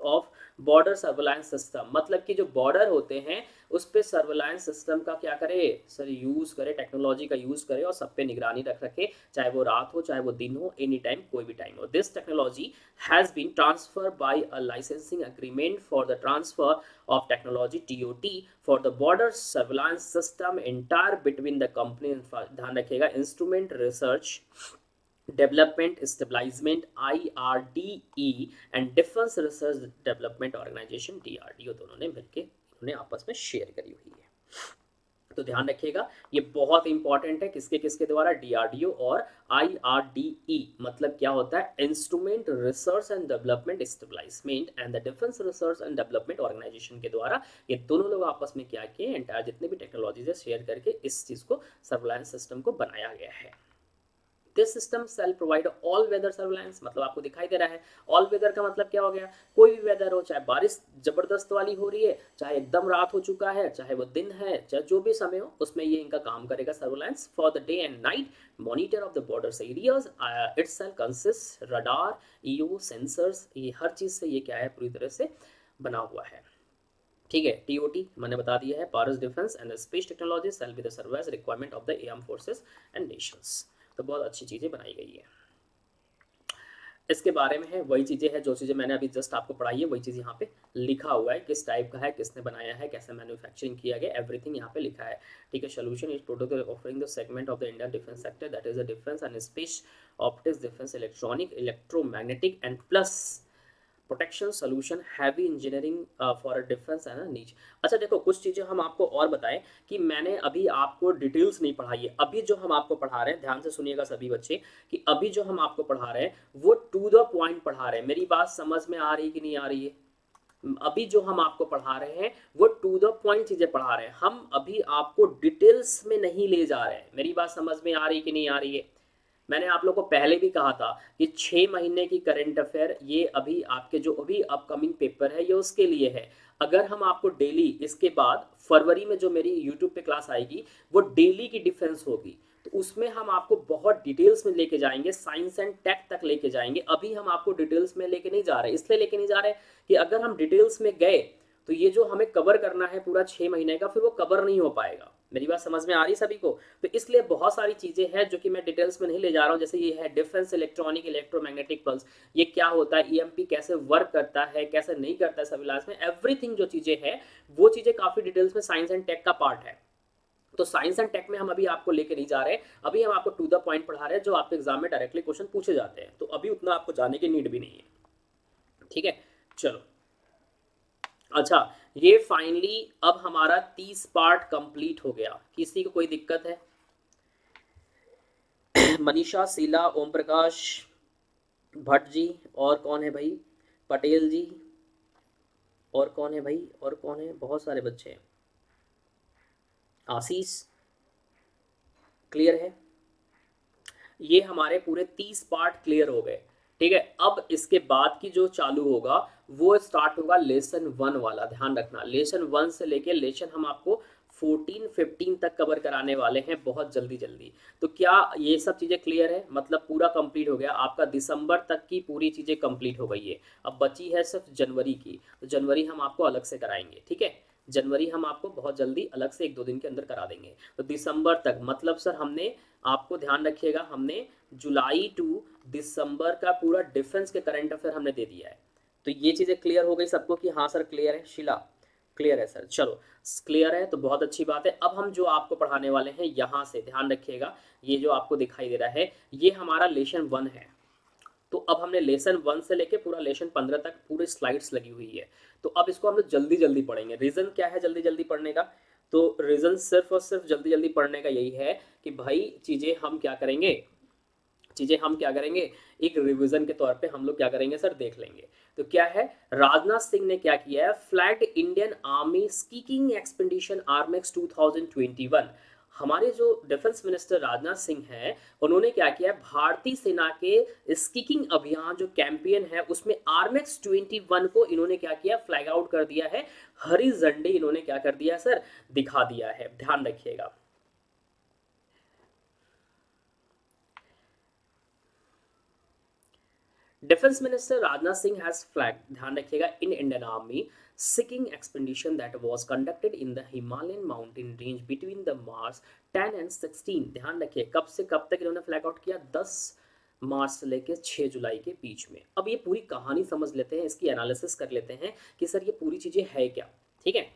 of border surveillance system, मतलब कि जो बॉर्डर होते हैं उस पे सर्विलांस सिस्टम का क्या करे सर, यूज करे, टेक्नोलॉजी का यूज करे और सब पे निगरानी रख रखे, चाहे वो रात हो चाहे वो दिन हो, एनी टाइम, कोई भी टाइम हो। This technology has been transfer by a licensing agreement for the transfer of technology TOT for the border surveillance system entire between the company. ध्यान रखिएगा, instrument research development establishment IRDE and defence research development organisation DRDO, दोनों ने मिलकर इन्होंने आपस में share करी हुई है। तो ध्यान रखिएगा ये बहुत इंपॉर्टेंट है, किसके किसके द्वारा? DRDO और IRDE, मतलब क्या होता है? Instrument research and development establishment and the defence research and development organisation के द्वारा ये दोनों लोग आपस में क्या किए, एंटायर जितने भी टेक्नोलॉजीज है शेयर करके इस चीज को, सर्विलांस सिस्टम को बनाया गया है। This system shall provide all weather surveillance, मतलब आपको दिखाई दे रहा है ऑल वेदर का मतलब क्या हो गया? कोई भी वेदर हो, चाहे बारिश जबरदस्त वाली हो रही है, चाहे एकदम रात हो चुका है, चाहे वो दिन है, चाहे जो भी समय हो, उसमें ये इनका काम करेगा surveillance for the day and night monitor of the borders areas. Itself consist radar, EO, sensors, ये हर चीज से ये क्या है, पूरी तरह से बना हुआ है। ठीक है, टीओटी मैंने बता दिया है, Paras defence and space technology cell with the service requirement of the arm forces and nations. तो बहुत अच्छी चीज़ें बनाई गई है। इसके बारे में है वही चीज़ें हैं जो चीज़ें मैंने अभी जस्ट आपको पढ़ाई है, वही चीज़ यहाँ पे लिखा हुआ है, किस टाइप का है, किसने बनाया है, कैसे मैन्युफैक्चरिंग किया गया, एवरीथिंग यहाँ पे लिखा है। ठीक है, solution is product offering the segment of the Indian defence sector that is the defence and space optics, defence electronic, electromagnetic and plus protection solution, heavy engineering for a defence and नीच। अच्छा देखो, कुछ चीज़ें हम आपको और बताएं कि मैंने अभी आपको डिटेल्स नहीं पढ़ाई है। अभी जो हम आपको पढ़ा रहे हैं, ध्यान से सुनिएगा सभी बच्चे, कि अभी जो हम आपको पढ़ा रहे हैं वो टू द पॉइंट पढ़ा रहे हैं। मेरी बात समझ में आ रही कि नहीं आ रही है? अभी जो हम आपको पढ़ा रहे हैं वो टू द पॉइंट चीज़ें पढ़ा रहे हैं, हम अभी आपको डिटेल्स में नहीं ले जा रहे हैं। मेरी बात समझ में आ रही कि नहीं आ रही है? मैंने आप लोग को पहले भी कहा था कि 6 महीने की करंट अफेयर ये अभी आपके जो अभी अपकमिंग पेपर है ये उसके लिए है। अगर हम आपको डेली, इसके बाद फरवरी में जो मेरी यूट्यूब पे क्लास आएगी वो डेली की डिफेंस होगी, तो उसमें हम आपको बहुत डिटेल्स में लेके जाएंगे, साइंस एंड टेक तक लेके जाएंगे। अभी हम आपको डिटेल्स में लेके नहीं जा रहे, इसलिए लेके नहीं जा रहे कि अगर हम डिटेल्स में गए तो ये जो हमें कवर करना है पूरा 6 महीने का, फिर वो कवर नहीं हो पाएगा। मेरी बात समझ में आ रही सभी को? तो इसलिए बहुत सारी चीज़ें हैं जो कि मैं डिटेल्स में नहीं ले जा रहा हूँ। जैसे ये है डिफेंस इलेक्ट्रॉनिक इलेक्ट्रोमैग्नेटिक पल्स, ये क्या होता है, ईएमपी कैसे वर्क करता है, कैसे नहीं करता है सर्विलांस में, एवरीथिंग जो चीज़ें हैं वो चीज़ें काफ़ी डिटेल्स में साइंस एंड टेक का पार्ट है। तो साइंस एंड टेक में हम अभी आपको लेके नहीं जा रहे, अभी हम आपको टू द पॉइंट पढ़ा रहे हैं जो आपके एग्जाम में डायरेक्टली क्वेश्चन पूछे जाते हैं, तो अभी उतना आपको जाने की नीड भी नहीं है। ठीक है, चलो। अच्छा, ये फाइनली अब हमारा 30 पार्ट कंप्लीट हो गया। किसी को कोई दिक्कत है? मनीषा, शीला, ओम प्रकाश भट्ट जी, और कौन है भाई? पटेल जी, और कौन है भाई? और कौन है? बहुत सारे बच्चे हैं। आशीष, क्लियर है? ये हमारे पूरे 30 पार्ट क्लियर हो गए। ठीक है, अब इसके बाद की जो चालू होगा वो स्टार्ट होगा लेसन 1 वाला। ध्यान रखना, लेसन 1 से लेके लेसन हम आपको 14-15 तक कवर कराने वाले हैं बहुत जल्दी जल्दी। तो क्या ये सब चीज़ें क्लियर है? मतलब पूरा कंप्लीट हो गया आपका, दिसंबर तक की पूरी चीज़ें कंप्लीट हो गई है। अब बची है सिर्फ जनवरी की, तो जनवरी हम आपको अलग से कराएंगे, ठीक है। जनवरी हम आपको बहुत जल्दी अलग से 1-2 दिन के अंदर करा देंगे। तो दिसंबर तक मतलब सर हमने, आपको ध्यान रखिएगा, हमने जुलाई टू दिसंबर का पूरा डिफेंस के करंट अफेयर हमने दे दिया है। तो ये चीज़ें क्लियर हो गई सबको कि हाँ सर क्लियर है? शिला क्लियर है सर, चलो क्लियर है तो बहुत अच्छी बात है। अब हम जो आपको पढ़ाने वाले हैं यहाँ से ध्यान रखिएगा, ये जो आपको दिखाई दे रहा है ये हमारा लेसन 1 है। तो अब हमने लेसन 1 से लेके पूरा लेसन 15 तक पूरी स्लाइड्स लगी हुई है। तो अब इसको हम लोग जल्दी जल्दी पढ़ेंगे। रीज़न क्या है जल्दी जल्दी पढ़ने का? तो रीज़न सिर्फ और सिर्फ जल्दी जल्दी पढ़ने का यही है कि भाई चीज़ें हम क्या करेंगे, एक रिवीजन के तौर पे हम लोग क्या करेंगे सर, देख लेंगे। तो क्या है, राजनाथ सिंह ने क्या किया है, फ्लैग इंडियन आर्मी स्कीकिंग एक्सपेडिशन आर्मेक्स 2021। हमारे जो डिफेंस मिनिस्टर राजनाथ सिंह हैं उन्होंने क्या किया, भारतीय सेना के स्कीकिंग अभियान जो कैंपेन है उसमें आर्मेक्स 21 को इन्होंने क्या किया, फ्लैग आउट कर दिया है, हरी झंडी इन्होंने क्या कर दिया सर, दिखा दिया है। ध्यान रखिएगा। Defence minister Rajnath Singh has flag, ध्यान रखिएगा, in Indian army seeking expedition that was conducted in the Himalayan mountain range between the March 10 and 16। ध्यान रखिए कब से कब तक इन्होंने फ्लैग आउट किया, 10 मार्च से लेकर 6 जुलाई के बीच में। अब ये पूरी कहानी समझ लेते हैं, इसकी एनालिसिस कर लेते हैं कि सर ये पूरी चीजें है क्या, ठीक है।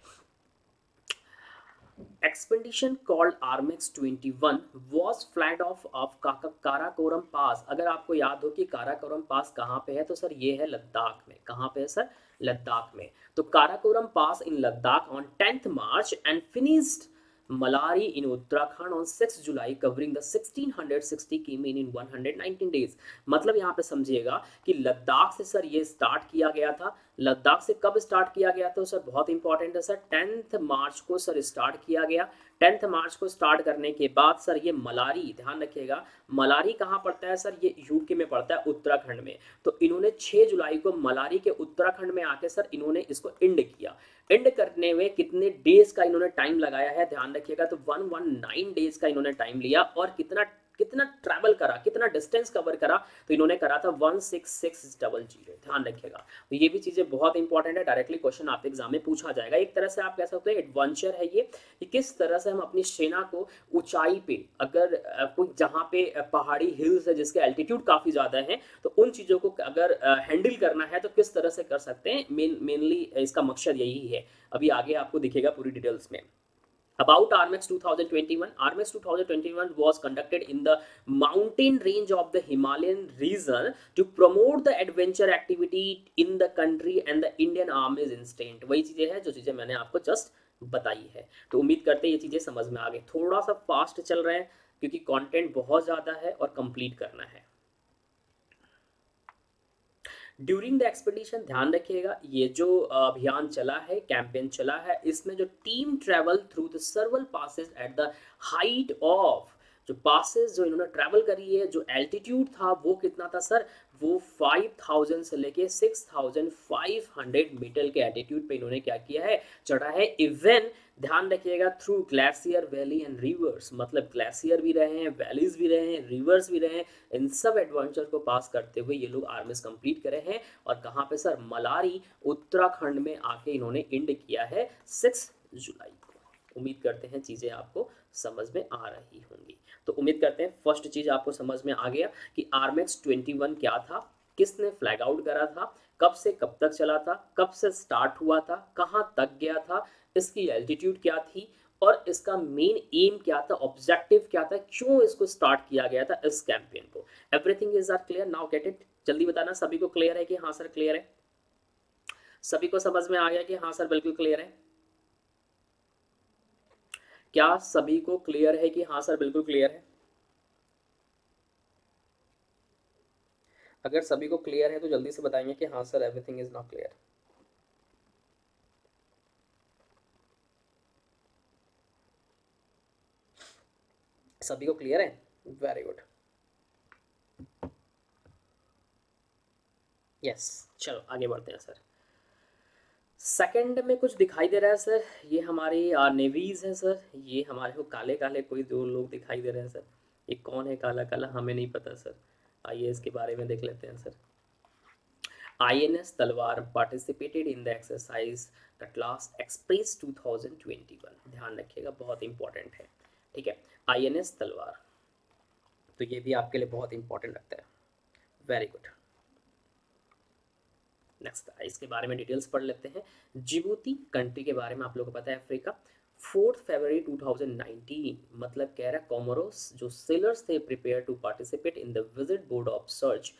Expedition called Armex 21 was flagged off of Karakoram पास। अगर आपको याद हो कि काराकोरम पास कहाँ पे है, तो सर ये है लद्दाख में। कहाँ पे है सर, लद्दाख में। तो Karakoram pass in Ladakh on 10th March and finished Malari in Uttarakhand on 6 July covering the 1660 km in 119 days। मतलब यहाँ पे समझिएगा कि लद्दाख से सर ये स्टार्ट किया गया था। लद्दाख से कब स्टार्ट किया गया, तो सर बहुत इंपॉर्टेंट है सर, 10th मार्च को सर स्टार्ट किया गया। 10th मार्च को स्टार्ट करने के बाद सर ये मलारी, ध्यान रखिएगा, मलारी कहाँ पड़ता है सर, ये यूके में पड़ता है, उत्तराखंड में। तो इन्होंने 6 जुलाई को मलारी के उत्तराखंड में आके सर इन्होंने इसको एंड किया। एंड करने में कितने डेज का इन्होंने टाइम लगाया है, ध्यान रखिएगा, तो 119 डेज का इन्होंने टाइम लिया। और कितना कितना ट्रैवल करा, कितना डिस्टेंस कवर करा, तो इन्होंने करा था 16600। ध्यान रखिएगा, तो ये भी चीजें बहुत इंपॉर्टेंट है, डायरेक्टली क्वेश्चन आपके एग्जाम में पूछा जाएगा। एक तरह से आप कह सकते हैं एडवेंचर है ये, कि किस तरह से हम अपनी सेना को ऊंचाई पे, अगर कोई जहाँ पे पहाड़ी हिल्स है जिसके एल्टीट्यूड काफी ज्यादा है, तो उन चीजों को अगर हैंडल करना है तो किस तरह से कर सकते हैं, मेनली इसका मकसद यही है। अभी आगे आपको दिखेगा पूरी डिटेल्स में। About Armex 2021, Armex 2021 was conducted in the mountain range of the Himalayan region to promote the adventure activity in the country and the Indian Army's instinct। वही चीजें हैं जो चीजें मैंने आपको जस्ट बताई है। तो उम्मीद करते हैं ये चीजें समझ में आ गई। थोड़ा सा फास्ट चल रहे हैं क्योंकि कंटेंट बहुत ज्यादा है और कंप्लीट करना है। ड्यूरिंग द एक्सपेडिशन, ध्यान रखिएगा, ये जो अभियान चला है, कैंपेन चला है, इसमें जो team travel through the सर्वल passes at the height of, जो पासेस जो इन्होंने ट्रैवल करी है, जो एल्टीट्यूड था वो कितना था सर, वो 5000 से लेके 6500 मीटर के एल्टीट्यूड पे इन्होंने क्या किया है, चढ़ा है। इवन ध्यान रखिएगा, through glacier valley and reverse, मतलब ग्लेशियर भी रहे हैं, वैलीज भी रहे हैं, रिवर्स भी रहे हैं, इन सब एडवेंचर को पास करते हुए ये लोग आर्मिस कंप्लीट करे हैं। और कहाँ पे सर, मलारी उत्तराखंड में आके इन्होंने एंड किया है 6 जुलाई को। उम्मीद करते हैं चीज़ें आपको समझ में आ रही होंगी। तो उम्मीद करते हैं फर्स्ट चीज़ आपको समझ में आ गया कि आर्मेक्स 21 क्या था, किसने फ्लैग आउट करा था, कब से कब तक चला था, कब से स्टार्ट हुआ था, कहाँ तक गया था, इसकी एल्टीट्यूड क्या थी, और इसका मेन एम क्या था, ऑब्जेक्टिव क्या था, क्यों इसको स्टार्ट किया गया था इस कैंपेन को। Everything is are clear now, get it. जल्दी बताना सभी को क्लियर है कि हाँ सर क्लियर है, सभी को समझ में आ गया कि हाँ सर बिल्कुल क्लियर है। क्या सभी को क्लियर है कि हाँ सर बिल्कुल क्लियर है? अगर सभी को क्लियर है तो जल्दी से बताएंगे कि हाँ sir everything is not clear. सभी को क्लियर है, वेरी गुड, यस। चलो आगे बढ़ते हैं सर। सेकंड में कुछ दिखाई दे रहा है सर, ये हमारी नेवीज है सर, ये हमारे को काले काले कोई दो लोग दिखाई दे रहे हैं सर, ये कौन है काला काला हमें नहीं पता सर, आइए इसके बारे में देख लेते हैं सर। INS तलवार participated in the exercise Cutlass express 2021, ध्यान रखिएगा बहुत इंपॉर्टेंट है, ठीक है। INS तलवार, तो ये भी आपके लिए बहुत इंपॉर्टेंट लगता है, वेरी गुड। नेक्स्ट इसके बारे में डिटेल्स पढ़ लेते हैं। जिबूती कंट्री के बारे में आप लोगों को पता है, अफ्रीका। 4 फरवरी 2019, मतलब कह रहा है कोमोरोस जो सेलर्स थे prepare to participate in the visit board of search,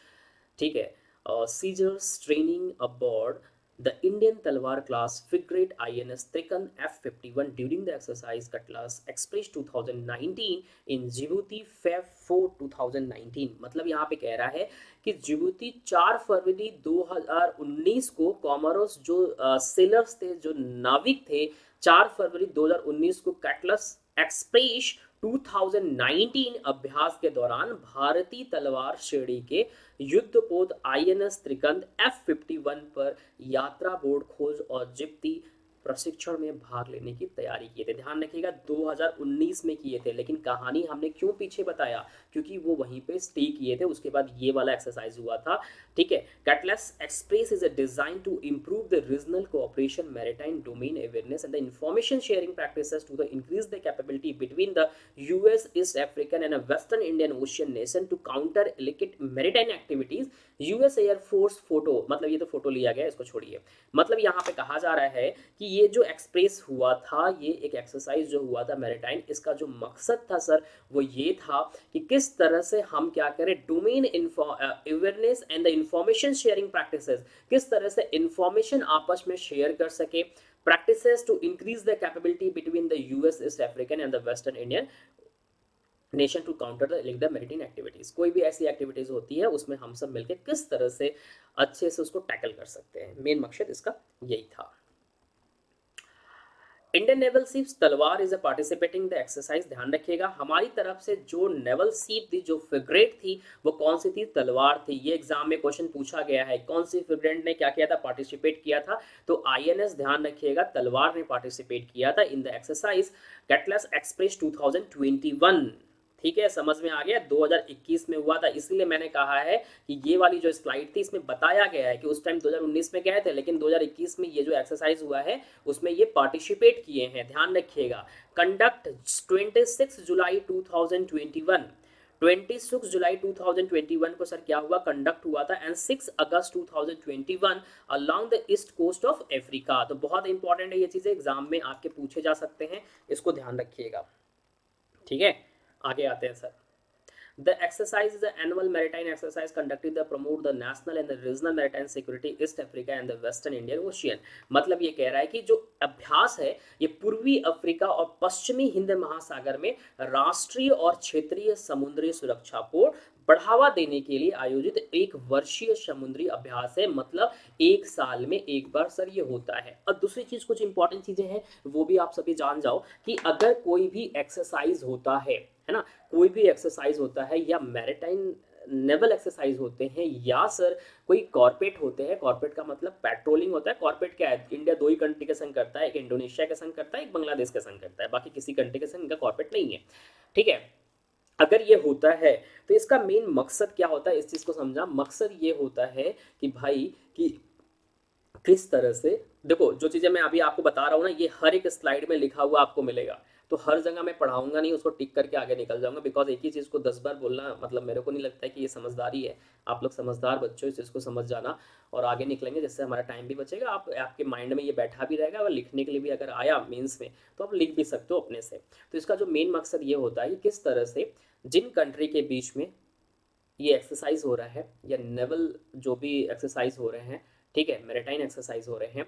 ठीक है, seizures training aboard the Indian Talwar class frigate INS Trikand F51 during the exercise Cutlass Express 2019 in Djibouti Feb 4 2019। मतलब यहाँ पे कह रहा है कि जिबूती 4 फरवरी 2019 को कोमोरोस जो सेलर्स थे, जो नाविक थे, 4 फरवरी 2019 को कटलास एक्सप्रेस 2019 अभ्यास के दौरान भारतीय तलवार श्रेणी के युद्धपोत INS त्रिकंद F51 पर यात्रा, बोर्ड खोज और जिप्ती प्रशिक्षण में भाग लेने की तैयारी किए थे। ध्यान रखिएगा 2019 में किए थे, लेकिन कहानी हमने क्यों पीछे बताया, क्योंकि वो वहीं पे स्टे किए थे, उसके बाद ये वाला एक्सरसाइज हुआ था, ठीक है। Cutlass express is a design to improve the regional cooperation, maritime domain awareness and the information sharing practices to the increase the capability between the US, East African and Western Indian Ocean nation to counter illicit maritime activities. US air force photo, मतलब ये तो photo लिया गया, इसको छोड़िए। मतलब यहाँ पे कहा जा रहा है कि ये जो एक्सप्रेस हुआ था, ये एक एक्सरसाइज जो हुआ था मैरिटाइम, इसका जो मकसद था सर वो ये था कि किस तरह से हम क्या करें, domain awareness and the information sharing practices, किस तरह से इंफॉर्मेशन आपस में शेयर कर सके, practices to increase the capability between the US, East African and the western Indian nation to counter the maritime activities. कोई भी ऐसी एक्टिविटीज होती है उसमें हम सब मिलकर किस तरह से अच्छे से उसको टैकल कर सकते हैं, मेन मकसद इसका यही था। इंडियन नेवल शिप्स तलवार is a participating the exercise, ध्यान रखिएगा हमारी तरफ से जो नेवल शिप थी, जो फ्रिगेट थी, वो कौन सी थी, तलवार थी। ये एग्जाम में क्वेश्चन पूछा गया है, कौन सी फ्रिगेट ने क्या किया था, पार्टिसिपेट किया था, तो INS ध्यान रखिएगा तलवार ने पार्टिसिपेट किया था इन द एक्सरसाइज कैटलास एक्सप्रेस 2021, ठीक है, समझ में आ गया। 2021 में हुआ था, इसीलिए मैंने कहा है कि ये वाली जो स्लाइड थी इसमें बताया गया है कि उस टाइम 2019 में गए थे, लेकिन 2021 में ये जो एक्सरसाइज हुआ है उसमें ये पार्टिसिपेट किए हैं, ध्यान रखिएगा। कंडक्ट 26 जुलाई 2021, 26 जुलाई 2021 को सर क्या हुआ, कंडक्ट हुआ था, and 6 August 2021 along the east coast of Africa. तो बहुत इंपॉर्टेंट है ये चीजें, एग्जाम में आपके पूछे जा सकते हैं, इसको ध्यान रखिएगा, ठीक है। आगे आते हैं sir. The exercise is an annual maritime exercise conducted to promote the national and the regional maritime security East Africa and the Western Indian Ocean। मतलब ये कह रहा है कि जो अभ्यास है ये पूर्वी अफ्रीका और पश्चिमी हिंद महासागर में राष्ट्रीय और क्षेत्रीय समुद्री सुरक्षा को बढ़ावा देने के लिए आयोजित एक वर्षीय समुद्री अभ्यास है। मतलब एक साल में एक बार सर ये होता है। और दूसरी चीज, कुछ इंपॉर्टेंट चीजें हैं वो भी आप सभी जान जाओ कि अगर कोई भी एक्सरसाइज होता है ना, कोई भी एक्सरसाइज होता है या मैरिटाइम नेवल एक्सरसाइज होते हैं या सर कोई कॉर्पोरेट होते हैं, कॉर्पोरेट का मतलब पेट्रोलिंग होता है। कॉर्पोरेट क्या है, इंडिया दो ही कंट्री के संग करता है, एक इंडोनेशिया के संग करता है, एक बांग्लादेश के संग करता है, बाकी किसी कंट्री के संग इनका कॉर्पोरेट नहीं है, ठीक है। अगर ये होता है तो इसका मेन मकसद क्या होता है, इस चीज को समझा। मकसद ये होता है कि भाई कि किस तरह से, देखो जो चीजें मैं अभी आपको बता रहा हूँ ना, ये हर एक स्लाइड में लिखा हुआ आपको मिलेगा, तो हर जगह मैं पढ़ाऊंगा नहीं, उसको टिक करके आगे निकल जाऊंगा, बिकॉज एक ही चीज़ को 10 बार बोलना मतलब मेरे को नहीं लगता है कि ये समझदारी है। आप लोग समझदार बच्चों, इस चीज़ को समझ जाना और आगे निकलेंगे, जिससे हमारा टाइम भी बचेगा, आप आपके माइंड में ये बैठा भी रहेगा, और लिखने के लिए भी अगर आया मीन्स में तो आप लिख भी सकते हो अपने से। तो इसका जो मेन मकसद ये होता है कि किस तरह से जिन कंट्री के बीच में ये एक्सरसाइज हो रहा है या नेवल जो भी एक्सरसाइज हो रहे हैं, ठीक है, मैरिटाइम एक्सरसाइज हो रहे हैं,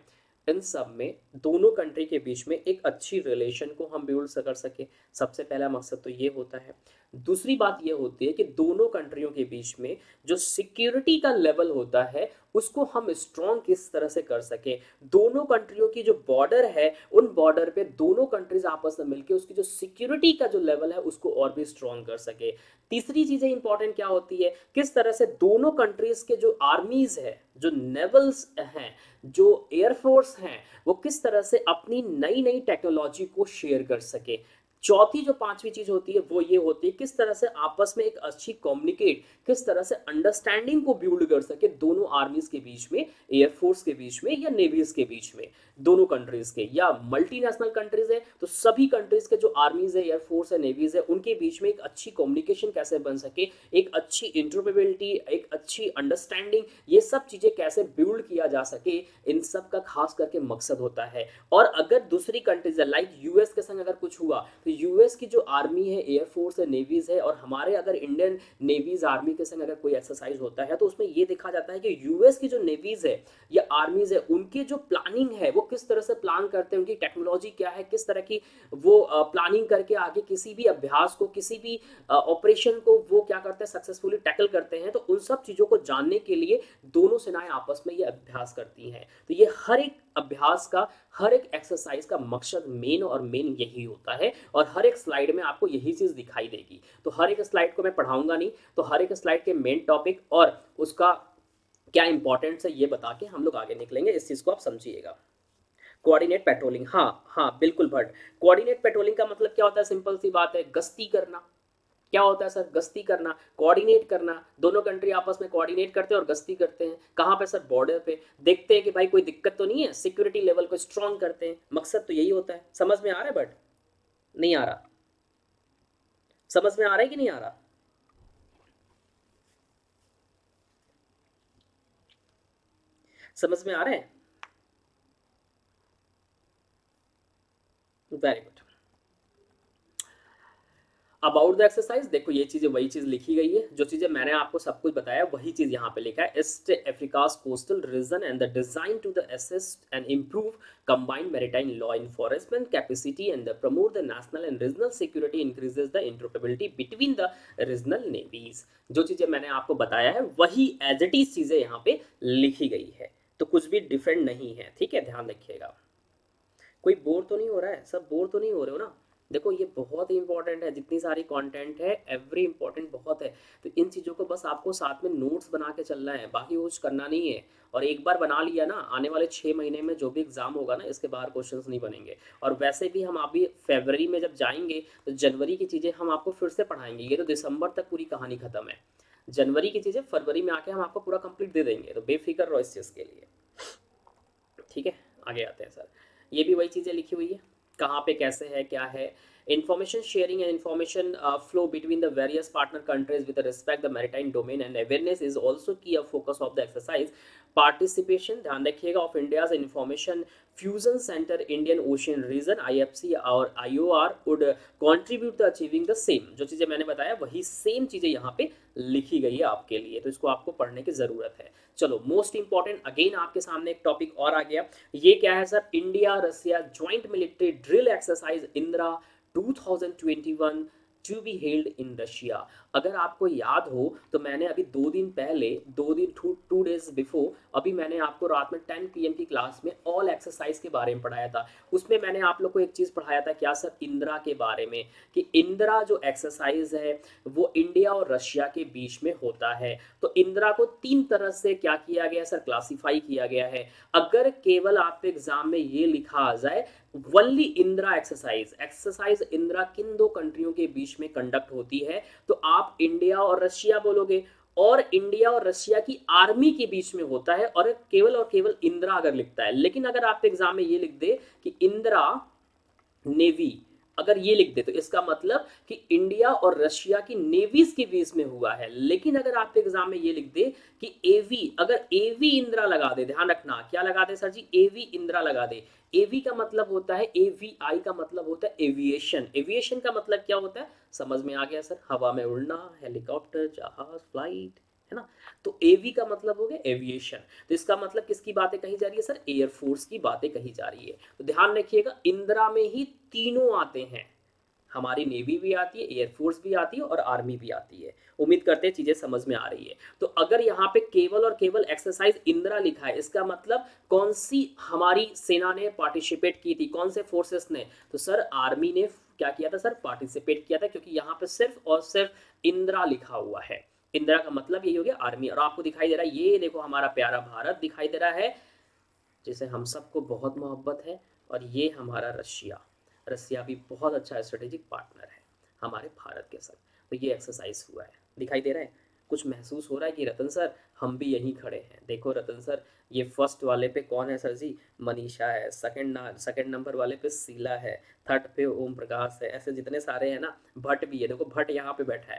इन सब में दोनों कंट्री के बीच में एक अच्छी रिलेशन को हम बिल्ड कर सके, सबसे पहला मकसद तो ये होता है। दूसरी बात ये होती है कि दोनों कंट्रियों के बीच में जो सिक्योरिटी का लेवल होता है उसको हम स्ट्रॉन्ग किस तरह से कर सके। दोनों कंट्रियों की जो बॉर्डर है, उन बॉर्डर पे दोनों कंट्रीज आपस में मिलकर उसकी जो सिक्योरिटी का जो लेवल है उसको और भी स्ट्रॉन्ग कर सके। तीसरी चीजें इंपॉर्टेंट क्या होती है, किस तरह से दोनों कंट्रीज के जो आर्मीज है, जो नेवल्स हैं, जो एयरफोर्स हैं, वो किस तरह से अपनी नई नई टेक्नोलॉजी को शेयर कर सके। चौथी जो पांचवी चीज होती है वो ये होती है किस तरह से आपस में एक अच्छी कम्युनिकेट, किस तरह से अंडरस्टैंडिंग को बिल्ड कर सके दोनों आर्मीज के बीच में, एयरफोर्स के बीच में या नेवीज के बीच में, दोनों कंट्रीज के, या मल्टीनेशनल कंट्रीज है तो सभी कंट्रीज के जो आर्मीज है, एयरफोर्स है, नेवीज है, उनके बीच में एक अच्छी कम्युनिकेशन कैसे बन सके, एक अच्छी इंटरप्रेटेबिलिटी, एक अच्छी अंडरस्टैंडिंग, ये सब चीजें कैसे बिल्ड किया जा सके, इन सब का खास करके मकसद होता है। और अगर दूसरी कंट्रीज है लाइक यूएस के संग अगर कुछ हुआ तो यूएस की जो आर्मी है, एयरफोर्स है, नेवीज है, और हमारे अगर इंडियन नेवीज आर्मी के संग अगर कोई एक्सरसाइज होता है तो उसमें ये देखा जाता है कि यूएस की जो नेवीज है या आर्मीज है उनके जो प्लानिंग है वो किस तरह से प्लान करते हैं, उनकी टेक्नोलॉजी क्या है, किस तरह की वो प्लानिंग करके आगे किसी भी अभ्यास को, किसी भी ऑपरेशन को वो क्या करते हैं, सक्सेसफुली टैकल करते हैं। तो उन सब चीजों को जानने के लिए दोनों सेनाएं आपस में ये अभ्यास करती हैं। तो ये हर एक अभ्यास का, हर एक एक्सरसाइज का मकसद मेन यही होता है, और हर एक स्लाइड में आपको यही चीज दिखाई देगी। तो हर एक स्लाइड को मैं पढ़ाऊंगा नहीं, तो हर एक स्लाइड के मेन टॉपिक और उसका क्या इंपॉर्टेंस है ये बता के हम लोग आगे निकलेंगे, इस चीज को आप समझिएगा। कोऑर्डिनेट पेट्रोलिंग, हाँ हाँ बिल्कुल भट्ट, कोऑर्डिनेट पेट्रोलिंग का मतलब क्या होता है, सिंपल सी बात है, गश्ती करना। क्या होता है सर, गश्ती करना, कोऑर्डिनेट करना, दोनों कंट्री आपस में कोऑर्डिनेट करते हैं और गश्ती करते हैं। कहाँ पे सर, बॉर्डर पे, देखते हैं कि भाई कोई दिक्कत तो नहीं है, सिक्योरिटी लेवल को स्ट्रॉन्ग करते हैं, मकसद तो यही होता है। समझ में आ रहा है बट नहीं आ रहा, समझ में आ रहा है कि नहीं आ रहा? समझ में आ रहा है? Very good. About the exercise देखो, ये चीजें वही चीज लिखी गई है, जो चीजें मैंने आपको सब कुछ बताया वही चीज यहाँ पे लिखा है। East Africa's coastal region and the design to the assist and improve combined maritime law enforcement capacity and the promote the national and regional security increases the interoperability between the regional navies। जो चीजें मैंने आपको बताया है वही as it is चीजें यहाँ पे लिखी गई है, तो कुछ भी डिफरेंट नहीं है, ठीक है, ध्यान रखिएगा। कोई बोर तो नहीं हो रहा है, सब बोर तो नहीं हो रहे हो ना? देखो ये बहुत ही इंपॉर्टेंट है, जितनी सारी कंटेंट है एवरी इंपॉर्टेंट बहुत है, तो इन चीज़ों को बस आपको साथ में नोट्स बना के चलना है, बाकी कुछ करना नहीं है। और एक बार बना लिया ना, आने वाले 6 महीने में जो भी एग्जाम होगा ना, इसके बाहर क्वेश्चंस नहीं बनेंगे। और वैसे भी हम अभी फरवरी में जब जाएंगे तो जनवरी की चीज़ें हम आपको फिर से पढ़ाएंगे, ये तो दिसंबर तक पूरी कहानी खत्म है, जनवरी की चीज़ें फरवरी में आके हम आपको पूरा कंप्लीट दे देंगे, तो बेफिक्र रहो इस चीज़ के लिए, ठीक है। आगे आते हैं सर, ये भी वही चीज़ें लिखी हुई है, कहाँ पे कैसे है क्या है। Information sharing and information flow between the various partner countries with respect the maritime domain and awareness is also key of focus of the exercise। Participation ध्यान रखिएगा of India's information fusion center Indian Ocean region IFC और IOR would contribute to achieving the same। जो चीज़ें मैंने बताया वही same चीज़ें यहाँ पे लिखी गई है आपके लिए, तो इसको आपको पढ़ने की ज़रूरत है। चलो मोस्ट इंपॉर्टेंट अगेन आपके सामने एक टॉपिक और आ गया, ये क्या है sir, India Russia joint military drill exercise Indira 2021 to be held in Russia. अगर आपको याद हो तो मैंने अभी 2 दिन पहले, 2 दिन 2 डेज बिफोर, अभी मैंने आपको रात में 10 PM की क्लास में ऑल एक्सरसाइज के बारे में पढ़ाया था। उसमें मैंने आप लोग को एक चीज़ पढ़ाया था, क्या सर, इंदिरा के बारे में, कि इंदिरा जो एक्सरसाइज है वो इंडिया और रशिया के बीच में होता है। तो इंदिरा को 3 तरह से क्या किया गया सर, क्लासीफाई किया गया है। अगर केवल आपके एग्जाम में ये लिखा आ जाए only Indira exercise, exercise Indira किन 2 कंट्रियों के बीच में कंडक्ट होती है, तो आप इंडिया और रशिया बोलोगे, और इंडिया और रशिया की आर्मी के बीच में होता है, और केवल इंदिरा अगर लिखता है। लेकिन अगर आप एग्जाम में ये लिख दे कि इंदिरा नेवी, अगर ये लिख दे तो इसका मतलब कि इंडिया और रशिया की नेवीज के बीच में हुआ है। लेकिन अगर आपके एग्जाम में ये लिख दे कि एवी, अगर एवी इंदिरा लगा दे, ध्यान रखना क्या लगा दे सर जी, एवी इंदिरा लगा दे। एवी का मतलब होता है, एवीआई का मतलब होता है एविएशन। एविएशन का मतलब क्या होता है, समझ में आ गया सर, हवा में उड़ना, हेलीकॉप्टर, जहाज, फ्लाइट, है ना। तो एवी का मतलब हो गया एविएशन, तो इसका मतलब किसकी बातें कही जा रही है सर, एयरफोर्स की बातें कही जा रही है। तो ध्यान रखिएगा इंदिरा में ही तीनों आते हैं, हमारी नेवी भी आती है, एयरफोर्स भी आती है और आर्मी भी आती है। उम्मीद करते हैं चीजें समझ में आ रही है। तो अगर यहाँ पे केवल और केवल एक्सरसाइज इंदिरा लिखा है, इसका मतलब कौन सी हमारी सेना ने पार्टिसिपेट की थी, कौन से फोर्सेस ने, तो सर आर्मी ने क्या किया था सर, पार्टिसिपेट किया था, क्योंकि यहाँ पे सिर्फ और सिर्फ इंदिरा लिखा हुआ है। इंदिरा का मतलब यही हो गया आर्मी। और आपको दिखाई दे रहा है, ये देखो हमारा प्यारा भारत दिखाई दे रहा है जिसे हम सबको बहुत मोहब्बत है। और ये हमारा रशिया, रसिया भी बहुत अच्छा स्ट्रेटेजिक पार्टनर है हमारे भारत के साथ। तो ये एक्सरसाइज हुआ है, दिखाई दे रहा है, कुछ महसूस हो रहा है कि रतन सर हम भी यहीं खड़े हैं। देखो रतन सर, ये फर्स्ट वाले पे कौन है सर जी? मनीषा है। सेकंड नंबर वाले पे शीला है। थर्ड पे ओम प्रकाश है। ऐसे जितने सारे हैं ना, भट्ट भी है, देखो भट्ट यहाँ पे बैठा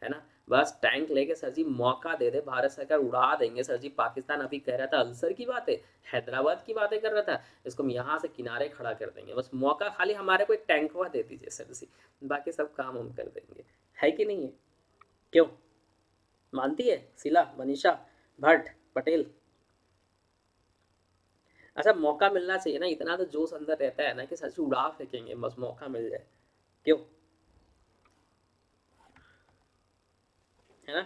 है ना। बस टैंक लेके सर जी मौका दे दे, भारत सरकार उड़ा देंगे सर जी। पाकिस्तान अभी कह रहा था अल्सर की बातें, हैदराबाद की बातें कर रहा था, इसको हम यहाँ से किनारे खड़ा कर देंगे। बस मौका खाली हमारे को एक टैंकवा दे दीजिए सर जी, बाकी सब काम हम कर देंगे। है कि नहीं है? क्यों मानती है शीला, मनीषा, भट्ट, पटेल? अच्छा मौका मिलना चाहिए ना, इतना तो जोश अंदर रहता है ना कि सच उड़ा फेंकेंगे, बस मौका मिल जाए। क्यों? है ना।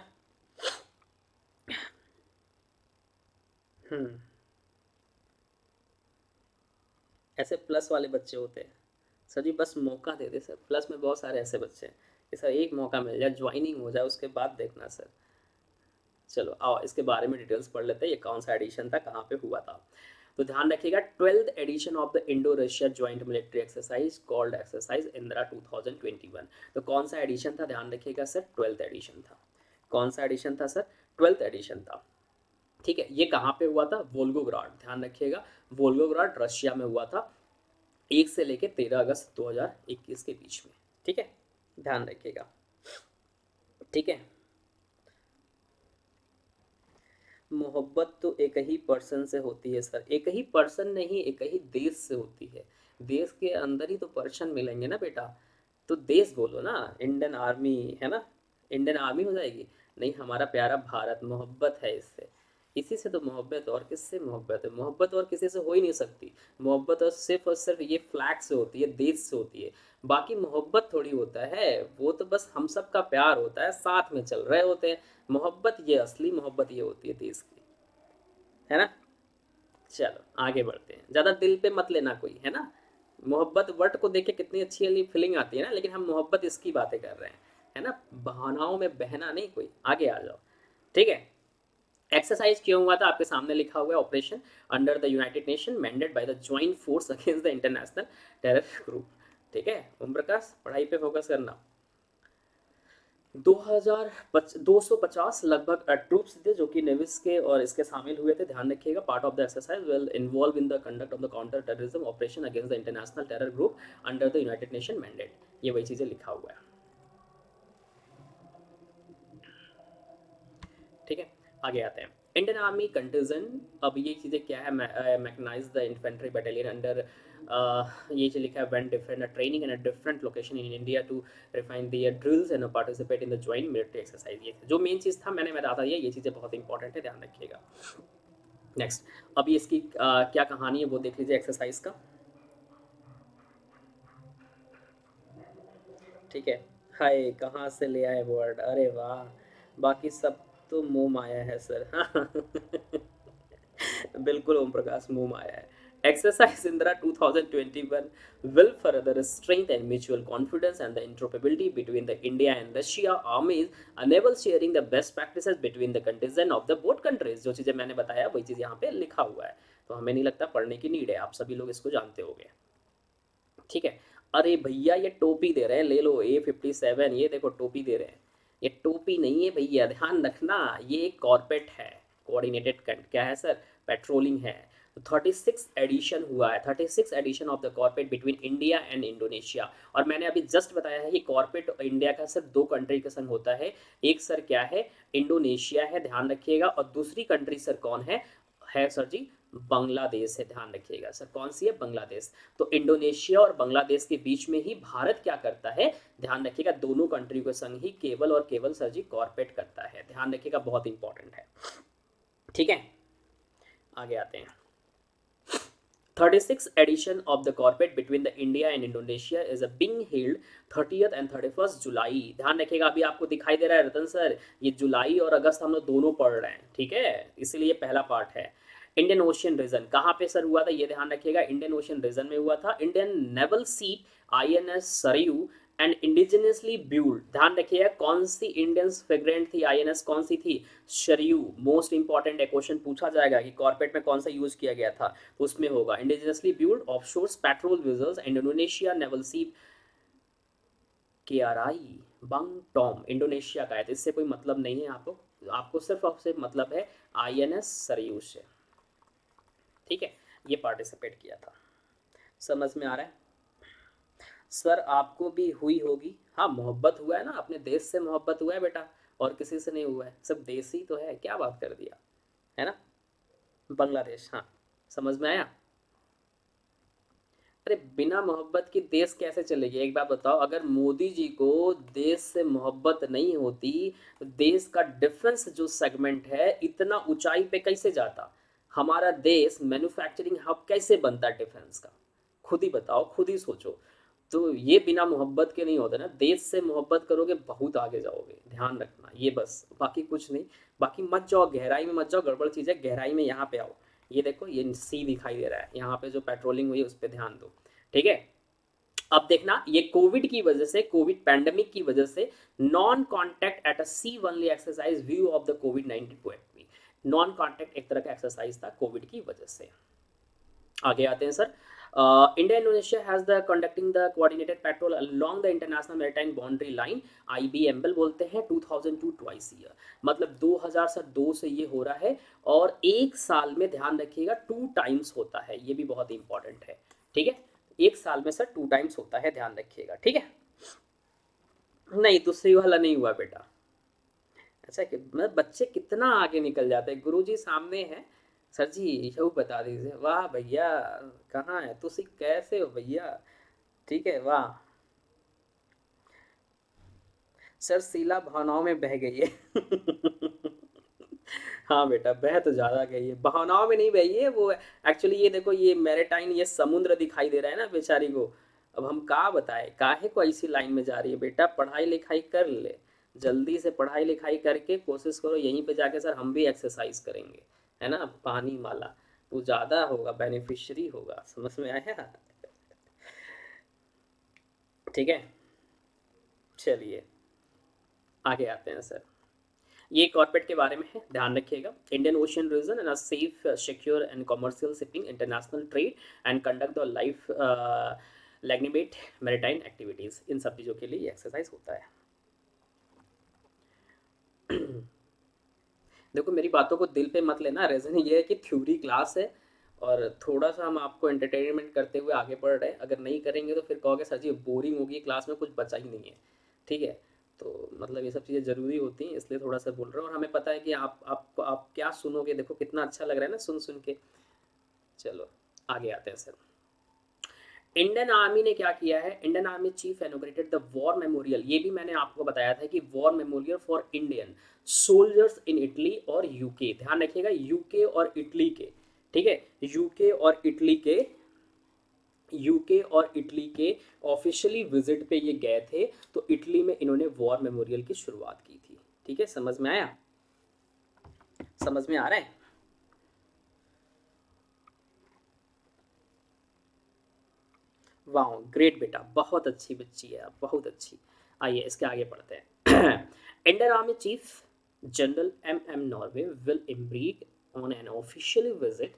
हम्म। ऐसे प्लस वाले बच्चे होते हैं सर जी, बस मौका दे दे सर। प्लस में बहुत सारे ऐसे बच्चे हैं कि सर एक मौका मिल जाए, ज्वाइनिंग हो जाए, उसके बाद देखना सर। चलो आओ इसके बारे में डिटेल्स पढ़ लेते हैं, ये कौन सा एडिशन था, कहाँ पे हुआ था। तो ध्यान रखिएगा, 12th edition of the Indo Russia joint military exercise called exercise Indira 2021। तो कौन सा एडिशन था, ध्यान रखिएगा सर, 12th एडिशन था। कौन सा एडिशन था सर? 12th एडिशन था। ठीक है, ये कहाँ पे हुआ था? वोल्गोग्राड, ध्यान रखिएगा, वोल्गोग्राड रशिया में हुआ था, 1 से लेकर 13 अगस्त 2021 के बीच में। ठीक है, ध्यान रखिएगा। ठीक है, मोहब्बत तो एक ही पर्सन से होती है सर। एक ही पर्सन नहीं, एक ही देश से होती है। देश के अंदर ही तो पर्सन मिलेंगे ना बेटा। तो देश बोलो ना, इंडियन आर्मी है ना, इंडियन आर्मी हो जाएगी। नहीं, हमारा प्यारा भारत, मोहब्बत है इससे, इसी से तो मोहब्बत, और किससे मोहब्बत है? मोहब्बत और किसी से हो ही नहीं सकती। मोहब्बत और सिर्फ ये फ्लैग से होती है, देश से होती है। बाकी मोहब्बत थोड़ी होता है, वो तो बस हम सब का प्यार होता है, साथ में चल रहे होते हैं। मोहब्बत ये असली मोहब्बत ये होती है देश की, है ना। चलो आगे बढ़ते हैं, ज़्यादा दिल पे मत लेना कोई, है ना। मोहब्बत वर्ड को देख के कितनी अच्छी वाली फीलिंग आती है ना, लेकिन हम मोहब्बत इसकी बातें कर रहे हैं, है ना। भावनाओं में बहना नहीं कोई, आगे आ जाओ। ठीक है, एक्सरसाइज क्यों हुआ था आपके सामने लिखा हुआ है, operation under the United Nation mandated by the joint force against the international terror group. ठीक है ओम प्रकाश, पढ़ाई पे फोकस करना। 250 लगभग ट्रूप्स थे जो कि नेविस के और इसके शामिल हुए थे। ध्यान रखिएगा, part of the exercise will involve in the conduct of the counter terrorism operation against the international terror group under the United nation mandate. ये वही चीज़ें लिखा हुआ है। ठीक है, आगे आते हैं। इंडियन आर्मी कंटिजेंट, अब ये चीज़ें क्या है, mechanise the infantry battalion under, ये जो लिखा है, when different training in a different location in India to refine their drills and participate in the joint military exercise. ये जो मेन चीज़ था मैंने बता दिया, ये चीज़ें बहुत इंपॉर्टेंट है, ध्यान रखिएगा। नेक्स्ट, अभी इसकी क्या कहानी है वो देख लीजिए एक्सरसाइज का। ठीक है, हाय कहाँ से ले आए वर्ड, अरे वाह, बाकी सब तो मोह माया है सर। बिल्कुल ओम प्रकाश, मुंह आया है। Exercise Indra 2021 will further strengthen mutual confidence and the interoperability between the India and Russia armies, enable sharing the best practices between the contingent of the both countries। जो चीज़ें मैंने बताया वही चीज़ यहाँ पे लिखा हुआ है, तो हमें नहीं लगता पढ़ने की नीड है, आप सभी लोग इसको जानते होंगे। ठीक है, अरे भैया ये टोपी दे रहे हैं, ले लो A57, ये देखो टोपी दे रहे हैं। ये टोपी नहीं है भैया, ध्यान रखना, ये एक कॉर्पेट है, कोऑर्डिनेटेड क्या है सर, पेट्रोलिंग है। 36 एडिशन हुआ है, 36 edition of the CORPAT between India and Indonesia. और मैंने अभी जस्ट बताया है कि कॉर्पेट इंडिया का सिर्फ 2 कंट्री के संग होता है, एक सर क्या है, इंडोनेशिया है, ध्यान रखिएगा, और दूसरी कंट्री सर कौन है सर जी, बांग्लादेश है, ध्यान रखिएगा सर, कौन सी है, बांग्लादेश। तो इंडोनेशिया और बांग्लादेश के बीच में ही भारत क्या करता है, ध्यान रखिएगा, दोनों कंट्री के संग ही केवल और केवल सर जी कॉर्पोरेट करता है, ध्यान रखिएगा, बहुत इंपॉर्टेंट है। ठीक है, आगे आते हैं। 36th edition of the corporate between the India and Indonesia is being held 30th and 31st जुलाई। ध्यान रखिएगा, अभी आपको दिखाई दे रहा है रतन सर, ये जुलाई और अगस्त हम लोग दोनों पढ़ रहे हैं, ठीक है, इसलिए पहला पार्ट है। इंडियन ओशियन रीजन कहाँ पे सर हुआ था, ये ध्यान रखिएगा, इंडियन ओशियन रीजन में हुआ था। Indian naval seat INS Sarayu and indigenously build, ध्यान रखिएगा कौन सी इंडियन फ्रेग्रेंट थी, आईएनएस कौन सी थी, शरयू। मोस्ट इंपॉर्टेंट है, क्वेश्चन पूछा जाएगा कि कॉर्पोरेट में कौन सा यूज किया गया था, तो उसमें होगा indigenously build offshore patrol vessels Indonesia naval sea KRI Bung Tomo, Indonesia का है, तो इससे कोई मतलब नहीं है आपको, आपको सिर्फ आपसे मतलब है आईएनएस सरयू से, ठीक है। ये पार्टिसिपेट किया था, समझ में आ रहा है सर? आपको भी हुई होगी, हाँ मोहब्बत हुआ है ना, अपने देश से मोहब्बत हुआ है बेटा, और किसी से नहीं हुआ है, सब देश ही तो है, क्या बात कर दिया, है ना? बांग्लादेश, हाँ समझ में आया। अरे बिना मोहब्बत की देश कैसे चलेगी, एक बात बताओ, अगर मोदी जी को देश से मोहब्बत नहीं होती तो देश का डिफेंस जो सेगमेंट है इतना ऊंचाई पे कैसे जाता, हमारा देश मैन्युफैक्चरिंग हब कैसे बनता डिफेंस का, खुद ही बताओ, खुद ही सोचो। तो ये बिना मोहब्बत के नहीं होता ना, देश से मोहब्बत करोगे बहुत आगे जाओगे, ध्यान रखना ये, बस बाकी कुछ नहीं। बाकी मत जाओ गहराई में, मत जाओ, गड़बड़ चीज़ है, गहराई में यहाँ पे आओ। ये देखो ये सी दिखाई दे रहा है यहाँ पे, जो पेट्रोलिंग हुई है उस पर ध्यान दो, ठीक है। अब देखना, ये कोविड की वजह से, कोविड पैंडेमिक की वजह से non contact at a sea only exercise view of the COVID 19 non contact एक तरह का एक्सरसाइज था कोविड की वजह से। आगे आते हैं sir. India Indonesia has the conducting the coordinated patrol along the international maritime boundary line, IBML बोलते हैं, 2002 ट्वाइस ईयर, मतलब 2002 से ये हो रहा है, और एक साल में ध्यान रखिएगा 2 टाइम्स होता है, ये भी बहुत इंपॉर्टेंट है, ठीक है। एक साल में सर 2 टाइम्स होता है, ध्यान रखिएगा, ठीक है। नहीं दूसरी वाला नहीं हुआ बेटा, अच्छा कि मतलब बच्चे कितना आगे निकल जाते हैं, गुरुजी सामने है, सर जी यू बता दीजिए, वाह भैया, कहाँ है तुसी, कैसे हो भैया, ठीक है वाह। सर शीला भावनाओं में बह गई है हाँ बेटा बह तो ज़्यादा गई है, भावनाओं में नहीं बही है वो, एक्चुअली ये देखो ये मैरिटाइम, ये समुद्र दिखाई दे रहा है ना बेचारी को, अब हम क्या बताए काहे को ऐसी लाइन में जा रही है, बेटा पढ़ाई लिखाई कर ले, जल्दी से पढ़ाई लिखाई करके कोशिश करो, यहीं पे जाके सर हम भी एक्सरसाइज करेंगे, है ना, पानी माला, वो ज़्यादा होगा, बेनिफिशियरी होगा, समझ में आया? ठीक है, चलिए आगे आते हैं सर। ये कॉर्पोरेट के बारे में है, ध्यान रखिएगा, Indian Ocean region and safe secure and commercial shipping international trade and conduct the life legitimate maritime activities, इन सब चीज़ों के लिए ये एक्सरसाइज होता है देखो मेरी बातों को दिल पे मत लेना, रीज़न ये है कि थ्योरी क्लास है, और थोड़ा सा हम आपको एंटरटेनमेंट करते हुए आगे बढ़ रहे हैं, अगर नहीं करेंगे तो फिर कहोगे सर जी बोरिंग होगी क्लास में, कुछ बचा ही नहीं है, ठीक है। तो मतलब ये सब चीज़ें ज़रूरी होती हैं, इसलिए थोड़ा सा बोल रहा हूँ, और हमें पता है कि आप क्या सुनोगे, देखो कितना अच्छा लग रहा है ना सुन सुन के। चलो आगे आते हैं सर। इंडियन आर्मी ने क्या किया है, Indian army chief inaugurated the war memorial, ये भी मैंने आपको बताया था कि war memorial for Indian soldiers in Italy और यूके, ध्यान रखिएगा यूके और इटली के, ठीक है, यूके और इटली के, यूके और इटली के ऑफिशियली विजिट पे ये गए थे, तो इटली में इन्होंने वॉर मेमोरियल की शुरुआत की थी, ठीक है, समझ में आया, समझ में आ रहा है? वाह ग्रेट बेटा, बहुत अच्छी बच्ची है आप, बहुत अच्छी। आइए इसके आगे पढ़ते हैं Indian army chief general M Naravane will embark on an official visit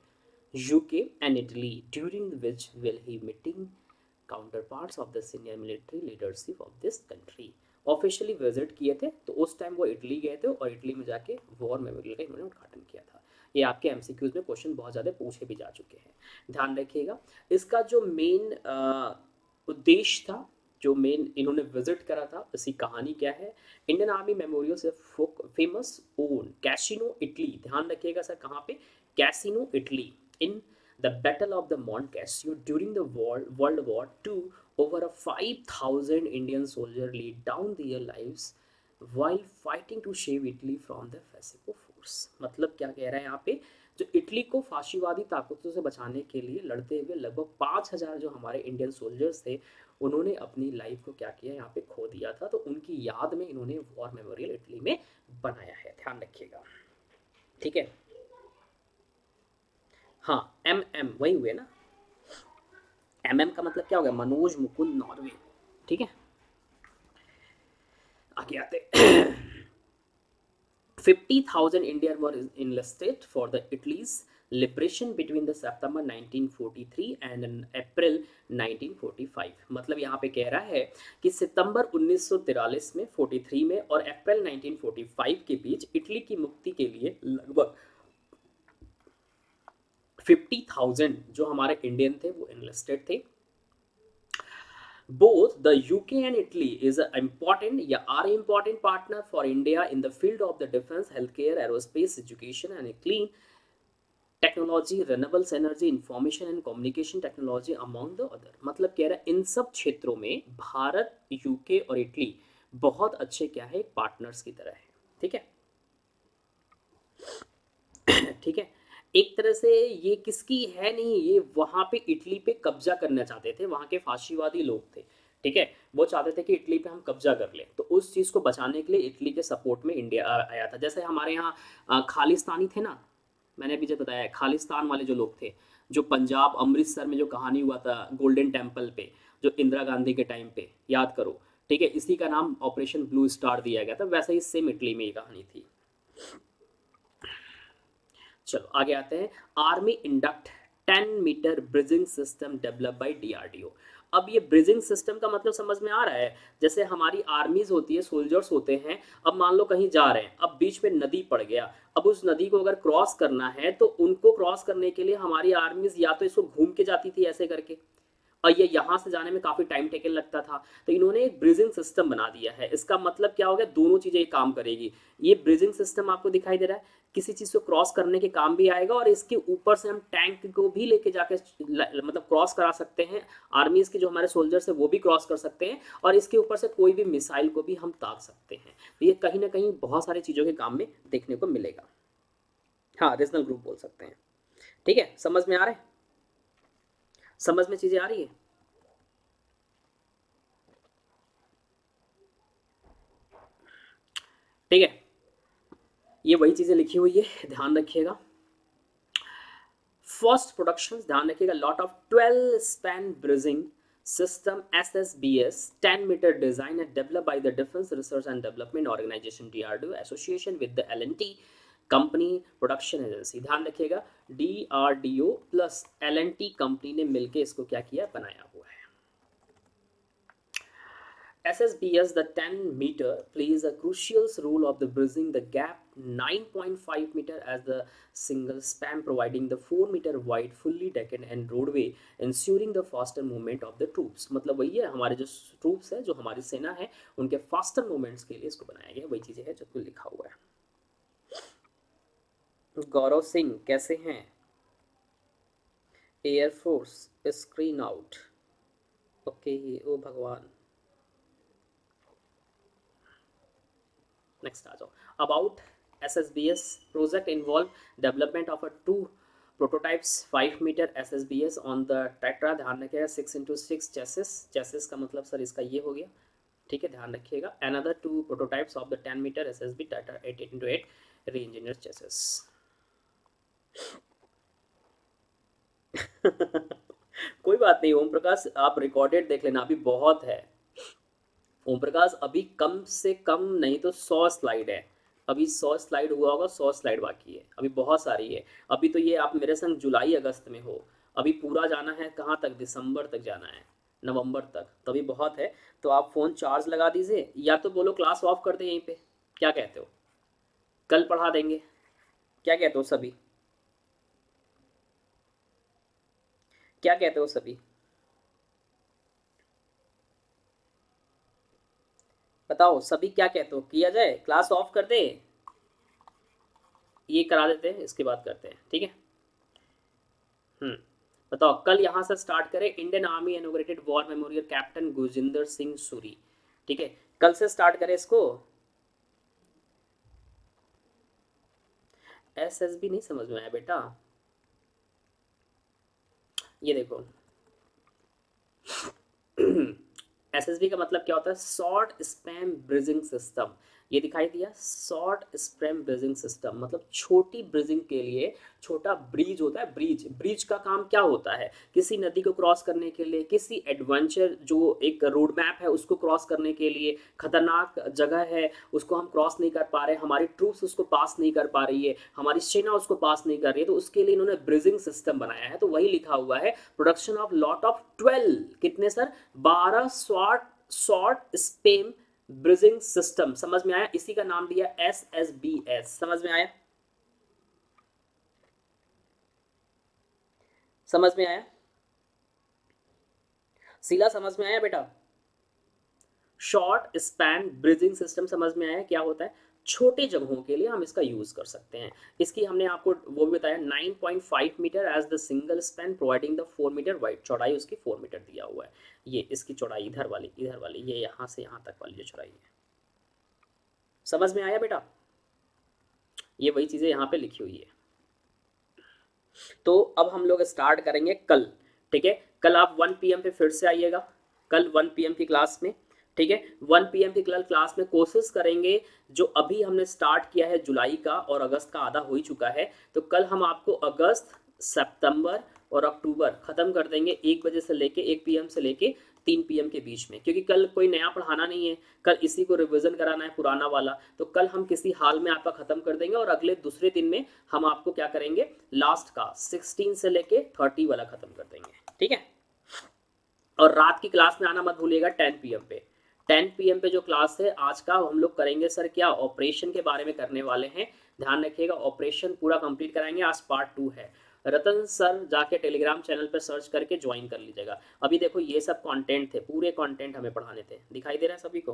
UK and Italy, during which will he meeting counterparts of the senior military leadership of this country। Officially visit किए थे, तो उस टाइम वो Italy गए थे, और Italy में जाके वॉर मेमोरियल का इन्होंने उद्घाटन किया था। ये आपके एमसीक्यूज में क्वेश्चन बहुत ज़्यादा पूछे भी जा चुके हैं, ध्यान रखिएगा। इसका जो मेन उद्देश्य था, जो मेन इन्होंने विजिट करा था, इसकी कहानी क्या है, इंडियन आर्मी मेमोरियल से फेमस ओन कैसिनो इटली, ध्यान रखिएगा सर कहाँ पे, Cassino Italy, in the battle of the Monte Cassino during the world war two, over a 5,000 Indian soldier laid down their lives while fighting to save Italy from the Fascist force। मतलब क्या कह रहा है यहाँ पे, जो Italy को फाशीवादी ताकतों से बचाने के लिए लड़ते हुए लगभग 5,000 जो हमारे इंडियन सोल्जर्स थे, उन्होंने अपनी लाइफ को क्या किया, यहाँ पे खो दिया था, तो उनकी याद में इन्होंने वॉर मेमोरियल इटली में बनाया है, ध्यान रखिएगा, ठीक है। हाँ वही हुए ना, का मतलब क्या हो गया, मनोज मुकुंद नॉर्वे, ठीक है। आगे आते 50,000 Indians were enlisted for the Italy's liberation between the September 1943 and April 1945। मतलब यहाँ पे कह रहा है कि सितंबर 1943 में 43 में और अप्रैल 1945 के बीच इटली की मुक्ति के लिए लगभग 50,000 जो हमारे इंडियन थे वो एनलिस्टेड थे। Both the UK and Italy is an important are an important partner for India in the field of the defense, healthcare, aerospace, education and clean technology, renewables energy, information and communication technology among the other. मतलब कह रहा है इन सब क्षेत्रों में Bharat, UK और Italy बहुत अच्छे क्या है पार्टनर्स की तरह है। ठीक है ठीक है। एक तरह से ये किसकी है नहीं, ये वहां पे इटली पे कब्जा करना चाहते थे, वहां के फाशीवादी लोग थे। ठीक है, वो चाहते थे कि इटली पे हम कब्जा कर लें, तो उस चीज़ को बचाने के लिए इटली के सपोर्ट में इंडिया आया था। जैसे हमारे यहाँ खालिस्तानी थे ना, मैंने अभी जो बताया खालिस्तान वाले जो लोग थे, जो पंजाब अमृतसर में जो कहानी हुआ था गोल्डन टेम्पल पे, जो इंदिरा गांधी के टाइम पे, याद करो। ठीक है, इसी का नाम ऑपरेशन ब्लू स्टार दिया गया था, वैसे ही सेम इटली में ये कहानी थी। चलो आगे आते हैं। Army induct 10 metre bridging system develop by DRDO. अब ये ब्रिजिंग सिस्टम का मतलब समझ में आ रहा है, जैसे हमारी आर्मीज होती है, सोल्जर्स होते हैं, अब मान लो कहीं जा रहे हैं, अब बीच में नदी पड़ गया, अब उस नदी को अगर क्रॉस करना है तो उनको क्रॉस करने के लिए हमारी आर्मीज या तो इसको घूम के जाती थी ऐसे करके, और ये यहाँ से जाने में काफ़ी टाइम टेकन लगता था, तो इन्होंने एक ब्रिजिंग सिस्टम बना दिया है। इसका मतलब क्या हो गया, दोनों चीज़ें काम करेगी। ये ब्रिजिंग सिस्टम आपको दिखाई दे रहा है, किसी चीज़ को क्रॉस करने के काम भी आएगा, और इसके ऊपर से हम टैंक को भी लेके जाके मतलब क्रॉस करा सकते हैं। आर्मीज के जो हमारे सोल्जर्स है वो भी क्रॉस कर सकते हैं, और इसके ऊपर से कोई भी मिसाइल को भी हम ताक सकते हैं। तो ये कहीं ना कहीं बहुत सारी चीज़ों के काम में देखने को मिलेगा। हाँ, रीजनल ग्रुप बोल सकते हैं। ठीक है, समझ में आ रहा है, समझ में चीज़ें आ रही है। ठीक है, ये वही चीज़ें लिखी हुई है, ध्यान रखिएगा। फर्स्ट प्रोडक्शन ध्यान रखिएगा, lot of 12 span bridging system SSBS 10 metre design and develop by the defence research and development organisation DRDO association with the L&T company production agency. ध्यान रखिएगा, DRDO प्लस L&T कंपनी ने मिलकर इसको क्या किया, बनाया हुआ है। SSBS, the 10 meter, plays a crucial role of the bridging the gap 9.5 meter as the single span, providing the 4 meter wide fully decked and roadway, ensuring the faster movement of the troops। मतलब वही है, हमारे जो troops है, जो हमारी सेना है, उनके फास्टर मूवमेंट्स के लिए इसको बनाया गया, वही चीज़ें है जो कुछ लिखा हुआ है। गौरव सिंह कैसे हैं? Air force screen out, okay, oh भगवान। नेक्स्ट आ जाओ। About SSBS project involve development of a 2 prototypes 5 metre SSBS on the Tatra. ध्यान रखिएगा 6x6 चेसिस, चेसिस का मतलब सर इसका ये हो गया। ठीक है, ध्यान रखिएगा। Another 2 prototypes of the 10 metre SSB Tatra 8x8 re engineer chassis. कोई बात नहीं ओम प्रकाश, आप रिकॉर्डेड देख लेना, अभी बहुत है। ओम प्रकाश अभी कम से कम नहीं तो 100 स्लाइड है, अभी 100 स्लाइड हुआ होगा, 100 स्लाइड बाकी है, अभी बहुत सारी है। अभी तो ये आप मेरे संग जुलाई अगस्त में हो, अभी पूरा जाना है कहाँ तक, दिसंबर तक जाना है, नवंबर तक, तो अभी बहुत है। तो आप फ़ोन चार्ज लगा दीजिए, या तो बोलो क्लास ऑफ कर दे यहीं पे, क्या कहते हो, कल पढ़ा देंगे, क्या कहते हो सभी, क्या कहते हो सभी, बताओ सभी क्या कहते हो, किया जाए, क्लास ऑफ कर दे, ये करा देते हैं, इसके बाद करते हैं, ठीक है। बताओ, कल यहाँ से स्टार्ट करें, Indian army inaugurated war memorial captain Gurjinder Singh Suri. ठीक है, कल से स्टार्ट करें इसको। SSB नहीं समझ में आया बेटा, ये देखो SSB का मतलब क्या होता है, शॉर्ट स्पैन ब्रिजिंग सिस्टम। ये दिखाई दिया, शॉर्ट स्पैन ब्रिजिंग सिस्टम, मतलब छोटी ब्रिजिंग के लिए छोटा ब्रिज होता है। ब्रिज ब्रिज का काम क्या होता है, किसी नदी को क्रॉस करने के लिए, किसी एडवेंचर जो एक रोड मैप है उसको क्रॉस करने के लिए, खतरनाक जगह है उसको हम क्रॉस नहीं कर पा रहे, हमारी ट्रूप्स उसको पास नहीं कर पा रही है, हमारी सेना उसको पास नहीं कर रही है, तो उसके लिए इन्होंने ब्रिजिंग सिस्टम बनाया है। तो वही लिखा हुआ है, प्रोडक्शन ऑफ लॉट ऑफ 12, कितने sir, 12 short spam bridging system. समझ में आया, इसी का नाम दिया SSBS। समझ में आया, समझ में आया, सीला समझ में आया बेटा। शॉर्ट स्पैन ब्रिजिंग सिस्टम समझ में आया क्या होता है, छोटे जगहों के लिए हम इसका यूज कर सकते हैं। इसकी हमने आपको वो भी बताया, 9.5 metre as the single span providing the 4 metre wide, चौड़ाई उसकी 4 मीटर दिया हुआ है। ये इसकी चौड़ाई इधर वाली ये यहाँ से यहाँ तक वाली जो चौड़ाई है। समझ में आया बेटा, ये वही चीजें यहाँ पे लिखी हुई है। तो अब हम लोग स्टार्ट करेंगे कल, ठीक है। कल आप 1 PM पे फिर से आइएगा, कल 1 PM की क्लास में, ठीक है। 1 PM की कल क्लास में कोशिश करेंगे, जो अभी हमने स्टार्ट किया है जुलाई का और अगस्त का आधा हो ही चुका है, तो कल हम आपको अगस्त, सितंबर और अक्टूबर खत्म कर देंगे 1 बजे से लेके 1 PM से लेके 3 PM के बीच में, क्योंकि कल कोई नया पढ़ाना नहीं है, कल इसी को रिवीजन कराना है पुराना वाला। तो कल हम किसी हाल में आपका खत्म कर देंगे और अगले दूसरे दिन में हम आपको क्या करेंगे, लास्ट का 16 से लेके 30 वाला खत्म कर देंगे, ठीक है। और रात की क्लास में आना मत भूलिएगा 10 PM पे। 10 PM पे जो क्लास है आज का, हम लोग करेंगे सर क्या, ऑपरेशन के बारे में करने वाले हैं। ध्यान रखिएगा, ऑपरेशन पूरा कंप्लीट कराएंगे। आज पार्ट 2 है। रतन सर जाके टेलीग्राम चैनल पर सर्च करके ज्वाइन कर लीजिएगा। अभी देखो ये सब कंटेंट थे, पूरे कंटेंट हमें पढ़ाने थे। दिखाई दे रहा है सभी को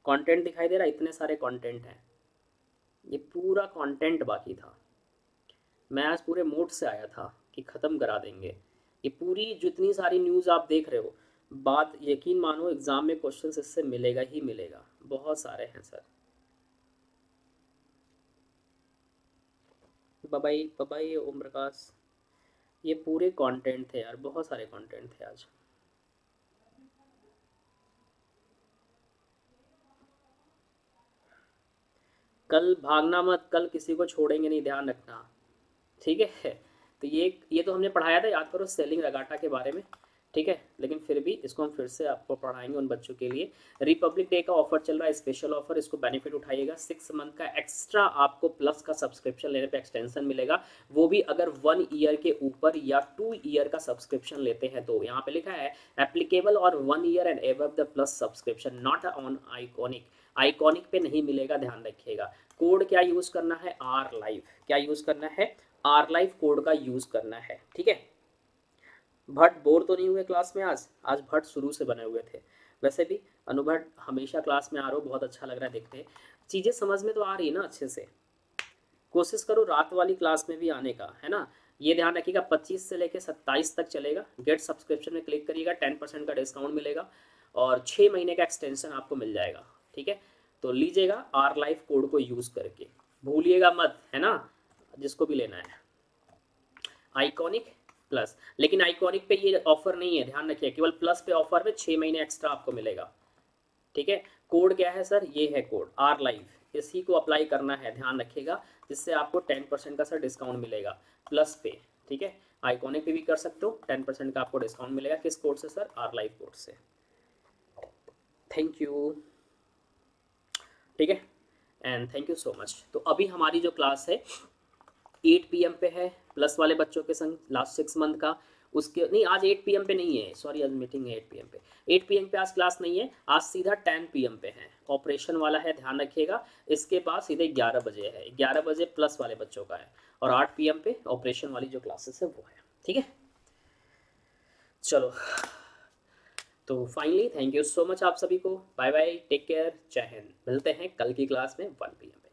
कंटेंट, दिखाई दे रहा है, इतने सारे कंटेंट हैं, ये पूरा कंटेंट बाकी था। मैं आज पूरे मूड से आया था कि ख़त्म करा देंगे ये पूरी जितनी सारी न्यूज़ आप देख रहे हो। बात यकीन मानो, एग्ज़ाम में क्वेश्चन इससे मिलेगा ही मिलेगा, बहुत सारे हैं सर। बाबाई बाबाई ओम प्रकाश, ये पूरे कंटेंट थे यार, बहुत सारे कंटेंट थे आज। कल भागना मत, कल किसी को छोड़ेंगे नहीं, ध्यान रखना, ठीक है। तो ये तो हमने पढ़ाया था, याद करो, सेलिंग रगाटा के बारे में, ठीक है। लेकिन फिर भी इसको हम फिर से आपको पढ़ाएंगे उन बच्चों के लिए। रिपब्लिक डे का ऑफर चल रहा है, स्पेशल ऑफर, इसको बेनिफिट उठाइएगा। 6 मंथ का एक्स्ट्रा आपको प्लस का सब्सक्रिप्शन लेने पे एक्सटेंशन मिलेगा, वो भी अगर 1 ईयर के ऊपर या 2 ईयर का सब्सक्रिप्शन लेते हैं। तो यहाँ पे लिखा है एप्लीकेबल और 1 year and above the plus subscription, not on iconic. Iconic पे नहीं मिलेगा, ध्यान रखिएगा। कोड क्या यूज करना है, आर लाइव, क्या यूज करना है, आर लाइव कोड का यूज करना है, ठीक है। भट्ट बोर तो नहीं हुए क्लास में आज, आज भट्ट शुरू से बने हुए थे। वैसे भी अनुभट हमेशा क्लास में आ रहे हो, बहुत अच्छा लग रहा है देखते। चीज़ें समझ में तो आ रही है ना अच्छे से, कोशिश करो रात वाली क्लास में भी आने का, है ना। ये ध्यान रखिएगा 25 से लेकर 27 तक चलेगा। गेट सब्सक्रिप्शन में क्लिक करिएगा, 10% का डिस्काउंट मिलेगा और 6 महीने का एक्सटेंशन आपको मिल जाएगा, ठीक है। तो लीजिएगा आर लाइफ कोड को यूज़ करके, भूलिएगा मत, है ना, जिसको भी लेना है। आइकॉनिक प्लस, लेकिन आइकॉनिक पे ये ऑफर नहीं है, ध्यान रखिए, केवल प्लस पे ऑफर में 6 महीने एक्स्ट्रा आपको मिलेगा, ठीक है। कोड क्या है सर, ये है कोड आर लाइव, इसी को अप्लाई करना है, ध्यान रखिएगा, जिससे आपको 10% का सर डिस्काउंट मिलेगा प्लस पे, ठीक है। आइकॉनिक पे भी कर सकते हो, 10% का आपको डिस्काउंट मिलेगा। किस कोड से सर, आर लाइव कोड से। थैंक यू, ठीक है, and thank you so much. तो अभी हमारी जो क्लास है 8 PM पे है, प्लस वाले बच्चों के संग, लास्ट 6 मंथ का। उसके नहीं, आज 8 PM पे नहीं है, सॉरी, आज मीटिंग है 8 PM पे। 8 PM पे आज क्लास नहीं है, आज सीधा 10 PM पे है, ऑपरेशन वाला है, ध्यान रखिएगा। इसके बाद सीधे 11 बजे है, 11 बजे प्लस वाले बच्चों का है, और 8 PM पे ऑपरेशन वाली जो क्लासेस है वो है, ठीक है। चलो, तो finally thank you so much आप सभी को, बाय बाय, टेक केयर, जय हिंद। मिलते हैं कल की क्लास में 1 PM पे।